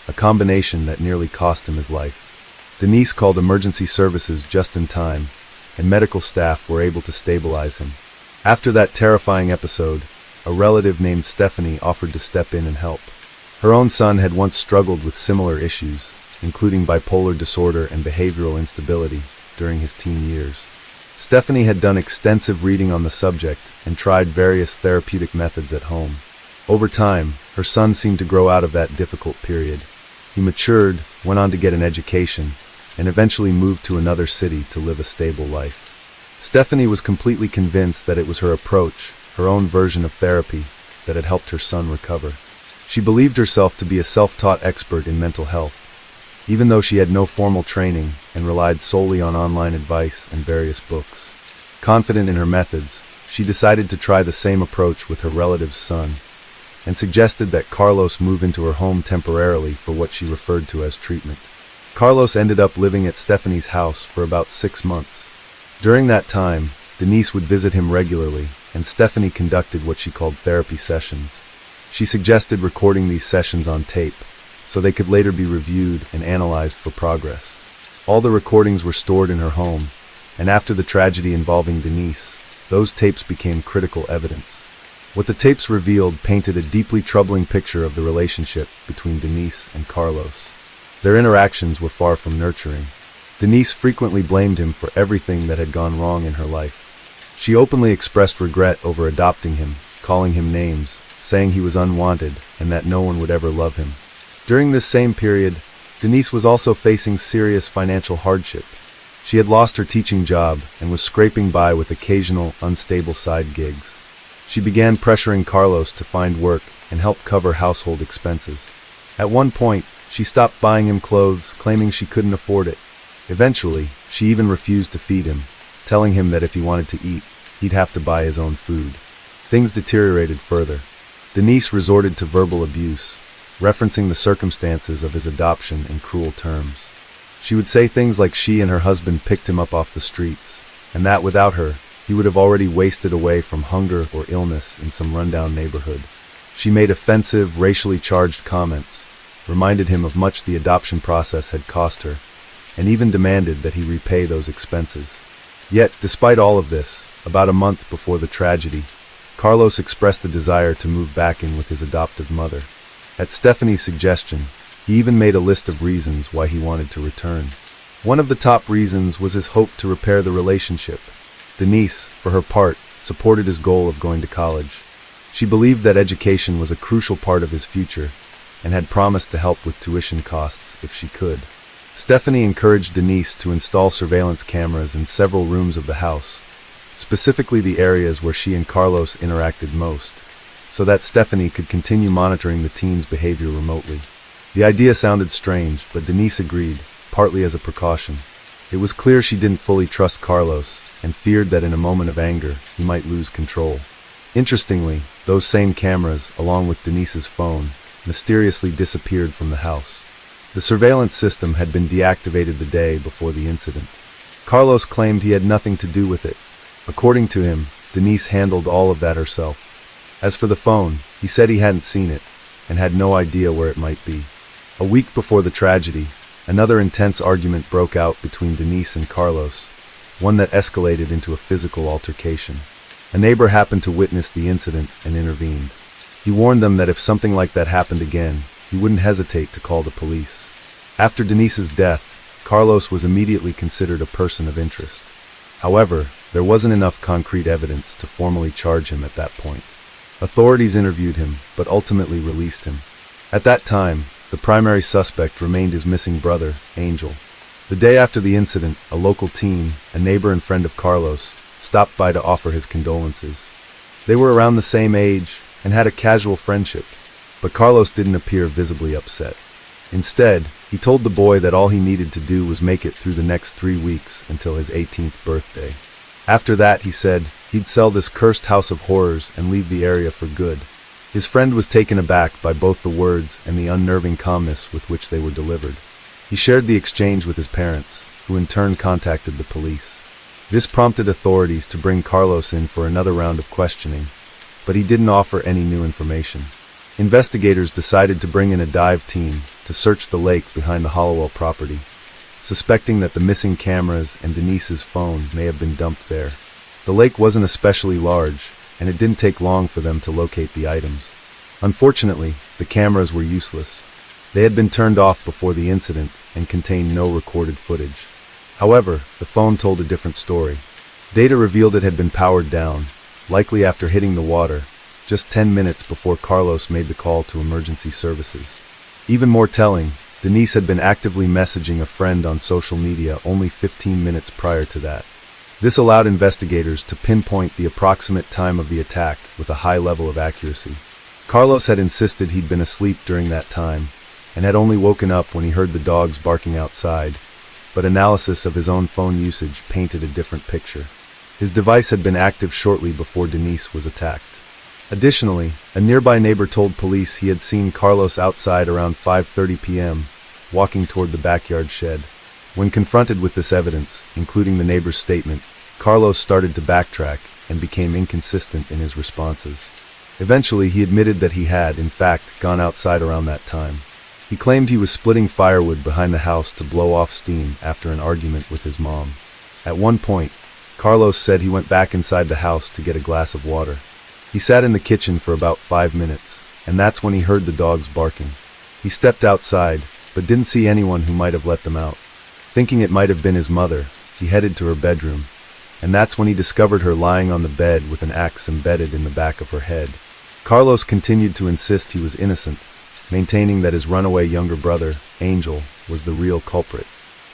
a combination that nearly cost him his life. Denise called emergency services just in time, and medical staff were able to stabilize him. After that terrifying episode, a relative named Stephanie offered to step in and help. Her own son had once struggled with similar issues, including bipolar disorder and behavioral instability, during his teen years. Stephanie had done extensive reading on the subject and tried various therapeutic methods at home. Over time, her son seemed to grow out of that difficult period. He matured, went on to get an education, and eventually moved to another city to live a stable life. Stephanie was completely convinced that it was her approach, her own version of therapy, that had helped her son recover. She believed herself to be a self-taught expert in mental health, even though she had no formal training and relied solely on online advice and various books. Confident in her methods, she decided to try the same approach with her relative's son. and suggested that Carlos move into her home temporarily for what she referred to as treatment. Carlos ended up living at Stephanie's house for about 6 months. During that time, Denise would visit him regularly, and Stephanie conducted what she called therapy sessions. She suggested recording these sessions on tape, so they could later be reviewed and analyzed for progress. All the recordings were stored in her home, and after the tragedy involving Denise, those tapes became critical evidence. What the tapes revealed painted a deeply troubling picture of the relationship between Denise and Carlos. Their interactions were far from nurturing. Denise frequently blamed him for everything that had gone wrong in her life. She openly expressed regret over adopting him, calling him names, saying he was unwanted and that no one would ever love him. During this same period, Denise was also facing serious financial hardship. She had lost her teaching job and was scraping by with occasional, unstable side gigs. She began pressuring Carlos to find work and help cover household expenses. At one point, she stopped buying him clothes, claiming she couldn't afford it. Eventually, she even refused to feed him, telling him that if he wanted to eat, he'd have to buy his own food. Things deteriorated further. Denise resorted to verbal abuse, referencing the circumstances of his adoption in cruel terms. She would say things like she and her husband picked him up off the streets, and that without her, he would have already wasted away from hunger or illness in some rundown neighborhood. She made offensive, racially charged comments, reminded him of much the adoption process had cost her, and even demanded that he repay those expenses. Yet, despite all of this, about a month before the tragedy, Carlos expressed a desire to move back in with his adoptive mother. At Stephanie's suggestion, he even made a list of reasons why he wanted to return. One of the top reasons was his hope to repair the relationship. Denise, for her part, supported his goal of going to college. She believed that education was a crucial part of his future, and had promised to help with tuition costs if she could. Stephanie encouraged Denise to install surveillance cameras in several rooms of the house, specifically the areas where she and Carlos interacted most, so that Stephanie could continue monitoring the teen's behavior remotely. The idea sounded strange, but Denise agreed, partly as a precaution. It was clear she didn't fully trust Carlos, and feared that in a moment of anger, he might lose control. Interestingly, those same cameras, along with Denise's phone, mysteriously disappeared from the house. The surveillance system had been deactivated the day before the incident. Carlos claimed he had nothing to do with it. According to him, Denise handled all of that herself. As for the phone, he said he hadn't seen it, and had no idea where it might be. A week before the tragedy, another intense argument broke out between Denise and Carlos, one that escalated into a physical altercation. A neighbor happened to witness the incident and intervened. He warned them that if something like that happened again, he wouldn't hesitate to call the police. After Denise's death, Carlos was immediately considered a person of interest. However, there wasn't enough concrete evidence to formally charge him at that point. Authorities interviewed him, but ultimately released him. At that time, the primary suspect remained his missing brother, Angel. The day after the incident, a local teen, a neighbor and friend of Carlos, stopped by to offer his condolences. They were around the same age and had a casual friendship, but Carlos didn't appear visibly upset. Instead, he told the boy that all he needed to do was make it through the next 3 weeks until his 18th birthday. After that, he said, he'd sell this cursed house of horrors and leave the area for good. His friend was taken aback by both the words and the unnerving calmness with which they were delivered. He shared the exchange with his parents, who in turn contacted the police. This prompted authorities to bring Carlos in for another round of questioning, but he didn't offer any new information. Investigators decided to bring in a dive team to search the lake behind the Hollowell property, suspecting that the missing cameras and Denise's phone may have been dumped there. The lake wasn't especially large, and it didn't take long for them to locate the items. Unfortunately, the cameras were useless. They had been turned off before the incident and contained no recorded footage. However, the phone told a different story. Data revealed it had been powered down, likely after hitting the water, just 10 minutes before Carlos made the call to emergency services. Even more telling, Denise had been actively messaging a friend on social media only 15 minutes prior to that. This allowed investigators to pinpoint the approximate time of the attack with a high level of accuracy. Carlos had insisted he'd been asleep during that time, and had only woken up when he heard the dogs barking outside, but analysis of his own phone usage painted a different picture. His device had been active shortly before Denise was attacked. Additionally, a nearby neighbor told police he had seen Carlos outside around 5:30 p.m., walking toward the backyard shed. When confronted with this evidence, including the neighbor's statement, Carlos started to backtrack and became inconsistent in his responses. Eventually, he admitted that he had, in fact, gone outside around that time. He claimed he was splitting firewood behind the house to blow off steam after an argument with his mom. At one point, Carlos said he went back inside the house to get a glass of water. He sat in the kitchen for about 5 minutes, and that's when he heard the dogs barking. He stepped outside, but didn't see anyone who might have let them out. Thinking it might have been his mother, he headed to her bedroom, and that's when he discovered her lying on the bed with an axe embedded in the back of her head. Carlos continued to insist he was innocent, maintaining that his runaway younger brother, Angel, was the real culprit.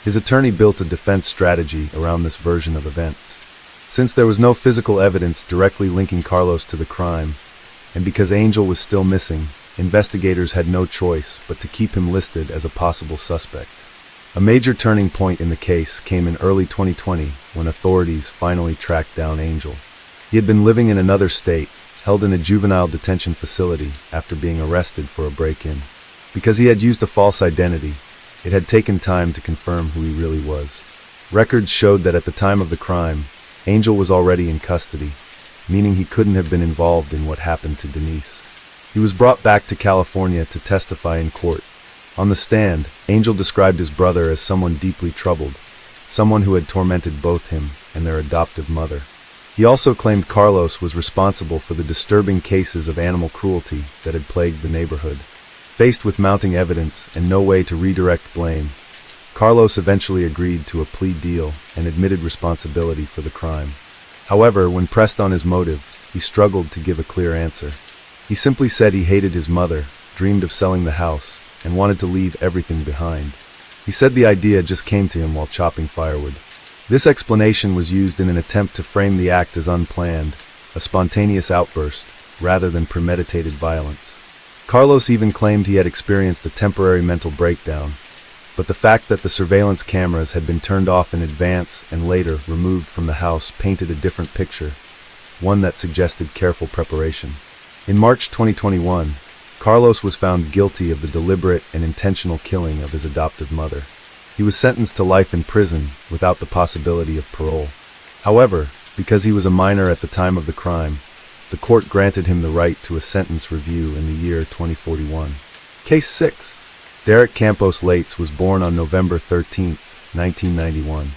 His attorney built a defense strategy around this version of events. Since there was no physical evidence directly linking Carlos to the crime, and because Angel was still missing, investigators had no choice but to keep him listed as a possible suspect. A major turning point in the case came in early 2020 when authorities finally tracked down Angel. He had been living in another state, held in a juvenile detention facility after being arrested for a break-in. Because he had used a false identity, it had taken time to confirm who he really was. Records showed that at the time of the crime, Angel was already in custody, meaning he couldn't have been involved in what happened to Denise. He was brought back to California to testify in court. On the stand, Angel described his brother as someone deeply troubled, someone who had tormented both him and their adoptive mother. He also claimed Carlos was responsible for the disturbing cases of animal cruelty that had plagued the neighborhood. Faced with mounting evidence and no way to redirect blame, Carlos eventually agreed to a plea deal and admitted responsibility for the crime. However, when pressed on his motive, he struggled to give a clear answer. He simply said he hated his mother, dreamed of selling the house, and wanted to leave everything behind. He said the idea just came to him while chopping firewood. This explanation was used in an attempt to frame the act as unplanned, a spontaneous outburst, rather than premeditated violence. Carlos even claimed he had experienced a temporary mental breakdown, but the fact that the surveillance cameras had been turned off in advance and later removed from the house painted a different picture, one that suggested careful preparation. In March 2021, Carlos was found guilty of the deliberate and intentional killing of his adoptive mother. He was sentenced to life in prison without the possibility of parole. However, because he was a minor at the time of the crime, the court granted him the right to a sentence review in the year 2041. Case 6. Derek Campos Lates was born on November 13, 1991.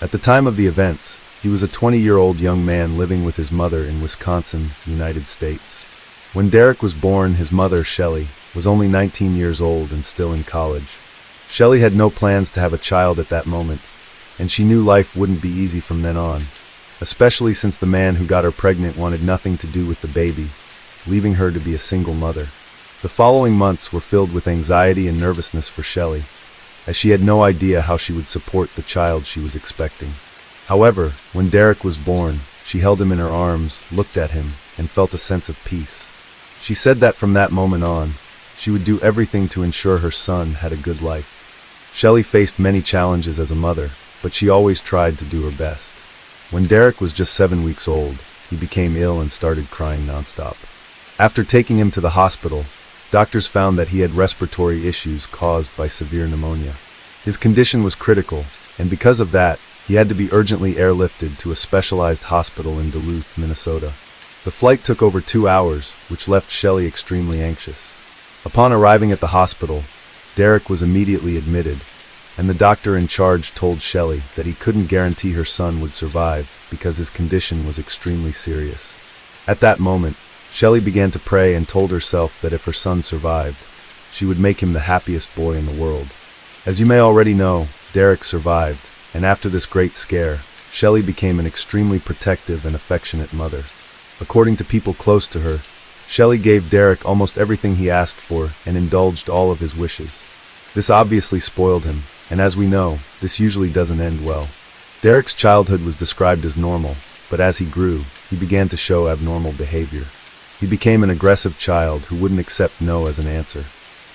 At the time of the events, he was a 20-year-old young man living with his mother in Wisconsin, United States. When Derek was born, his mother, Shelley, was only 19 years old and still in college. Shelley had no plans to have a child at that moment, and she knew life wouldn't be easy from then on, especially since the man who got her pregnant wanted nothing to do with the baby, leaving her to be a single mother. The following months were filled with anxiety and nervousness for Shelley, as she had no idea how she would support the child she was expecting. However, when Derek was born, she held him in her arms, looked at him, and felt a sense of peace. She said that from that moment on, she would do everything to ensure her son had a good life. Shelley faced many challenges as a mother, but she always tried to do her best. When Derek was just 7 weeks old, he became ill and started crying nonstop. After taking him to the hospital, doctors found that he had respiratory issues caused by severe pneumonia. His condition was critical, and because of that, he had to be urgently airlifted to a specialized hospital in Duluth, Minnesota. The flight took over 2 hours, which left Shelley extremely anxious. Upon arriving at the hospital, Derek was immediately admitted, and the doctor in charge told Shelley that he couldn't guarantee her son would survive because his condition was extremely serious. At that moment, Shelley began to pray and told herself that if her son survived, she would make him the happiest boy in the world. As you may already know, Derek survived, and after this great scare, Shelley became an extremely protective and affectionate mother. According to people close to her, Shelley gave Derek almost everything he asked for and indulged all of his wishes. This obviously spoiled him, and as we know, this usually doesn't end well. Derek's childhood was described as normal, but as he grew, he began to show abnormal behavior. He became an aggressive child who wouldn't accept no as an answer.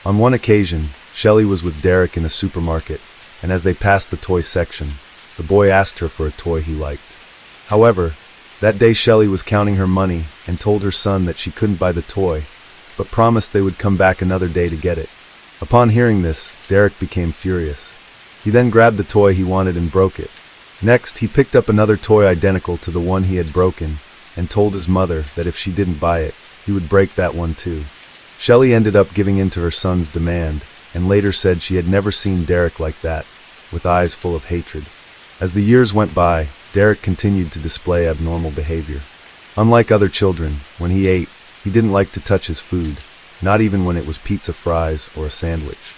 On one occasion, Shelley was with Derek in a supermarket, and as they passed the toy section, the boy asked her for a toy he liked. However, That day Shelley was counting her money and told her son that she couldn't buy the toy, but promised they would come back another day to get it. Upon hearing this, Derek became furious. He then grabbed the toy he wanted and broke it. Next, he picked up another toy identical to the one he had broken and told his mother that if she didn't buy it, he would break that one too. Shelley ended up giving in to her son's demand and later said she had never seen Derek like that, with eyes full of hatred. As the years went by, Derek continued to display abnormal behavior. Unlike other children, when he ate, he didn't like to touch his food, not even when it was pizza fries or a sandwich.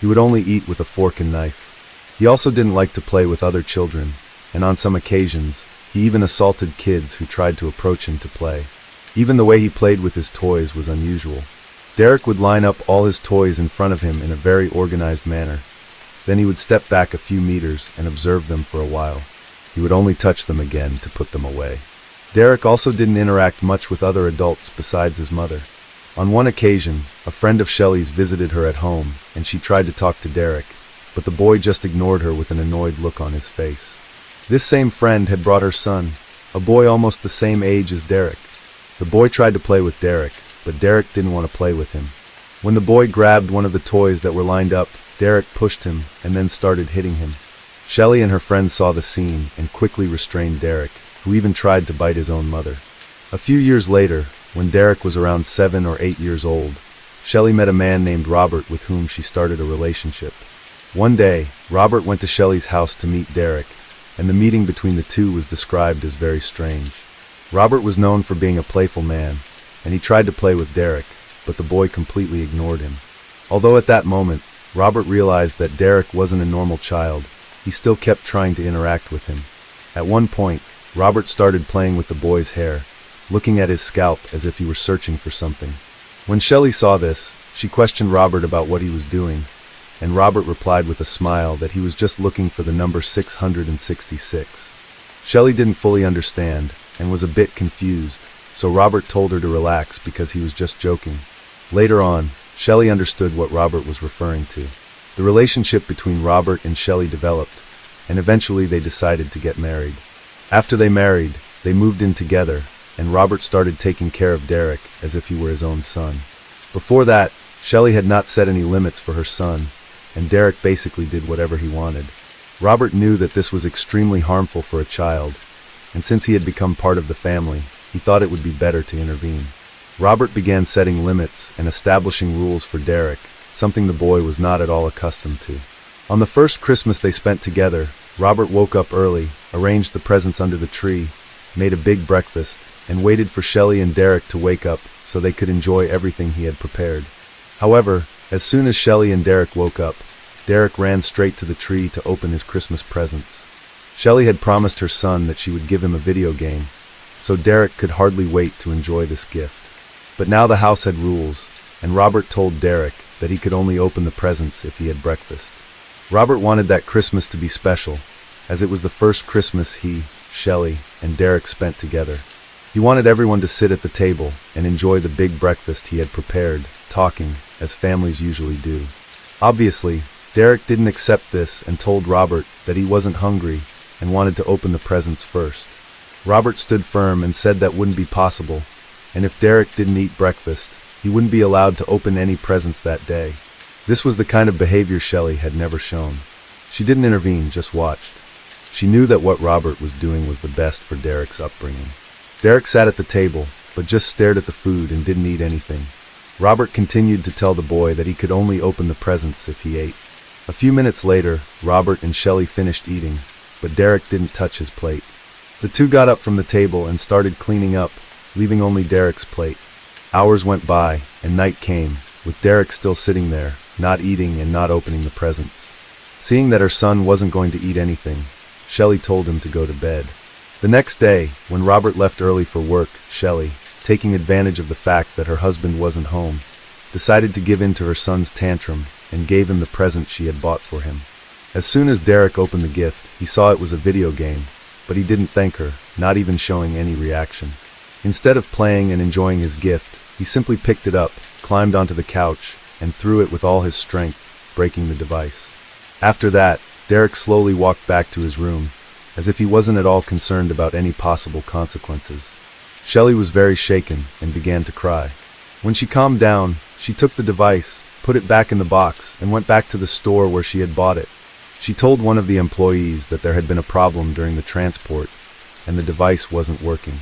He would only eat with a fork and knife. He also didn't like to play with other children, and on some occasions, he even assaulted kids who tried to approach him to play. Even the way he played with his toys was unusual. Derek would line up all his toys in front of him in a very organized manner. Then he would step back a few meters and observe them for a while. He would only touch them again to put them away. Derek also didn't interact much with other adults besides his mother. On one occasion, a friend of Shelley's visited her at home, and she tried to talk to Derek, but the boy just ignored her with an annoyed look on his face. This same friend had brought her son, a boy almost the same age as Derek. The boy tried to play with Derek, but Derek didn't want to play with him. When the boy grabbed one of the toys that were lined up, Derek pushed him and then started hitting him. Shelley and her friends saw the scene and quickly restrained Derek, who even tried to bite his own mother. A few years later, when Derek was around 7 or 8 years old, Shelley met a man named Robert with whom she started a relationship. One day, Robert went to Shelley's house to meet Derek, and the meeting between the two was described as very strange. Robert was known for being a playful man, and he tried to play with Derek, but the boy completely ignored him. Although at that moment, Robert realized that Derek wasn't a normal child, he still kept trying to interact with him. At one point, Robert started playing with the boy's hair, looking at his scalp as if he were searching for something. When Shelley saw this, she questioned Robert about what he was doing, and Robert replied with a smile that he was just looking for the number 666. Shelley didn't fully understand, and was a bit confused, so Robert told her to relax because he was just joking. Later on, Shelley understood what Robert was referring to. The relationship between Robert and Shelley developed, and eventually they decided to get married. After they married, they moved in together, and Robert started taking care of Derek as if he were his own son. Before that, Shelley had not set any limits for her son, and Derek basically did whatever he wanted. Robert knew that this was extremely harmful for a child, and since he had become part of the family, he thought it would be better to intervene. Robert began setting limits and establishing rules for Derek, something the boy was not at all accustomed to. On the first Christmas they spent together, Robert woke up early, arranged the presents under the tree, made a big breakfast, and waited for Shelley and Derek to wake up so they could enjoy everything he had prepared. However, as soon as Shelley and Derek woke up, Derek ran straight to the tree to open his Christmas presents. Shelley had promised her son that she would give him a video game, so Derek could hardly wait to enjoy this gift. But now the house had rules, and Robert told Derek that he could only open the presents if he had breakfast. Robert wanted that Christmas to be special, as it was the first Christmas he, Shelley, and Derek spent together. He wanted everyone to sit at the table and enjoy the big breakfast he had prepared, talking, as families usually do. Obviously, Derek didn't accept this and told Robert that he wasn't hungry and wanted to open the presents first. Robert stood firm and said that wouldn't be possible, and if Derek didn't eat breakfast, he wouldn't be allowed to open any presents that day. This was the kind of behavior Shelley had never shown. She didn't intervene, just watched. She knew that what Robert was doing was the best for Derek's upbringing. Derek sat at the table, but just stared at the food and didn't eat anything. Robert continued to tell the boy that he could only open the presents if he ate. A few minutes later, Robert and Shelley finished eating, but Derek didn't touch his plate. The two got up from the table and started cleaning up, leaving only Derek's plate. Hours went by, and night came, with Derek still sitting there, not eating and not opening the presents. Seeing that her son wasn't going to eat anything, Shelley told him to go to bed. The next day, when Robert left early for work, Shelley, taking advantage of the fact that her husband wasn't home, decided to give in to her son's tantrum and gave him the present she had bought for him. As soon as Derek opened the gift, he saw it was a video game, but he didn't thank her, not even showing any reaction. Instead of playing and enjoying his gift, he simply picked it up, climbed onto the couch, and threw it with all his strength, breaking the device. After that, Derek slowly walked back to his room, as if he wasn't at all concerned about any possible consequences. Shelley was very shaken and began to cry. When she calmed down, she took the device, put it back in the box, and went back to the store where she had bought it. She told one of the employees that there had been a problem during the transport, and the device wasn't working.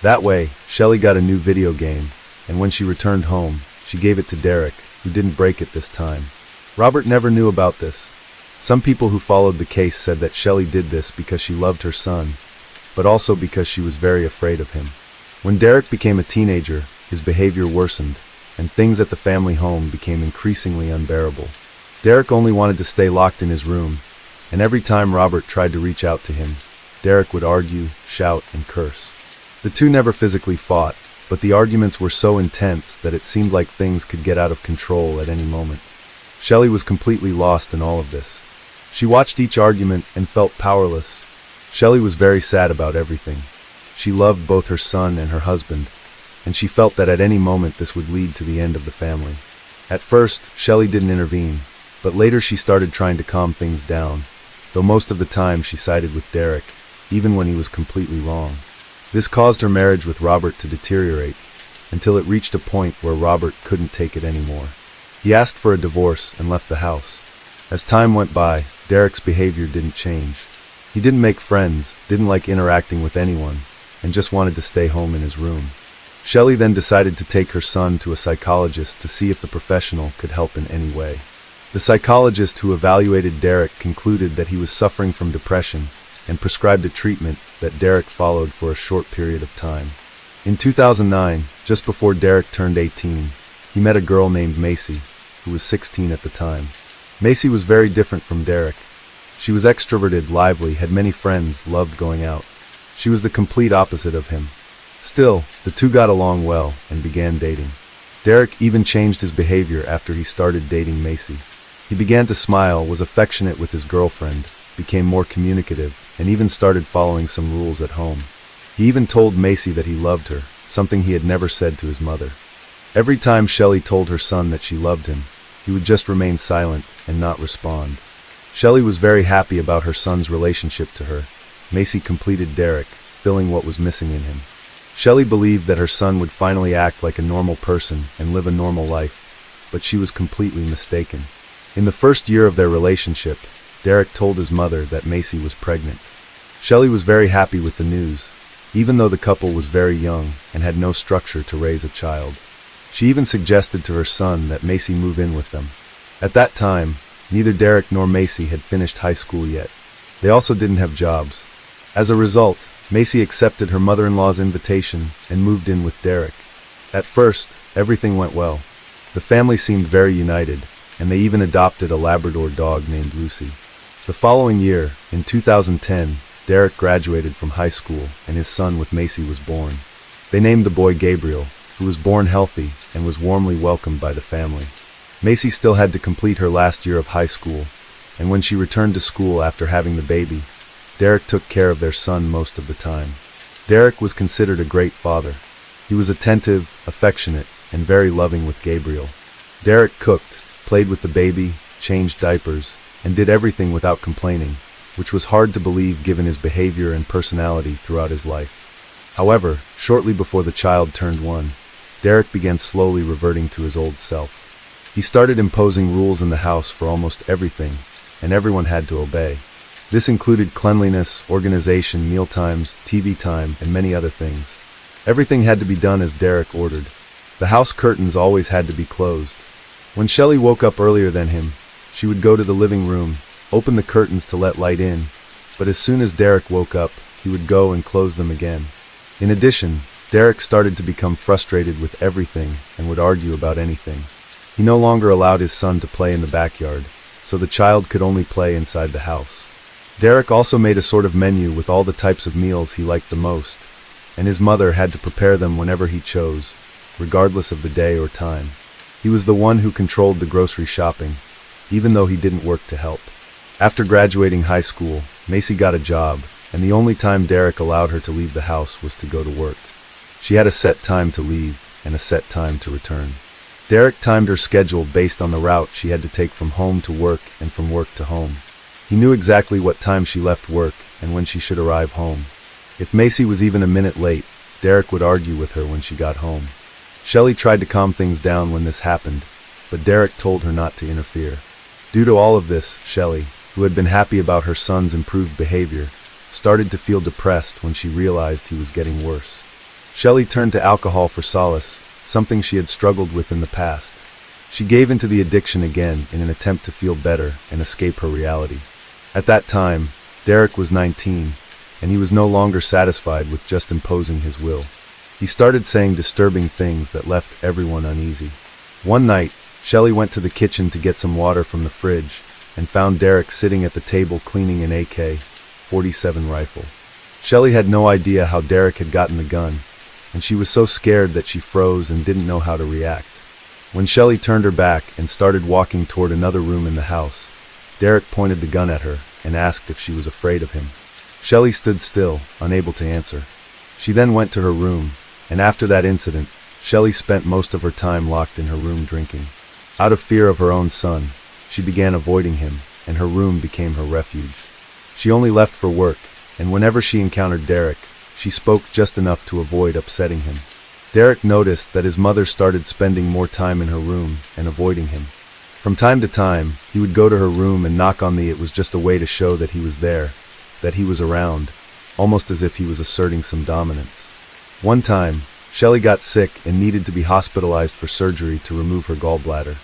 That way, Shelley got a new video game, and when she returned home, she gave it to Derek, who didn't break it this time. Robert never knew about this. Some people who followed the case said that Shelley did this because she loved her son, but also because she was very afraid of him. When Derek became a teenager, his behavior worsened, and things at the family home became increasingly unbearable. Derek only wanted to stay locked in his room, and every time Robert tried to reach out to him, Derek would argue, shout, and curse. The two never physically fought, but the arguments were so intense that it seemed like things could get out of control at any moment. Shelley was completely lost in all of this. She watched each argument and felt powerless. Shelley was very sad about everything. She loved both her son and her husband, and she felt that at any moment this would lead to the end of the family. At first, Shelley didn't intervene, but later she started trying to calm things down, though most of the time she sided with Derek, even when he was completely wrong. This caused her marriage with Robert to deteriorate, until it reached a point where Robert couldn't take it anymore. He asked for a divorce and left the house. As time went by, Derek's behavior didn't change. He didn't make friends, didn't like interacting with anyone, and just wanted to stay home in his room. Shelley then decided to take her son to a psychologist to see if the professional could help in any way. The psychologist who evaluated Derek concluded that he was suffering from depression and prescribed a treatment that Derek followed for a short period of time. In 2009, just before Derek turned 18, he met a girl named Macy, who was 16 at the time. Macy was very different from Derek. She was extroverted, lively, had many friends, loved going out. She was the complete opposite of him. Still, the two got along well and began dating. Derek even changed his behavior after he started dating Macy. He began to smile, was affectionate with his girlfriend, became more communicative, and even started following some rules at home. He even told Macy that he loved her, something he had never said to his mother. Every time Shelley told her son that she loved him, he would just remain silent and not respond. Shelley was very happy about her son's relationship to her. Macy completed Derek, filling what was missing in him. Shelley believed that her son would finally act like a normal person and live a normal life, but she was completely mistaken. In the first year of their relationship, Derek told his mother that Macy was pregnant. Shelley was very happy with the news, even though the couple was very young and had no structure to raise a child. She even suggested to her son that Macy move in with them. At that time, neither Derek nor Macy had finished high school yet. They also didn't have jobs. As a result, Macy accepted her mother-in-law's invitation and moved in with Derek. At first, everything went well. The family seemed very united, and they even adopted a Labrador dog named Lucy. The following year, in 2010, Derek graduated from high school and his son with Macy was born. They named the boy Gabriel, who was born healthy and was warmly welcomed by the family. Macy still had to complete her last year of high school, and when she returned to school after having the baby, Derek took care of their son most of the time. Derek was considered a great father. He was attentive, affectionate, and very loving with Gabriel. Derek cooked, played with the baby, changed diapers, and did everything without complaining, which was hard to believe given his behavior and personality throughout his life. However, shortly before the child turned 1, Derek began slowly reverting to his old self. He started imposing rules in the house for almost everything, and everyone had to obey. This included cleanliness, organization, mealtimes, TV time, and many other things. Everything had to be done as Derek ordered. The house curtains always had to be closed. When Shelley woke up earlier than him, she would go to the living room, open the curtains to let light in, but as soon as Derek woke up, he would go and close them again. In addition, Derek started to become frustrated with everything and would argue about anything. He no longer allowed his son to play in the backyard, so the child could only play inside the house. Derek also made a sort of menu with all the types of meals he liked the most, and his mother had to prepare them whenever he chose, regardless of the day or time. He was the one who controlled the grocery shopping, even though he didn't work to help. After graduating high school, Macy got a job, and the only time Derek allowed her to leave the house was to go to work. She had a set time to leave and a set time to return. Derek timed her schedule based on the route she had to take from home to work and from work to home. He He knew exactly what time she left work and when she should arrive home. If Macy was even a minute late, Derek would argue with her when she got home. Shelley tried to calm things down when this happened, but Derek told her not to interfere. Due to all of this, Shelley, who had been happy about her son's improved behavior, started to feel depressed when she realized he was getting worse. Shelley turned to alcohol for solace, something she had struggled with in the past. She gave into the addiction again in an attempt to feel better and escape her reality. At that time, Derek was 19, and he was no longer satisfied with just imposing his will. He started saying disturbing things that left everyone uneasy. One night, Shelley went to the kitchen to get some water from the fridge and found Derek sitting at the table cleaning an AK-47 rifle. Shelley had no idea how Derek had gotten the gun, and she was so scared that she froze and didn't know how to react. When Shelley turned her back and started walking toward another room in the house, Derek pointed the gun at her and asked if she was afraid of him. Shelley stood still, unable to answer. She then went to her room, and after that incident, Shelley spent most of her time locked in her room drinking. Out of fear of her own son, she began avoiding him, and her room became her refuge. She only left for work, and whenever she encountered Derek, she spoke just enough to avoid upsetting him. Derek noticed that his mother started spending more time in her room and avoiding him. From time to time, he would go to her room and knock on the it was just a way to show that he was there, that he was around, almost as if he was asserting some dominance. One time, Shelley got sick and needed to be hospitalized for surgery to remove her gallbladder.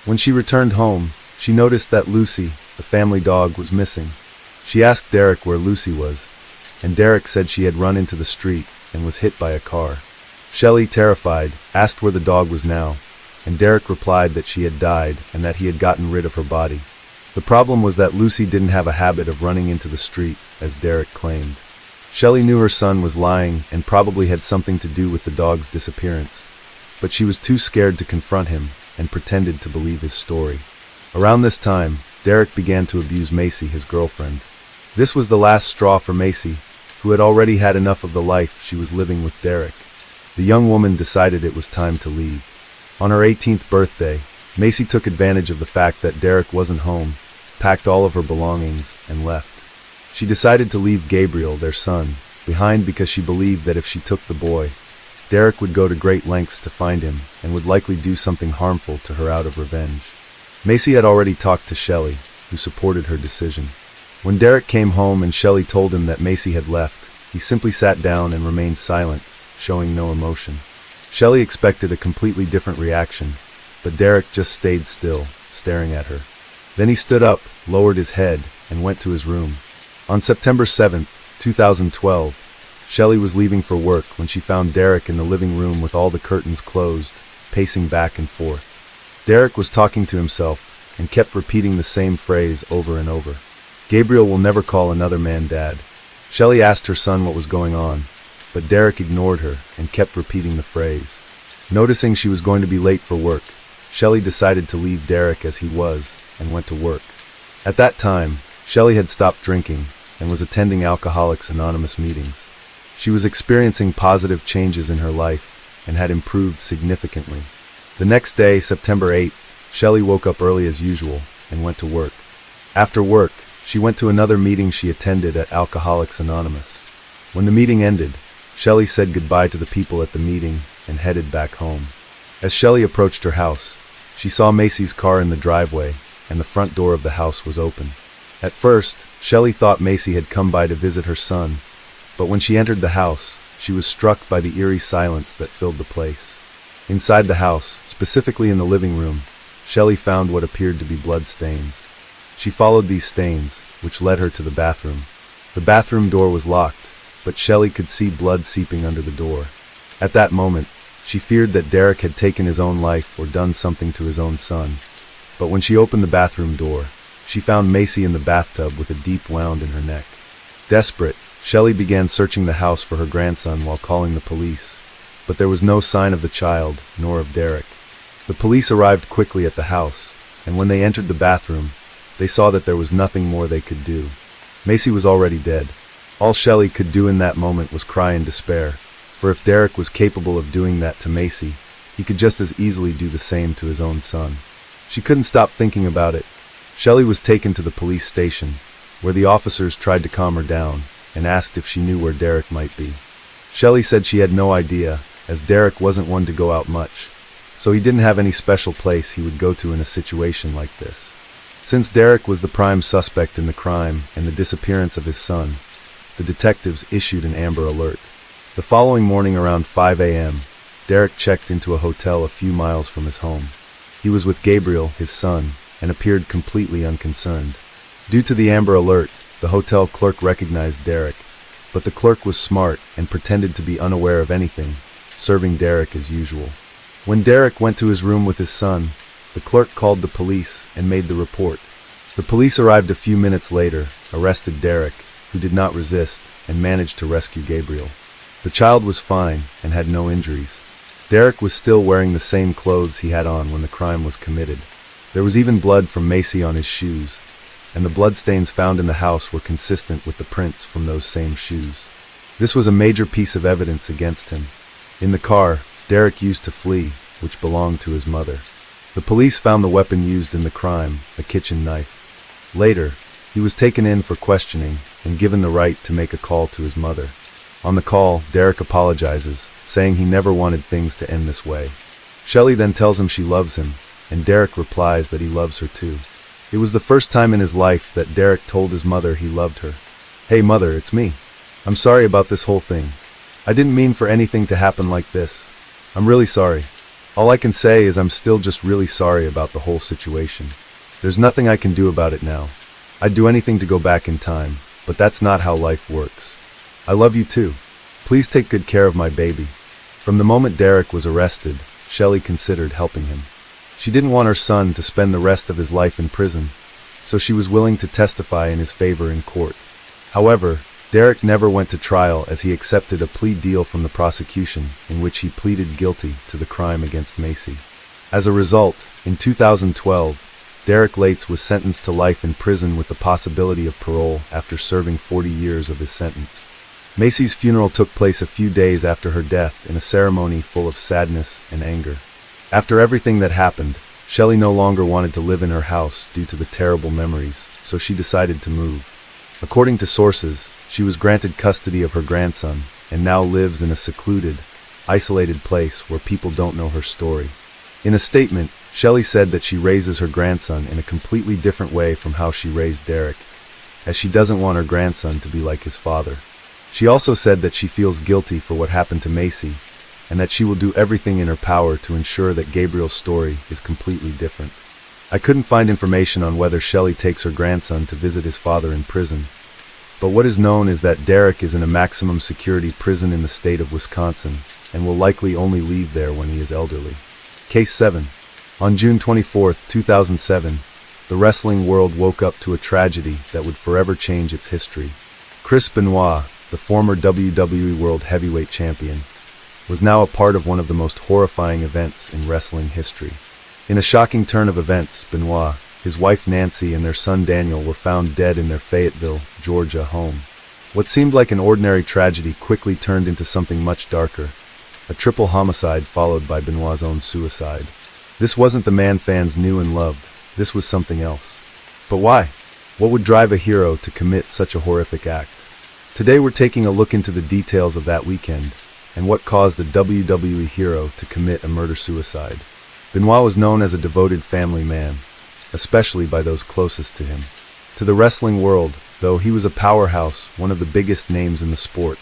When she returned home, she noticed that Lucy, the family dog, was missing. She asked Derek where Lucy was, and Derek said she had run into the street and was hit by a car. Shelley, terrified, asked where the dog was now, and Derek replied that she had died and that he had gotten rid of her body. The problem was that Lucy didn't have a habit of running into the street, as Derek claimed. Shelley knew her son was lying and probably had something to do with the dog's disappearance, but she was too scared to confront him and pretended to believe his story. Around this time, Derek began to abuse Macy, his girlfriend. This was the last straw for Macy, who had already had enough of the life she was living with Derek. The young woman decided it was time to leave. On her 18th birthday, Macy took advantage of the fact that Derek wasn't home, packed all of her belongings, and left. She decided to leave Gabriel, their son, behind because she believed that if she took the boy, Derek would go to great lengths to find him and would likely do something harmful to her out of revenge. Macy had already talked to Shelley, who supported her decision. When Derek came home and Shelley told him that Macy had left, he simply sat down and remained silent, showing no emotion. Shelley expected a completely different reaction, but Derek just stayed still, staring at her. Then he stood up, lowered his head, and went to his room. On September 7, 2012, Shelley was leaving for work when she found Derek in the living room with all the curtains closed, pacing back and forth. Derek was talking to himself and kept repeating the same phrase over and over. Gabriel will never call another man dad. Shelley asked her son what was going on, but Derek ignored her and kept repeating the phrase. Noticing she was going to be late for work, Shelley decided to leave Derek as he was and went to work. At that time, Shelley had stopped drinking and was attending Alcoholics Anonymous meetings. She was experiencing positive changes in her life and had improved significantly. The next day, September 8th, Shelley woke up early as usual and went to work. After work, she went to another meeting she attended at Alcoholics Anonymous. When the meeting ended, Shelley said goodbye to the people at the meeting and headed back home. As Shelley approached her house, she saw Macy's car in the driveway and the front door of the house was open. At first, Shelley thought Macy had come by to visit her son, but when she entered the house, she was struck by the eerie silence that filled the place. Inside the house, specifically in the living room, Shelley found what appeared to be blood stains. She followed these stains, which led her to the bathroom. The bathroom door was locked, but Shelley could see blood seeping under the door. At that moment, she feared that Derek had taken his own life or done something to his own son. But when she opened the bathroom door, she found Macy in the bathtub with a deep wound in her neck. Desperate, Shelley began searching the house for her grandson while calling the police, but there was no sign of the child, nor of Derek. The police arrived quickly at the house, and when they entered the bathroom, they saw that there was nothing more they could do. Macy was already dead. All Shelley could do in that moment was cry in despair, for if Derek was capable of doing that to Macy, he could just as easily do the same to his own son. She couldn't stop thinking about it. Shelley was taken to the police station, where the officers tried to calm her down and asked if she knew where Derek might be. Shelley said she had no idea, as Derek wasn't one to go out much, so he didn't have any special place he would go to in a situation like this. Since Derek was the prime suspect in the crime and the disappearance of his son, the detectives issued an Amber Alert. The following morning around 5 a.m., Derek checked into a hotel a few miles from his home. He was with Gabriel, his son, and appeared completely unconcerned. Due to the Amber Alert, the hotel clerk recognized Derek, but the clerk was smart and pretended to be unaware of anything, serving Derek as usual. When Derek went to his room with his son, the clerk called the police and made the report. The police arrived a few minutes later, arrested Derek, who did not resist, and managed to rescue Gabriel. The child was fine and had no injuries. Derek was still wearing the same clothes he had on when the crime was committed. There was even blood from Macy on his shoes, and the bloodstains found in the house were consistent with the prints from those same shoes. This was a major piece of evidence against him. In the car, Derek used to flee, which belonged to his mother. The police found the weapon used in the crime, a kitchen knife. Later, he was taken in for questioning and given the right to make a call to his mother. On the call, Derek apologizes, saying he never wanted things to end this way. Shelley then tells him she loves him, and Derek replies that he loves her too. It was the first time in his life that Derek told his mother he loved her. "Hey mother, it's me. I'm sorry about this whole thing. I didn't mean for anything to happen like this. I'm really sorry. All I can say is I'm still just really sorry about the whole situation. There's nothing I can do about it now. I'd do anything to go back in time, but that's not how life works. I love you too. Please take good care of my baby." From the moment Derek was arrested, Shelley considered helping him. She didn't want her son to spend the rest of his life in prison, so she was willing to testify in his favor in court. However, Derek never went to trial as he accepted a plea deal from the prosecution in which he pleaded guilty to the crime against Macy. As a result, in 2012, Derek Lates was sentenced to life in prison with the possibility of parole after serving 40 years of his sentence. Macy's funeral took place a few days after her death in a ceremony full of sadness and anger. After everything that happened, Shelley no longer wanted to live in her house due to the terrible memories, so she decided to move. According to sources, she was granted custody of her grandson and now lives in a secluded, isolated place where people don't know her story. In a statement, Shelley said that she raises her grandson in a completely different way from how she raised Derek, as she doesn't want her grandson to be like his father. She also said that she feels guilty for what happened to Macy, and that she will do everything in her power to ensure that Gabriel's story is completely different. I couldn't find information on whether Shelley takes her grandson to visit his father in prison, but what is known is that Derek is in a maximum security prison in the state of Wisconsin, and will likely only leave there when he is elderly. Case 7. On June 24, 2007, the wrestling world woke up to a tragedy that would forever change its history. Chris Benoit, the former WWE World Heavyweight Champion, was now a part of one of the most horrifying events in wrestling history. In a shocking turn of events, Benoit, his wife Nancy, and their son Daniel were found dead in their Fayetteville, Georgia home. What seemed like an ordinary tragedy quickly turned into something much darker, a triple homicide followed by Benoit's own suicide. This wasn't the man fans knew and loved, this was something else. But why? What would drive a hero to commit such a horrific act? Today we're taking a look into the details of that weekend, and what caused a WWE hero to commit a murder-suicide. Benoit was known as a devoted family man, especially by those closest to him. To the wrestling world, though, he was a powerhouse, one of the biggest names in the sport.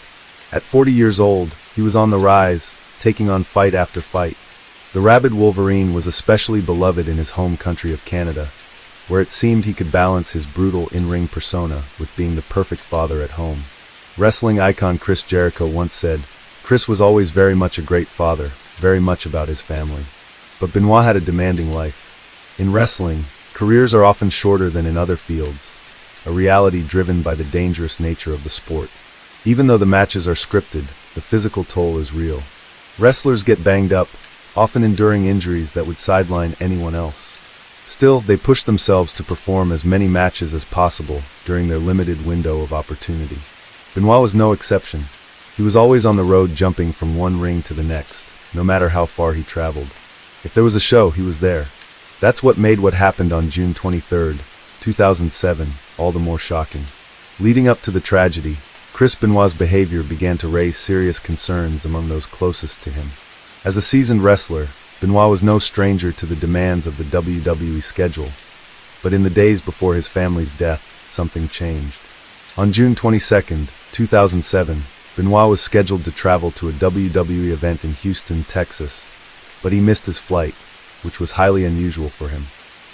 At 40 years old, he was on the rise, taking on fight after fight. The rabid Wolverine was especially beloved in his home country of Canada, where it seemed he could balance his brutal in-ring persona with being the perfect father at home. Wrestling icon Chris Jericho once said, "Chris was always very much a great father, very much about his family." But Benoit had a demanding life. In wrestling, careers are often shorter than in other fields, a reality driven by the dangerous nature of the sport. Even though the matches are scripted, the physical toll is real. Wrestlers get banged up, often enduring injuries that would sideline anyone else. Still, they push themselves to perform as many matches as possible during their limited window of opportunity. Benoit was no exception. He was always on the road, jumping from one ring to the next, no matter how far he traveled. If there was a show, he was there. That's what made what happened on June 23rd, 2007, all the more shocking. Leading up to the tragedy, Chris Benoit's behavior began to raise serious concerns among those closest to him. As a seasoned wrestler, Benoit was no stranger to the demands of the WWE schedule, but in the days before his family's death, something changed. On June 22, 2007, Benoit was scheduled to travel to a WWE event in Houston, Texas, but he missed his flight, which was highly unusual for him.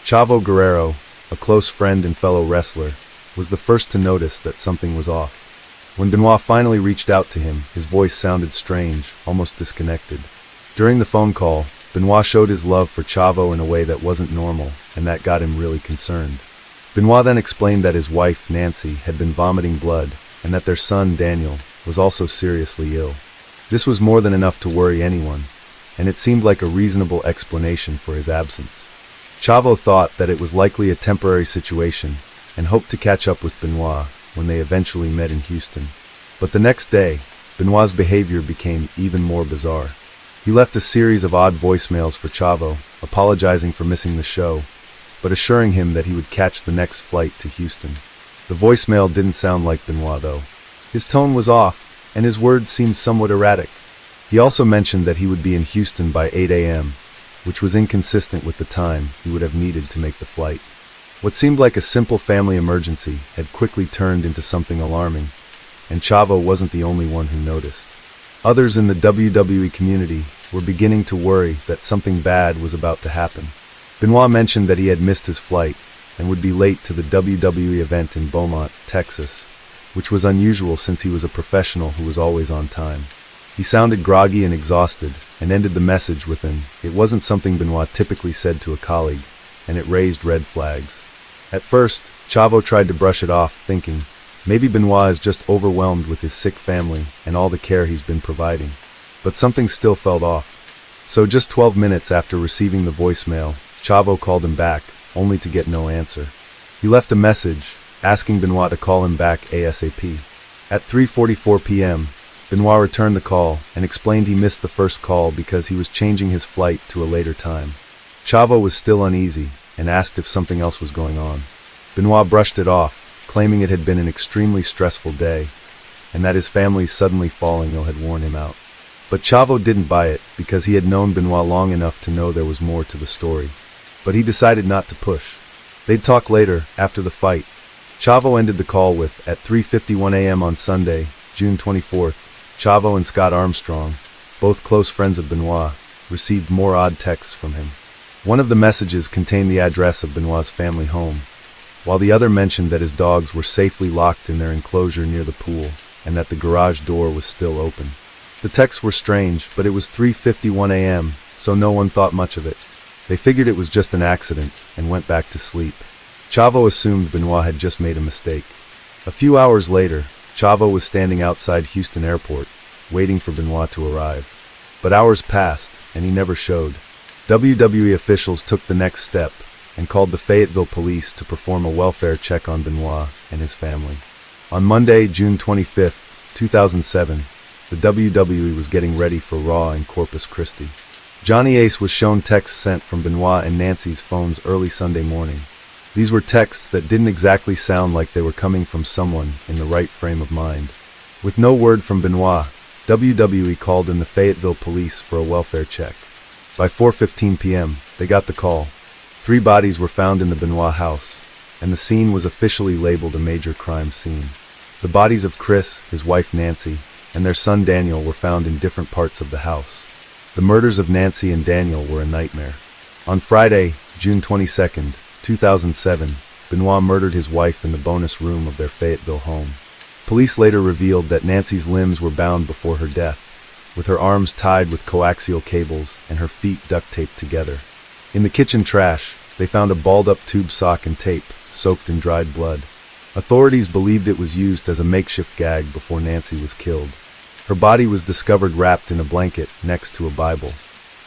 Chavo Guerrero, a close friend and fellow wrestler, was the first to notice that something was off. When Benoit finally reached out to him, his voice sounded strange, almost disconnected. During the phone call, Benoit showed his love for Chavo in a way that wasn't normal, and that got him really concerned. Benoit then explained that his wife, Nancy, had been vomiting blood, and that their son, Daniel, was also seriously ill. This was more than enough to worry anyone, and it seemed like a reasonable explanation for his absence. Chavo thought that it was likely a temporary situation, and hoped to catch up with Benoit when they eventually met in Houston. But the next day, Benoit's behavior became even more bizarre. He left a series of odd voicemails for Chavo, apologizing for missing the show, but assuring him that he would catch the next flight to Houston. The voicemail didn't sound like Benoit, though. His tone was off, and his words seemed somewhat erratic. He also mentioned that he would be in Houston by 8 a.m., which was inconsistent with the time he would have needed to make the flight. What seemed like a simple family emergency had quickly turned into something alarming, and Chavo wasn't the only one who noticed. Others in the WWE community were beginning to worry that something bad was about to happen. Benoit mentioned that he had missed his flight and would be late to the WWE event in Beaumont, Texas, which was unusual since he was a professional who was always on time. He sounded groggy and exhausted, and ended the message with an, "It wasn't something Benoit typically said to a colleague," and it raised red flags. At first, Chavo tried to brush it off, thinking, maybe Benoit is just overwhelmed with his sick family and all the care he's been providing. But something still felt off. So just 12 minutes after receiving the voicemail, Chavo called him back, only to get no answer. He left a message, asking Benoit to call him back ASAP. At 3:44 p.m., Benoit returned the call and explained he missed the first call because he was changing his flight to a later time. Chavo was still uneasy and asked if something else was going on. Benoit brushed it off, claiming it had been an extremely stressful day, and that his family's suddenly falling ill had worn him out. But Chavo didn't buy it because he had known Benoit long enough to know there was more to the story. But he decided not to push. They'd talk later, after the fight. Chavo ended the call with, at 3:51 a.m. on Sunday, June 24th, Chavo and Scott Armstrong, both close friends of Benoit, received more odd texts from him. One of the messages contained the address of Benoit's family home, while the other mentioned that his dogs were safely locked in their enclosure near the pool, and that the garage door was still open. The texts were strange, but it was 3:51 a.m., so no one thought much of it. They figured it was just an accident, and went back to sleep. Chavo assumed Benoit had just made a mistake. A few hours later, Chavo was standing outside Houston Airport, waiting for Benoit to arrive. But hours passed, and he never showed. WWE officials took the next step, and called the Fayetteville police to perform a welfare check on Benoit and his family. On Monday, June 25, 2007, the WWE was getting ready for Raw in Corpus Christi. Johnny Ace was shown texts sent from Benoit and Nancy's phones early Sunday morning. These were texts that didn't exactly sound like they were coming from someone in the right frame of mind. With no word from Benoit, WWE called in the Fayetteville police for a welfare check. By 4:15 p.m., they got the call. 3 bodies were found in the Benoit house, and the scene was officially labeled a major crime scene. The bodies of Chris, his wife Nancy, and their son Daniel were found in different parts of the house. The murders of Nancy and Daniel were a nightmare. On Friday, June 22, 2007, Benoit murdered his wife in the bonus room of their Fayetteville home. Police later revealed that Nancy's limbs were bound before her death, with her arms tied with coaxial cables and her feet duct taped together. In the kitchen trash, they found a balled-up tube sock and tape, soaked in dried blood. Authorities believed it was used as a makeshift gag before Nancy was killed. Her body was discovered wrapped in a blanket next to a Bible.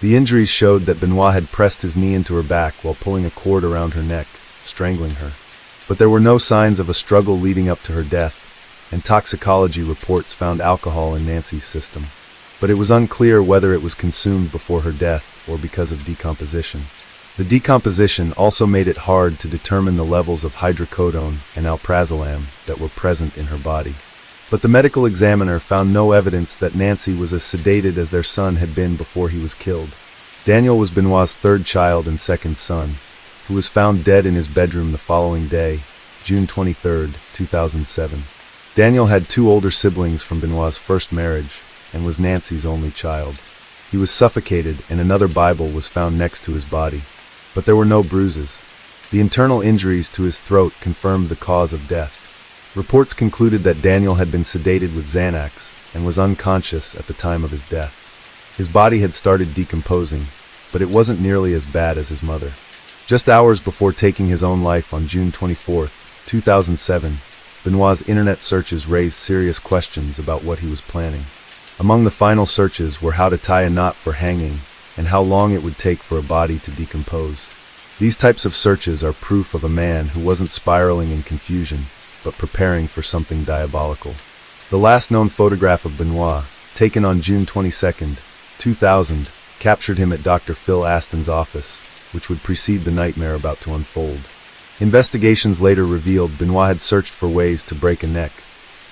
The injuries showed that Benoit had pressed his knee into her back while pulling a cord around her neck, strangling her. But there were no signs of a struggle leading up to her death, and toxicology reports found alcohol in Nancy's system. But it was unclear whether it was consumed before her death or because of decomposition. The decomposition also made it hard to determine the levels of hydrocodone and alprazolam that were present in her body. But the medical examiner found no evidence that Nancy was as sedated as their son had been before he was killed. Daniel was Benoit's third child and second son, who was found dead in his bedroom the following day, June 23, 2007. Daniel had two older siblings from Benoit's first marriage and was Nancy's only child. He was suffocated and another Bible was found next to his body. But there were no bruises. The internal injuries to his throat confirmed the cause of death. Reports concluded that Daniel had been sedated with Xanax and was unconscious at the time of his death. His body had started decomposing, but it wasn't nearly as bad as his mother. Just hours before taking his own life on June 24, 2007, Benoit's internet searches raised serious questions about what he was planning. Among the final searches were how to tie a knot for hanging and how long it would take for a body to decompose. These types of searches are proof of a man who wasn't spiraling in confusion, but preparing for something diabolical. The last known photograph of Benoit, taken on June 22, 2000, captured him at Dr. Phil Aston's office, which would precede the nightmare about to unfold. Investigations later revealed Benoit had searched for ways to break a neck,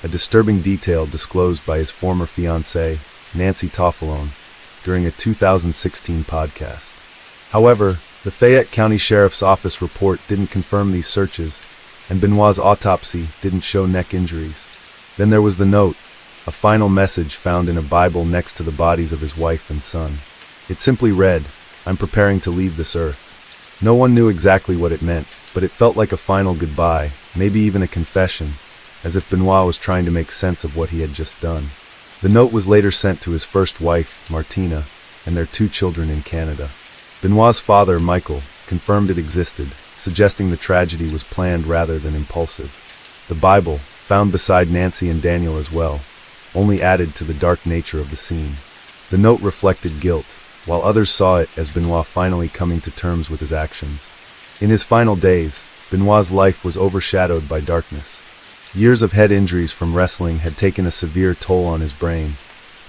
a disturbing detail disclosed by his former fiancée, Nancy Toffolone, during a 2016 podcast. However, the Fayette County Sheriff's Office report didn't confirm these searches, and Benoit's autopsy didn't show neck injuries. Then there was the note, a final message found in a Bible next to the bodies of his wife and son. It simply read, "I'm preparing to leave this earth." No one knew exactly what it meant, but it felt like a final goodbye, maybe even a confession, as if Benoit was trying to make sense of what he had just done. The note was later sent to his first wife, Martina, and their two children in Canada. Benoit's father, Michael, confirmed it existed, suggesting the tragedy was planned rather than impulsive. The Bible, found beside Nancy and Daniel as well, only added to the dark nature of the scene. The note reflected guilt, while others saw it as Benoit finally coming to terms with his actions. In his final days, Benoit's life was overshadowed by darkness. Years of head injuries from wrestling had taken a severe toll on his brain,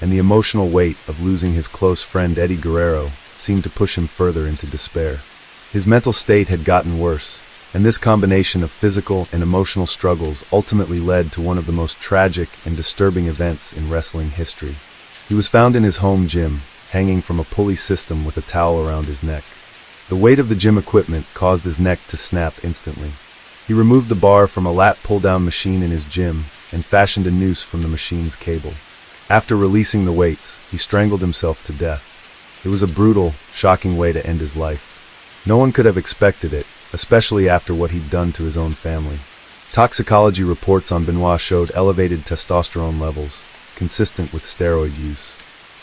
and the emotional weight of losing his close friend Eddie Guerrero seemed to push him further into despair. His mental state had gotten worse, and this combination of physical and emotional struggles ultimately led to one of the most tragic and disturbing events in wrestling history. He was found in his home gym, hanging from a pulley system with a towel around his neck. The weight of the gym equipment caused his neck to snap instantly. He removed the bar from a lat pull-down machine in his gym and fashioned a noose from the machine's cable. After releasing the weights, he strangled himself to death. It was a brutal, shocking way to end his life. No one could have expected it, especially after what he'd done to his own family. Toxicology reports on Benoit showed elevated testosterone levels, consistent with steroid use.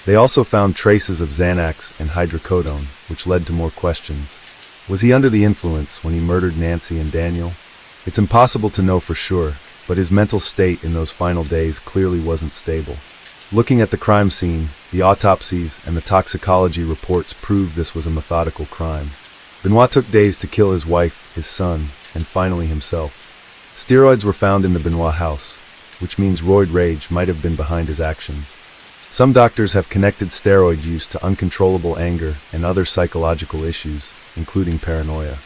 They also found traces of Xanax and hydrocodone, which led to more questions. Was he under the influence when he murdered Nancy and Daniel? It's impossible to know for sure, but his mental state in those final days clearly wasn't stable. Looking at the crime scene, the autopsies and the toxicology reports proved this was a methodical crime. Benoit took days to kill his wife, his son, and finally himself. Steroids were found in the Benoit house, which means roid rage might have been behind his actions. Some doctors have connected steroid use to uncontrollable anger and other psychological issues, including paranoia.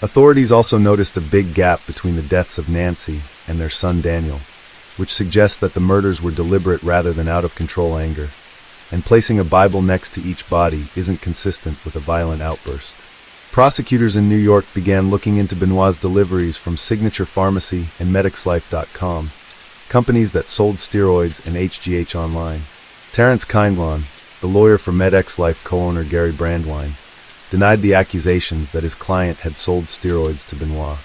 Authorities also noticed a big gap between the deaths of Nancy and their son Daniel, which suggests that the murders were deliberate rather than out-of-control anger, and placing a Bible next to each body isn't consistent with a violent outburst. Prosecutors in New York began looking into Benoit's deliveries from Signature Pharmacy and MedicsLife.com, companies that sold steroids and HGH online. Terrence Kindlon, the lawyer for MedXLife co-owner Gary Brandwine, denied the accusations that his client had sold steroids to Benoit.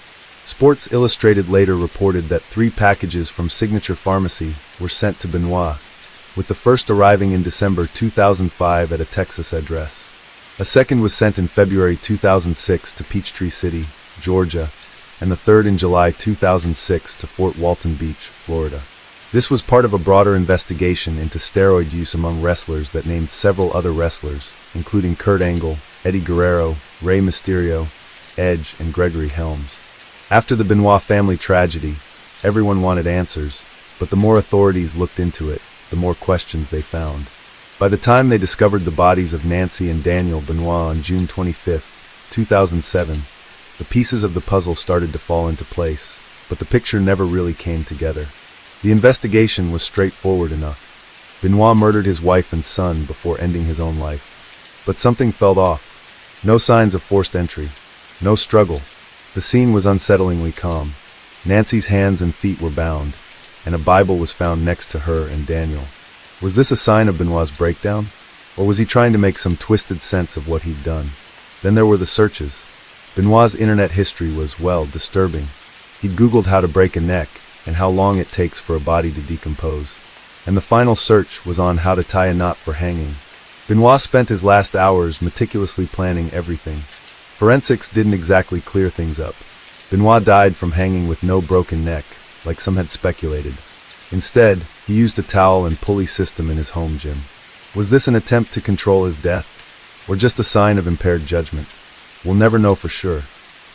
Sports Illustrated later reported that 3 packages from Signature Pharmacy were sent to Benoit, with the first arriving in December 2005 at a Texas address. A second was sent in February 2006 to Peachtree City, Georgia, and the third in July 2006 to Fort Walton Beach, Florida. This was part of a broader investigation into steroid use among wrestlers that named several other wrestlers, including Kurt Angle, Eddie Guerrero, Rey Mysterio, Edge, and Gregory Helms. After the Benoit family tragedy, everyone wanted answers, but the more authorities looked into it, the more questions they found. By the time they discovered the bodies of Nancy and Daniel Benoit on June 25th, 2007, the pieces of the puzzle started to fall into place, but the picture never really came together. The investigation was straightforward enough. Benoit murdered his wife and son before ending his own life. But something felt off. No signs of forced entry. No struggle. The scene was unsettlingly calm. Nancy's hands and feet were bound, and a Bible was found next to her and Daniel. Was this a sign of Benoit's breakdown? Or was he trying to make some twisted sense of what he'd done? Then there were the searches. Benoit's internet history was, well, disturbing. He'd Googled how to break a neck and how long it takes for a body to decompose. And the final search was on how to tie a knot for hanging. Benoit spent his last hours meticulously planning everything. Forensics didn't exactly clear things up. Benoit died from hanging with no broken neck, like some had speculated. Instead, he used a towel and pulley system in his home gym. Was this an attempt to control his death? Or just a sign of impaired judgment? We'll never know for sure.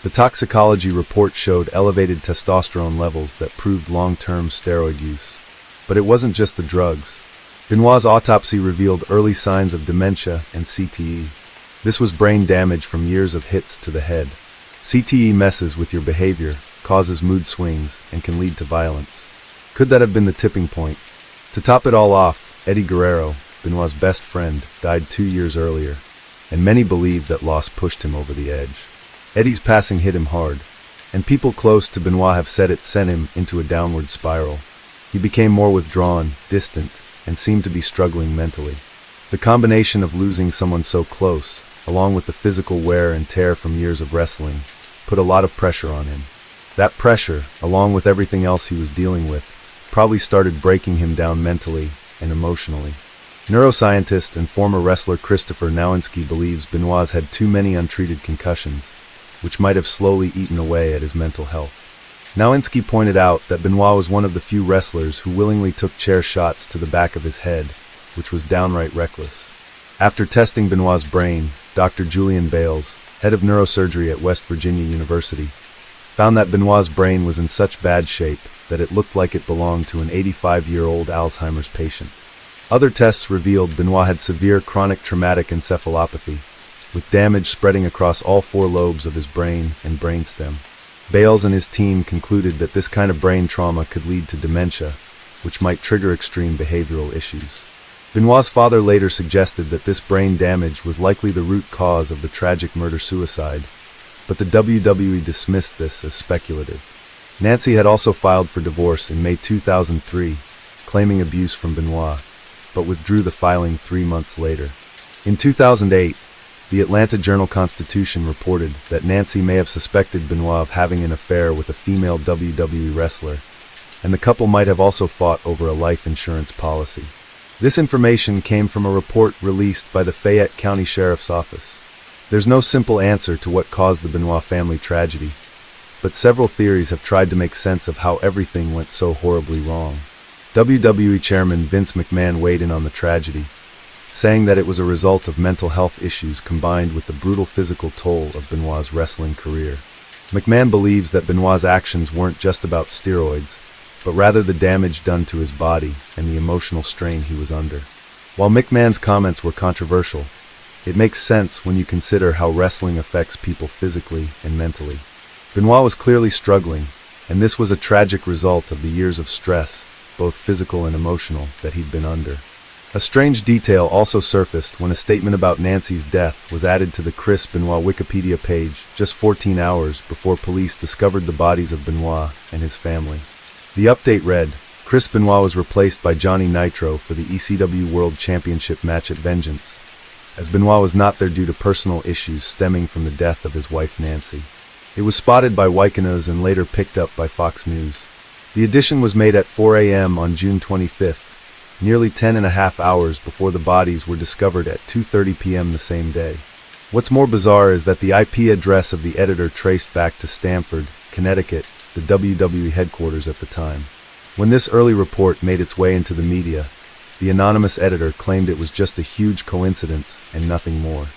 The toxicology report showed elevated testosterone levels that proved long-term steroid use. But it wasn't just the drugs. Benoit's autopsy revealed early signs of dementia and CTE. This was brain damage from years of hits to the head. CTE messes with your behavior, causes mood swings, and can lead to violence. Could that have been the tipping point? To top it all off, Eddie Guerrero, Benoit's best friend, died 2 years earlier, and many believe that loss pushed him over the edge. Eddie's passing hit him hard, and people close to Benoit have said it sent him into a downward spiral. He became more withdrawn, distant, and seemed to be struggling mentally. The combination of losing someone so close, along with the physical wear and tear from years of wrestling, put a lot of pressure on him. That pressure, along with everything else he was dealing with, probably started breaking him down mentally and emotionally. Neuroscientist and former wrestler Christopher Nowinski believes Benoit had too many untreated concussions, which might have slowly eaten away at his mental health. Nowinski pointed out that Benoit was one of the few wrestlers who willingly took chair shots to the back of his head, which was downright reckless. After testing Benoit's brain, Dr. Julian Bales, head of neurosurgery at West Virginia University, found that Benoit's brain was in such bad shape that it looked like it belonged to an 85-year-old Alzheimer's patient. Other tests revealed Benoit had severe chronic traumatic encephalopathy, with damage spreading across all 4 lobes of his brain and brainstem. Bales and his team concluded that this kind of brain trauma could lead to dementia, which might trigger extreme behavioral issues. Benoit's father later suggested that this brain damage was likely the root cause of the tragic murder-suicide, but the WWE dismissed this as speculative. Nancy had also filed for divorce in May 2003, claiming abuse from Benoit, but withdrew the filing 3 months later. In 2008, the Atlanta Journal-Constitution reported that Nancy may have suspected Benoit of having an affair with a female WWE wrestler, and the couple might have also fought over a life insurance policy. This information came from a report released by the Fayette County Sheriff's Office. There's no simple answer to what caused the Benoit family tragedy, but several theories have tried to make sense of how everything went so horribly wrong. WWE Chairman Vince McMahon weighed in on the tragedy, saying that it was a result of mental health issues combined with the brutal physical toll of Benoit's wrestling career. McMahon believes that Benoit's actions weren't just about steroids, but rather the damage done to his body and the emotional strain he was under. While McMahon's comments were controversial, it makes sense when you consider how wrestling affects people physically and mentally. Benoit was clearly struggling, and this was a tragic result of the years of stress, both physical and emotional, that he'd been under. A strange detail also surfaced when a statement about Nancy's death was added to the Chris Benoit Wikipedia page just 14 hours before police discovered the bodies of Benoit and his family. The update read, Chris Benoit was replaced by Johnny Nitro for the ECW World Championship match at Vengeance, as Benoit was not there due to personal issues stemming from the death of his wife Nancy. It was spotted by Wyconos and later picked up by Fox News. The addition was made at 4 a.m. on June 25th, nearly 10.5 hours before the bodies were discovered at 2:30 p.m. the same day. What's more bizarre is that the IP address of the editor traced back to Stamford, Connecticut, the WWE headquarters at the time. When this early report made its way into the media, the anonymous editor claimed it was just a huge coincidence and nothing more.